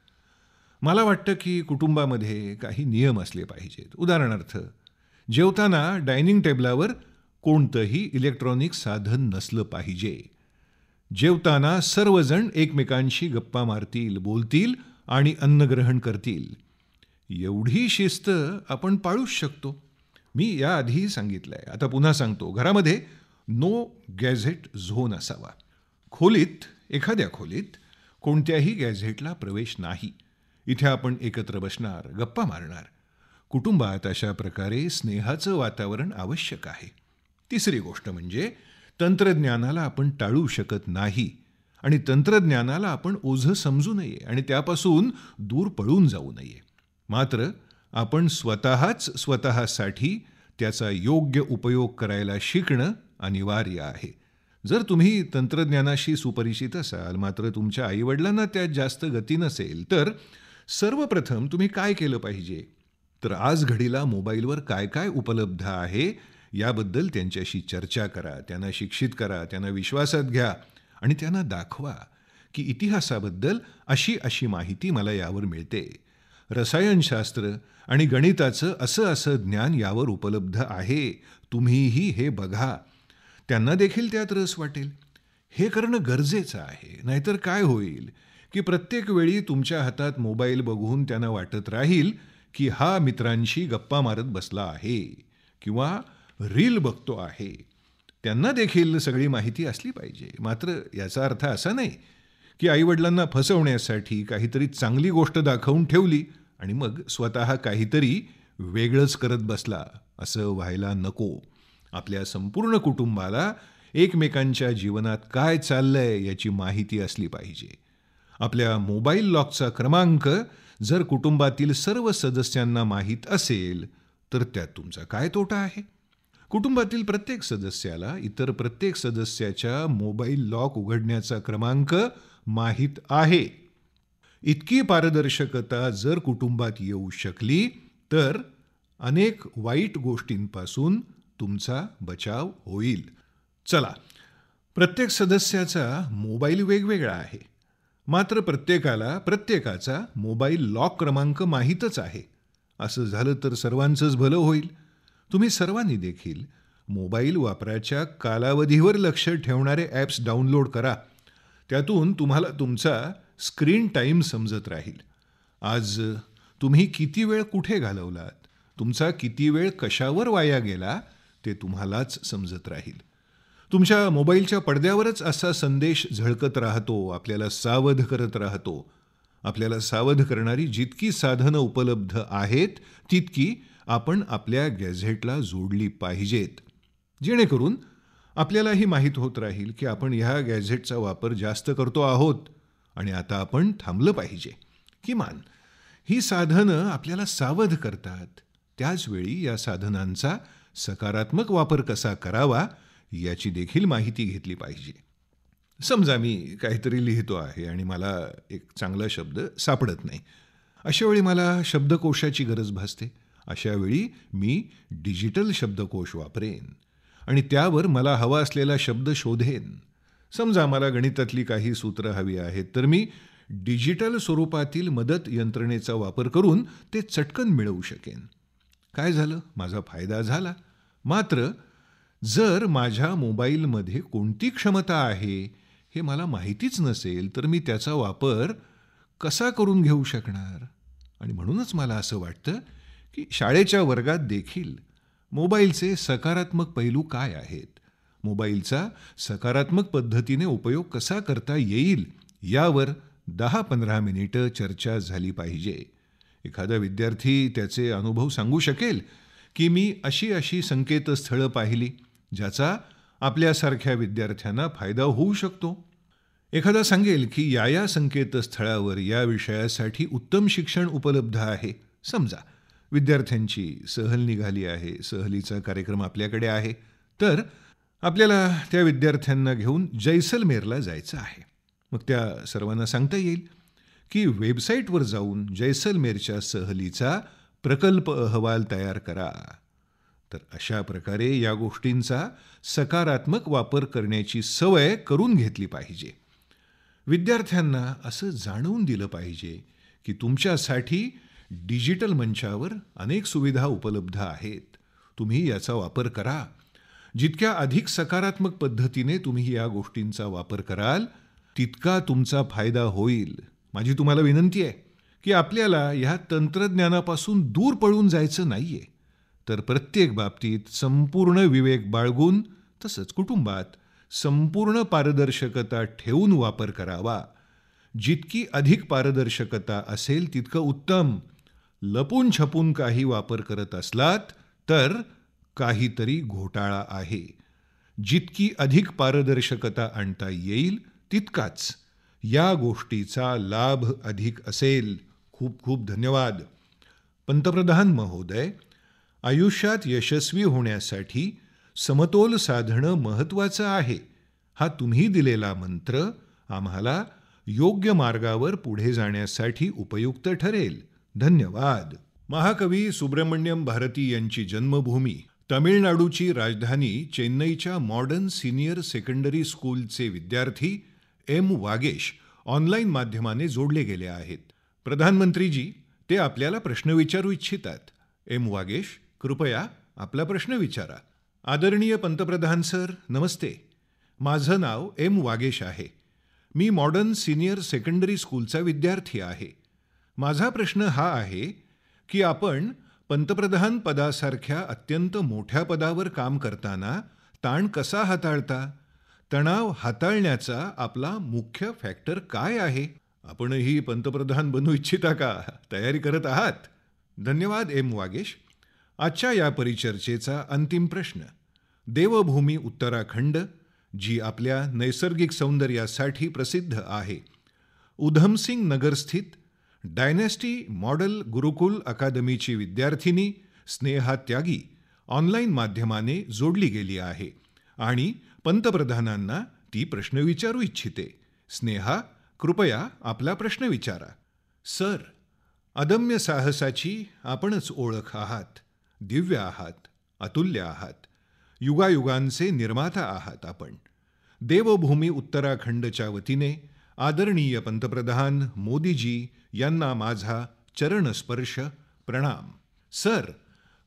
मला वाटतं की कुटुंबामध्ये काही नियम असले पाहिजेत. उदाहरणार्थ, जेवताना डायनिंग टेबलावर कोणतंही इलेक्ट्रॉनिक साधन नसलं पाहिजे. जेवताना सर्वजण एकमेकांशी गप्पा मारतील, बोलतील आणि अन्न ग्रहण करतील. एवढी शिस्त आपण पाळूच शकतो. मी याआधीही सांगितलंय, आता पुन्हा सांगतो. घरामध्ये नो गॅझेट झोन असावा. एखाद्या खोलीत कोणत्याही गॅझेटला प्रवेश नाही. इथे आपण एकत्र बसणार, गप्पा मारणार. कुटुंबात अशा प्रकारे स्नेहाचं वातावरण आवश्यक आहे. तिसरी गोष्ट म्हणजे तंत्रज्ञानाला आपण टाळू शकत नाही आणि तंत्रज्ञानाला आपण ओझं समजू नये आणि त्यापासून दूर पळून जाऊ नये. मात्र आपण स्वतःसाठी त्याचा योग्य उपयोग करायला शिकणं अनिवार्य आहे. जर तुम्ही तंत्रज्ञानाशी सुपरिचित असाल, मात्र तुमच्या आईवडिलांना त्यात जास्त गती नसेल, तर सर्वप्रथम तुम्ही काय केलं पाहिजे? तर आज घडीला मोबाईलवर काय काय उपलब्ध आहे याबद्दल त्यांच्याशी चर्चा करा, त्यांना शिक्षित करा, त्यांना विश्वासात घ्या आणि त्यांना दाखवा की इतिहासाबद्दल अशी अशी माहिती मला यावर मिळते. रसायनशास्त्र आणि गणिताचं असं असं ज्ञान यावर उपलब्ध आहे. तुम्हीही हे बघा. त्यांना देखील त्यात रस वाटेल. हे करणं गरजेचं आहे. नाहीतर काय होईल की प्रत्येक वेळी तुमच्या हातात मोबाईल बघून त्यांना वाटत राहील की हा मित्रांशी गप्पा मारत बसला आहे किंवा रील बघतो आहे. त्यांना देखील सगळी माहिती असली पाहिजे. मात्र याचा अर्थ असा नाही की आईवडिलांना फसवण्यासाठी काहीतरी चांगली गोष्ट दाखवून ठेवली आणि मग स्वतः काहीतरी वेगळंच करत बसला. असं व्हायला नको. आपल्या संपूर्ण कुटुंबाला एकमेकांच्या जीवनात काय चाललंय याची माहिती असली पाहिजे. आपल्या मोबाईल लॉकचा क्रमांक जर कुटुंबातील सर्व सदस्यांना माहीत असेल तर त्यात तुमचा काय तोटा आहे? कुटुंबातील प्रत्येक सदस्याला इतर प्रत्येक सदस्याच्या मोबाईल लॉक उघडण्याचा क्रमांक माहीत आहे. इतकी पारदर्शकता जर कुटुंबात येऊ शकली तर अनेक वाईट गोष्टींपासून तुमचा बचाव होईल. चला, प्रत्येक सदस्याचा मोबाईल वेगवेगळा आहे, मात्र प्रत्येकाला प्रत्येकाचा मोबाईल लॉक क्रमांक माहीतच आहे. असं झालं तर सर्वांचंच भलं होईल. तुम्ही सर्वांनी देखील मोबाईल वापराच्या कालावधीवर लक्ष ठेवणारे ॲप्स डाउनलोड करा. त्यातून तुम्हाला तुमचा स्क्रीन टाईम समजत राहील. आज तुम्ही किती वेळ कुठे घालवलात, तुमचा किती वेळ कशावर वाया गेला ते तुम्हालाच समजत राहील. तुमच्या मोबाईलच्या पडद्यावरच असा संदेश झळकत राहतो, आपल्याला सावध करत राहतो. आपल्याला सावध करणारी जितकी साधनं उपलब्ध आहेत तितकी आपण आपल्या गॅझेटला जोडली पाहिजेत, जेणेकरून आपल्यालाही माहीत होत राहील की आपण ह्या गॅझेटचा वापर जास्त करतो आहोत आणि आता आपण थांबलं पाहिजे. किमान ही साधनं आपल्याला सावध करतात. त्याचवेळी या साधनांचा सकारात्मक वापर कसा करावा याची देखील माहिती घेतली पाहिजे. समजा मी काहीतरी लिहितो आहे आणि मला एक चांगला शब्द सापडत नाही. अशा वेळी मला शब्दकोशाची गरज भासते. अशा वेळी मी डिजिटल शब्दकोश वापरेन आणि त्यावर मला हवा असलेला शब्द शोधेन. समजा मला गणितातली काही सूत्र हवी आहेत तर मी डिजिटल स्वरूपातील मदत यंत्रणेचा वापर करून ते चटकन मिळवू शकेन. काय झालं? माझा फायदा झाला. मात्र जर माझ्या मोबाईलमध्ये कोणती क्षमता आहे हे मला माहितीच नसेल तर मी त्याचा वापर कसा करून घेऊ शकणार? आणि म्हणूनच मला असं वाटतं की शाळेच्या वर्गात देखील मोबाईलचे सकारात्मक पैलू काय आहेत, मोबाईलचा सकारात्मक पद्धतीने उपयोग कसा करता येईल यावर 10-15 मिनिटं चर्चा झाली पाहिजे. एखादा विद्यार्थी त्याचे अनुभव सांगू शकेल की मी अशी अशी संकेतस्थळं पाहिली ज्याचा आपल्यासारख्या विद्यार्थ्यांना फायदा होऊ शकतो. एखादा सांगेल की या संकेतस्थळावर या विषयासाठी उत्तम शिक्षण उपलब्ध आहे. समजा विद्यार्थ्यांची सहल निघाली आहे, सहलीचा कार्यक्रम आपल्याकडे आहे, तर आपल्याला त्या विद्यार्थ्यांना घेऊन जैसलमेरला जायचं आहे. मग त्या सर्वांना सांगता येईल की वेबसाईटवर जाऊन जैसलमेरच्या सहलीचा प्रकल्प अहवाल तयार करा. तर अशा प्रकारे या गोष्टींचा सकारात्मक वापर करण्याची सवय करून घेतली पाहिजे. विद्यार्थ्यांना असं जाणवून दिलं पाहिजे की तुमच्यासाठी डिजिटल मंचावर अनेक सुविधा उपलब्ध आहेत. तुम्ही याचा वापर करा. जितक्या अधिक सकारात्मक पद्धतीने तुम्ही या गोष्टींचा वापर कराल तितका तुमचा फायदा होईल. माझी तुम्हाला विनंती आहे की आपल्याला ह्या तंत्रज्ञानापासून दूर पळून जायचं नाहीये, तर प्रत्येक बाबतीत संपूर्ण विवेक बाळगून तसंच कुटुंबात संपूर्ण पारदर्शकता ठेवून वापर करावा. जितकी अधिक पारदर्शकता असेल तितकं उत्तम. लपून छपून काही वापर करत असलात तर काहीतरी घोटाळा आहे. जितकी अधिक पारदर्शकता आणता येईल तितकाच या गोष्टीचा लाभ अधिक असेल. खूप खूप धन्यवाद. पंतप्रधान महोदय, आयुष्यात यशस्वी होण्यासाठी समतोल साधणं महत्त्वाचं आहे हा तुम्ही दिलेला मंत्र आम्हाला योग्य मार्गावर पुढे जाण्यासाठी उपयुक्त ठरेल. धन्यवाद. महाकवी सुब्रमण्यम भारती यांची जन्मभूमी तमिळनाडूची राजधानी चेन्नईच्या मॉडर्न सीनियर सेकंडरी स्कूलचे विद्यार्थी एम वागेश ऑनलाईन माध्यमाने जोडले गेले आहेत. प्रधानमंत्रीजी, ते आपल्याला प्रश्न विचारू इच्छितात. एम वागेश, कृपया आपला प्रश्न विचारा. आदरणीय पंतप्रधान सर, नमस्ते. माझं नाव एम वागेश आहे. मी मॉडर्न सीनियर सेकंडरी स्कूलचा विद्यार्थी आहे. माझा प्रश्न हा आहे की आपण पंतप्रधान पदासारख्या अत्यंत मोठ्या पदावर काम करताना ताण कसा हाताळता? तणाव हाताळण्याचा आपला मुख्य फॅक्टर काय आहे? आपणही पंतप्रधान बनू इच्छिता का? तयारी करत आहात? धन्यवाद एम वागेश. आजच्या या परिचर्चेचा अंतिम प्रश्न. देवभूमी उत्तराखंड, जी आपल्या नैसर्गिक सौंदर्यासाठी प्रसिद्ध आहे, उधमसिंग नगरस्थित डायनेस्टी मॉडेल गुरुकुल अकादमीची विद्यार्थिनी स्नेहा त्यागी ऑनलाईन माध्यमाने जोडली गेली आहे आणि पंतप्रधानांना ती प्रश्न विचारू इच्छिते. स्नेहा, कृपया आपला प्रश्न विचारा. सर, अदम्य साहसाची आपणच ओळख आहात. दिव्य आहात, अतुल्य आहात. युगायुगांचे निर्माता आहात आपण. देवभूमी उत्तराखंडच्या वतीने आदरणीय पंतप्रधान मोदीजी यांना माझा चरणस्पर्श प्रणाम. सर,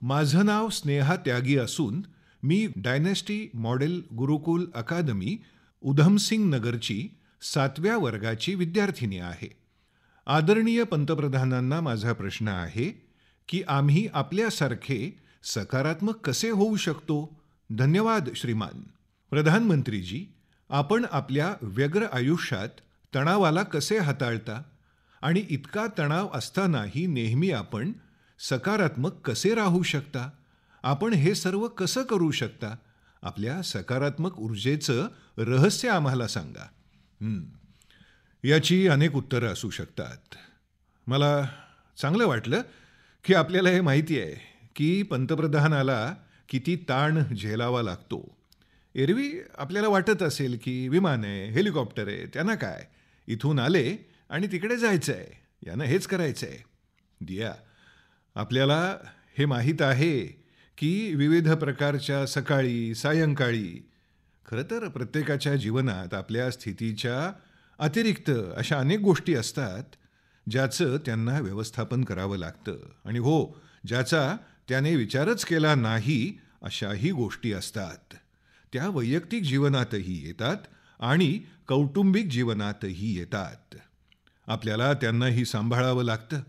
माझं नाव स्नेहा त्यागी असून मी डायनेस्टी मॉडेल गुरुकुल अकादमी उधमसिंग नगरची 7व्या वर्गाची विद्यार्थिनी आहे. आदरणीय पंतप्रधानांना माझा प्रश्न आहे की आम्ही आपल्यासारखे सकारात्मक कसे होऊ शकतो? धन्यवाद श्रीमान. प्रधानमंत्रीजी, आपण आपल्या व्यग्र आयुष्यात तणावाला कसे हाताळता आणि इतका तणाव असतानाही नेहमी आपण सकारात्मक कसे राहू शकता? आपण हे सर्व कसं करू शकता? आपल्या सकारात्मक ऊर्जेचं रहस्य आम्हाला सांगा. याची अनेक उत्तरं असू शकतात. मला चांगलं वाटलं की आपल्याला हे माहिती आहे की पंतप्रधानाला किती ताण झेलावा लागतो. एरवी आपल्याला वाटत असेल की विमान आहे, हेलिकॉप्टर आहे, त्यांना काय, इथून आले आणि तिकडे जायचं आहे, यानं हेच करायचं आहे. दिया, आपल्याला हे माहीत आहे की विविध प्रकारच्या सकाळी सायंकाळी, खरं तर प्रत्येकाच्या जीवनात आपल्या स्थितीच्या अतिरिक्त अशा अनेक गोष्टी असतात ज्याचं त्यांना व्यवस्थापन करावं लागतं. आणि हो, ज्याचा त्याने विचारच केला नाही अशाही गोष्टी असतात. त्या वैयक्तिक जीवनातही येतात आणि कौटुंबिक जीवनातही येतात. आपल्याला त्यांनाही सांभाळावं लागतं.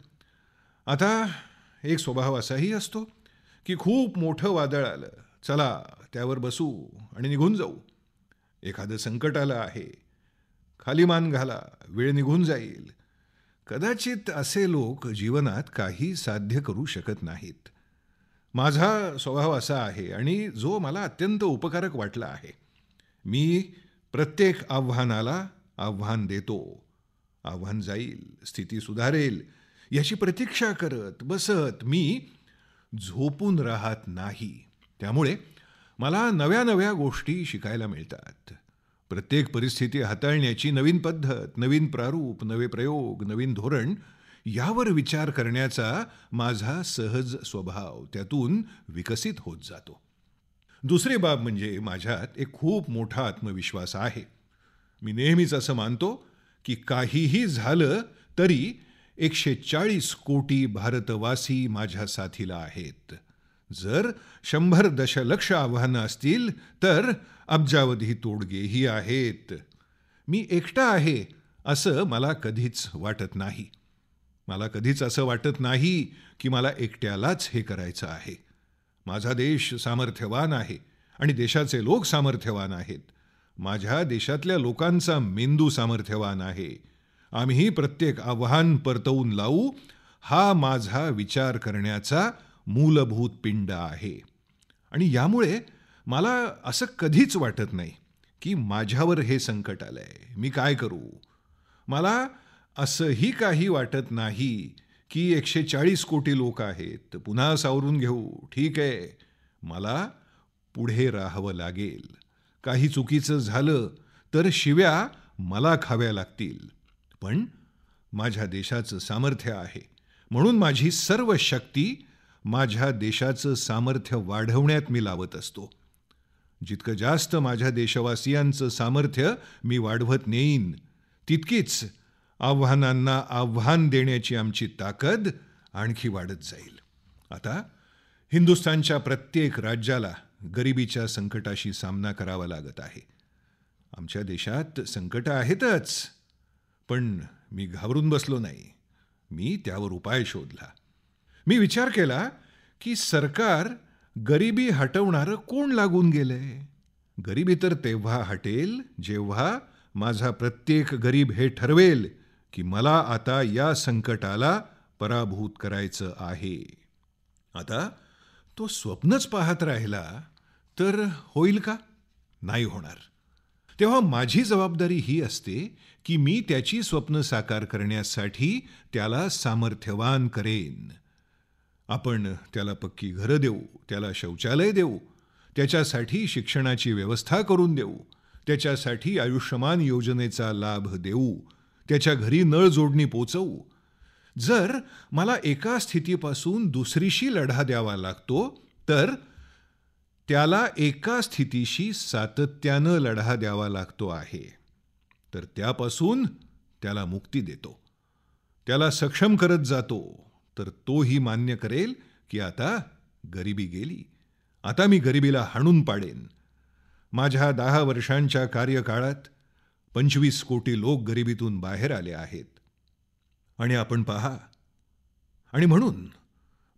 आता एक स्वभाव असाही असतो की खूप मोठं वादळ आलं, चला त्यावर बसू आणि निघून जाऊ. एखादं संकट आलं आहे, खाली मान घाला, वेळ निघून जाईल. कदाचित असे लोक जीवनात काही साध्य करू शकत नाहीत. माझा स्वभाव असा आहे आणि जो मला अत्यंत उपकारक वाटला आहे. मी प्रत्येक आव्हानाला आव्हान देतो. आव्हान जाईल, स्थिती सुधारेल याची प्रतीक्षा करत बसत मी झोपून राहत नाही. त्यामुळे मला नव्या नव्या गोष्टी शिकायला मिळतात. प्रत्येक परिस्थिती हाताळण्याची नवीन पद्धत, नवीन प्रारूप, नवे प्रयोग, नवीन धोरण यावर विचार करण्याचा माझा सहज स्वभाव त्यातून विकसित होत जातो. दुसरी बाब म्हणजे माझ्यात एक खूप मोठा आत्मविश्वास आहे. मी नेहमीच असं मानतो की काहीही झालं तरी 140 कोटी भारतवासी माझ्या साथीला आहेत. जर 100 दशलक्ष आव्हानं असतील तर अब्जावधी तोडगेही आहेत. मी एकटा आहे असं मला कधीच वाटत नाही. मला कधीच असं वाटत नाही की मला एकट्यालाच हे करायचं आहे. माझा देश सामर्थ्यवान आहे आणि देशाचे लोक सामर्थ्यवान आहेत. माझ्या देशातल्या लोकांचा मेंदू सामर्थ्यवान आहे. आम्ही प्रत्येक आव्हान परतवून लावू हा माझा विचार करण्याचा मूलभूत पिंड आहे. आणि यामुळे मला असं कधीच वाटत नाही की माझ्यावर हे संकट आलंय, मी काय करू. मला असंही काही वाटत नाही की 140 कोटी लोक आहेत, पुन्हा सावरून घेऊ, ठीक आहे. मला पुढे राहावं लागेल. काही चुकीचं झालं तर शिव्या मला खाव्या लागतील. पण माझ्या देशाचं सामर्थ्य आहे म्हणून माझी सर्व शक्ती माझ्या देशाचं सामर्थ्य वाढवण्यात मी लावत असतो. जितकं जास्त माझ्या देशवासियांचं सामर्थ्य मी वाढवत नेईन, तितकीच आव्हानांना आव्हान देण्याची आमची ताकद आणखी वाढत जाईल. आता हिंदुस्थानच्या प्रत्येक राज्याला गरिबीच्या संकटाशी सामना करावा लागत आहे. आमच्या देशात संकटं आहेतच, पण मी घाबरून बसलो नाही. मी त्यावर उपाय शोधला. मी विचार केला की सरकार गरिबी हटवणारं कोण लागून गेलंय. गरिबी तर तेव्हा हटेल जेव्हा माझा प्रत्येक गरीब हे ठरवेल की मला आता या संकटाला पराभूत करायचं आहे. आता तो स्वप्नच पाहत राहिला तर होईल का? नाही होणार. तेव्हा माझी जबाबदारी ही असते की मी त्याची स्वप्न साकार करण्यासाठी त्याला सामर्थ्यवान करेन. आपण त्याला पक्की घरं देऊ, त्याला शौचालय देऊ, त्याच्यासाठी शिक्षणाची व्यवस्था करून देऊ, त्याच्यासाठी आयुष्यमान योजनेचा लाभ देऊ, त्याच्या घरी नळ जोडणी पोचवू. जर मला एका स्थितीपासून दुसरीशी लढा द्यावा लागतो तर त्याला एका स्थितीशी सातत्यानं लढा द्यावा लागतो आहे, तर त्यापासून त्याला मुक्ती देतो, त्याला सक्षम करत जातो, तर तोही मान्य करेल की आता गरिबी गेली. आता मी गरिबीला हाणून पाडेन. माझ्या 10 वर्षांच्या कार्यकाळात 25 कोटी लोक गरिबीतून बाहेर आले आहेत. आणि आपण पहा, आणि म्हणून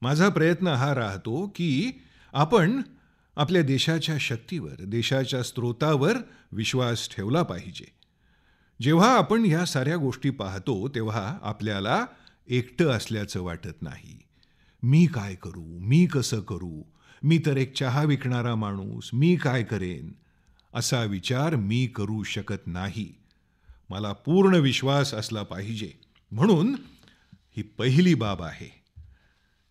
माझा प्रयत्न हा राहतो की आपण आपल्या देशाच्या शक्तीवर, देशाच्या स्रोतावर विश्वास ठेवला पाहिजे. जेव्हा आपण या साऱ्या गोष्टी पाहतो तेव्हा आपल्याला एकटं असल्याचं वाटत नाही. मी काय करू, मी कसं करू, मी तर एक चहा विकणारा माणूस, मी काय करेन, असा विचार मी करू शकत नाही. मला पूर्ण विश्वास असला पाहिजे. म्हणून ही पहिली बाब आहे.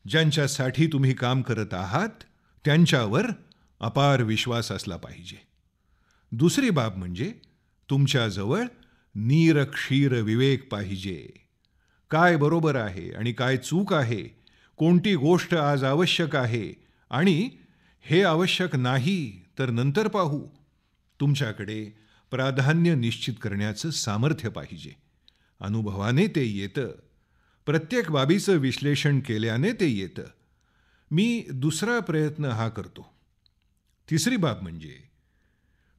ज्यांच्यासाठी तुम्ही काम करत आहात त्यांच्यावर अपार विश्वास असला पाहिजे. दुसरी बाब म्हणजे तुमच्याजवळ नीरक्षीर विवेक पाहिजे. काय बरोबर आहे आणि काय चूक आहे, कोणती गोष्ट आज आवश्यक आहे आणि हे आवश्यक नाही तर नंतर पाहू, तुमच्याकडे प्राधान्य निश्चित करण्याचं सामर्थ्य पाहिजे. अनुभवाने ते येतं, प्रत्येक बाबीचं विश्लेषण केल्याने ते येतं. मी दुसरा प्रयत्न हा करतो. तिसरी बाब म्हणजे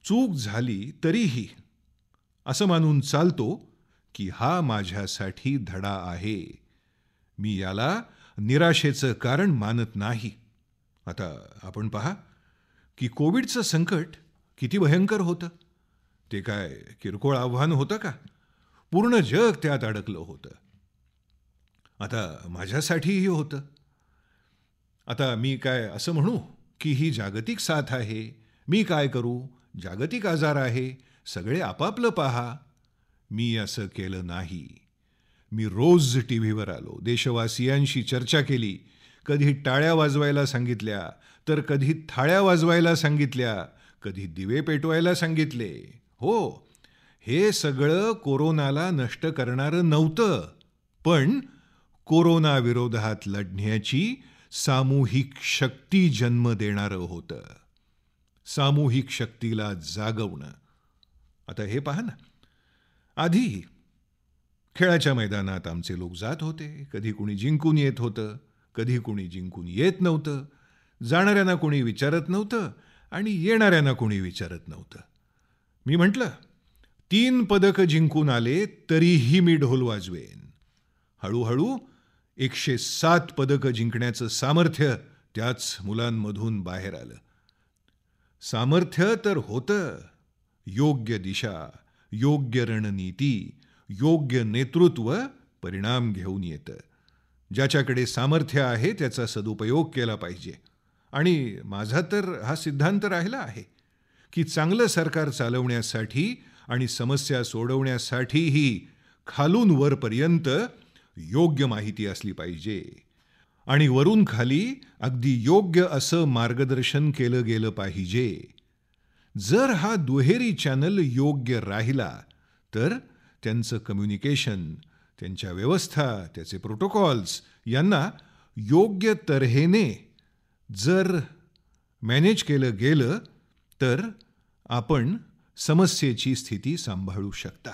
चूक झाली तरीही असं मानून चालतो की हा माझ्यासाठी धडा आहे. मी याला निराशेचं कारण मानत नाही. आता आपण पहा की कोविडचं संकट किती भयंकर होतं. ते काय किरकोळ आव्हान होतं का? पूर्ण जग त्यात अडकलं होतं. आता माझ्यासाठीही होतं. आता मी काय असं म्हणू की ही जागतिक साथ आहे, मी काय करू, जागतिक आजार आहे, सगळे आपापलं पहा. मी असं केलं नाही. मी रोज टीव्हीवर आलो, देशवासियांशी चर्चा केली, कधी टाळ्या वाजवायला सांगितल्या तर कधी थाळ्या वाजवायला सांगितल्या, कधी दिवे पेटवायला सांगितले. हो, हे सगळं कोरोनाला नष्ट करणारं नव्हतं, पण कोरोना विरोधात लढण्याची सामूहिक शक्ती जन्म देणारं होतं. सामूहिक शक्तीला जागवणं. आता हे पहा ना, आधी खेळाच्या मैदानात आमचे लोक जात होते. कधी कुणी जिंकून येत होतं, कधी कुणी जिंकून येत नव्हतं. जाणाऱ्यांना कोणी विचारत नव्हतं आणि येणाऱ्यांना कोणी विचारत नव्हतं. मी म्हटलं 3 पदकं जिंकून आले तरीही मी ढोल वाजवेन. हळूहळू 107 पदकं जिंकण्याचं सामर्थ्य त्याच मुलांमधून बाहेर आलं. सामर्थ्य तर होतं, योग्य दिशा, योग्य रणनीती, योग्य नेतृत्व परिणाम घेऊन येतं. ज्याच्याकडे सामर्थ्य आहे त्याचा सदुपयोग केला पाहिजे. आणि माझा तर हा सिद्धांत राहिला आहे की चांगलं सरकार चालवण्यासाठी आणि समस्या सोडवण्यासाठीही खालून वरपर्यंत योग्य माहिती असली पाहिजे आणि वरून खाली अगदी योग्य असं मार्गदर्शन केलं गेलं पाहिजे. जर हा दुहेरी चॅनल योग्य राहिला तर त्यांचं कम्युनिकेशन, त्यांच्या व्यवस्था, त्याचे प्रोटोकॉल्स यांना योग्य तऱ्हेने जर मॅनेज केलं गेलं तर आपण समस्येची स्थिती सांभाळू शकता.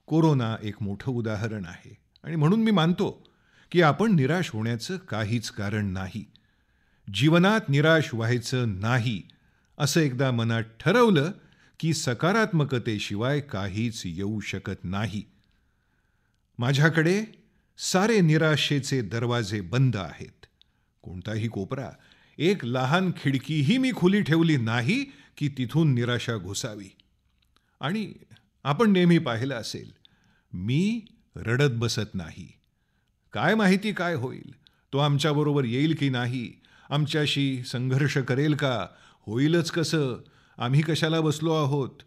कोरोना एक मोठं उदाहरण आहे आणि म्हणून मी मानतो की आपण निराश होण्याचं काहीच कारण नाही. जीवनात निराश व्हायचं नाही असं एकदा मनात ठरवलं की सकारात्मकतेशिवाय काहीच येऊ शकत नाही. माझ्याकडे सारे निराशेचे दरवाजे बंद आहेत. कोणताही कोपरा, एक लहान खिडकीही मी खुली ठेवली नाही की तिथून निराशा घुसावी. आणि आपण नेहमी पाहिलं असेल, मी रडत बसत नाही. काय माहिती काय होईल, तो आमच्याबरोबर येईल की नाही, आमच्याशी संघर्ष करेल का, होईलच कसं, आम्ही कशाला बसलो आहोत.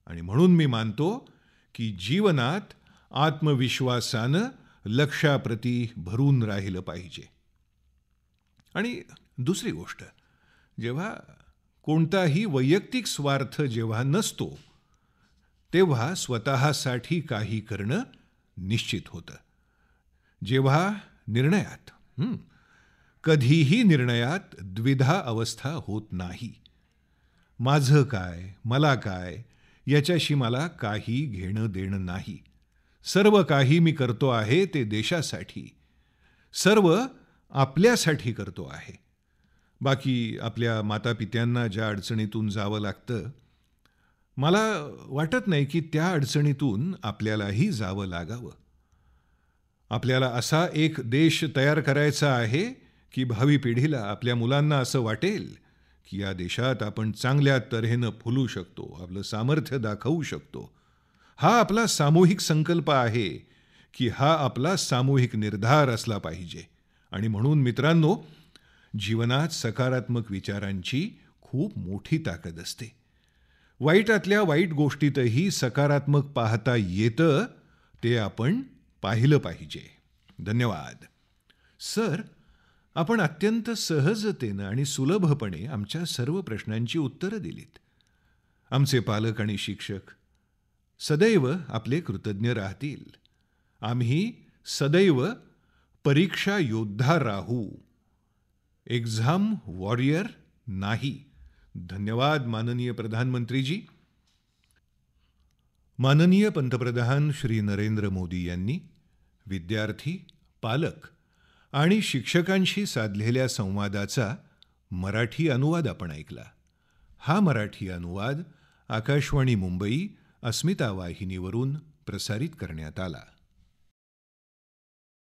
आणि म्हणून मी मानतो की जीवनात आत्मविश्वासानं लक्ष्याप्रती भरून राहिलं पाहिजे. आणि दुसरी गोष्ट, जेव्हा कोणताही वैयक्तिक स्वार्थ जेव्हा नसतो तेव्हा स्वतःसाठी काही करणं निश्चित होतं. जेव्हा निर्णयात कधीही निर्णयात द्विधा अवस्था होत नाही. माझं काय, मला काय याच्याशी मला काही घेणं देणं नाही. सर्व काही मी करतो आहे ते देशासाठी, सर्व आपल्यासाठी करतो आहे. बाकी आपल्या मातापित्यांना ज्या अडचणीतून जावं लागतं, मला वाटत नाही की त्या अडचणीतून आपल्यालाही जावं लागावं. आपल्याला असा एक देश तयार करायचा आहे की भावी पिढीला, आपल्या मुलांना असं वाटेल की या देशात आपण चांगल्या तऱ्हेनं फुलू शकतो, आपलं सामर्थ्य दाखवू शकतो. हा आपला सामूहिक संकल्प आहे की हा आपला सामूहिक निर्धार असला पाहिजे. आणि म्हणून मित्रांनो, जीवनात सकारात्मक विचारांची खूप मोठी ताकद असते. वाईटातल्या वाईट गोष्टीतही सकारात्मक पाहता येतं, ते आपण पाहिलं पाहिजे. धन्यवाद. सर, आपण अत्यंत सहजतेनं आणि सुलभपणे आमच्या सर्व प्रश्नांची उत्तरं दिलीत. आमचे पालक आणि शिक्षक सदैव आपले कृतज्ञ राहतील. आम्ही सदैव परीक्षा योद्धा राहू, एक्झाम वॉरियर नाही. धन्यवाद माननीय प्रधानमंत्रीजी. माननीय पंतप्रधान श्री नरेंद्र मोदी यांनी विद्यार्थी, पालक आणि शिक्षकांशी साधलेल्या संवादाचा मराठी अनुवाद आपण ऐकला. हा मराठी अनुवाद आकाशवाणी मुंबई अस्मिता वाहिनीवरून प्रसारित करण्यात आला.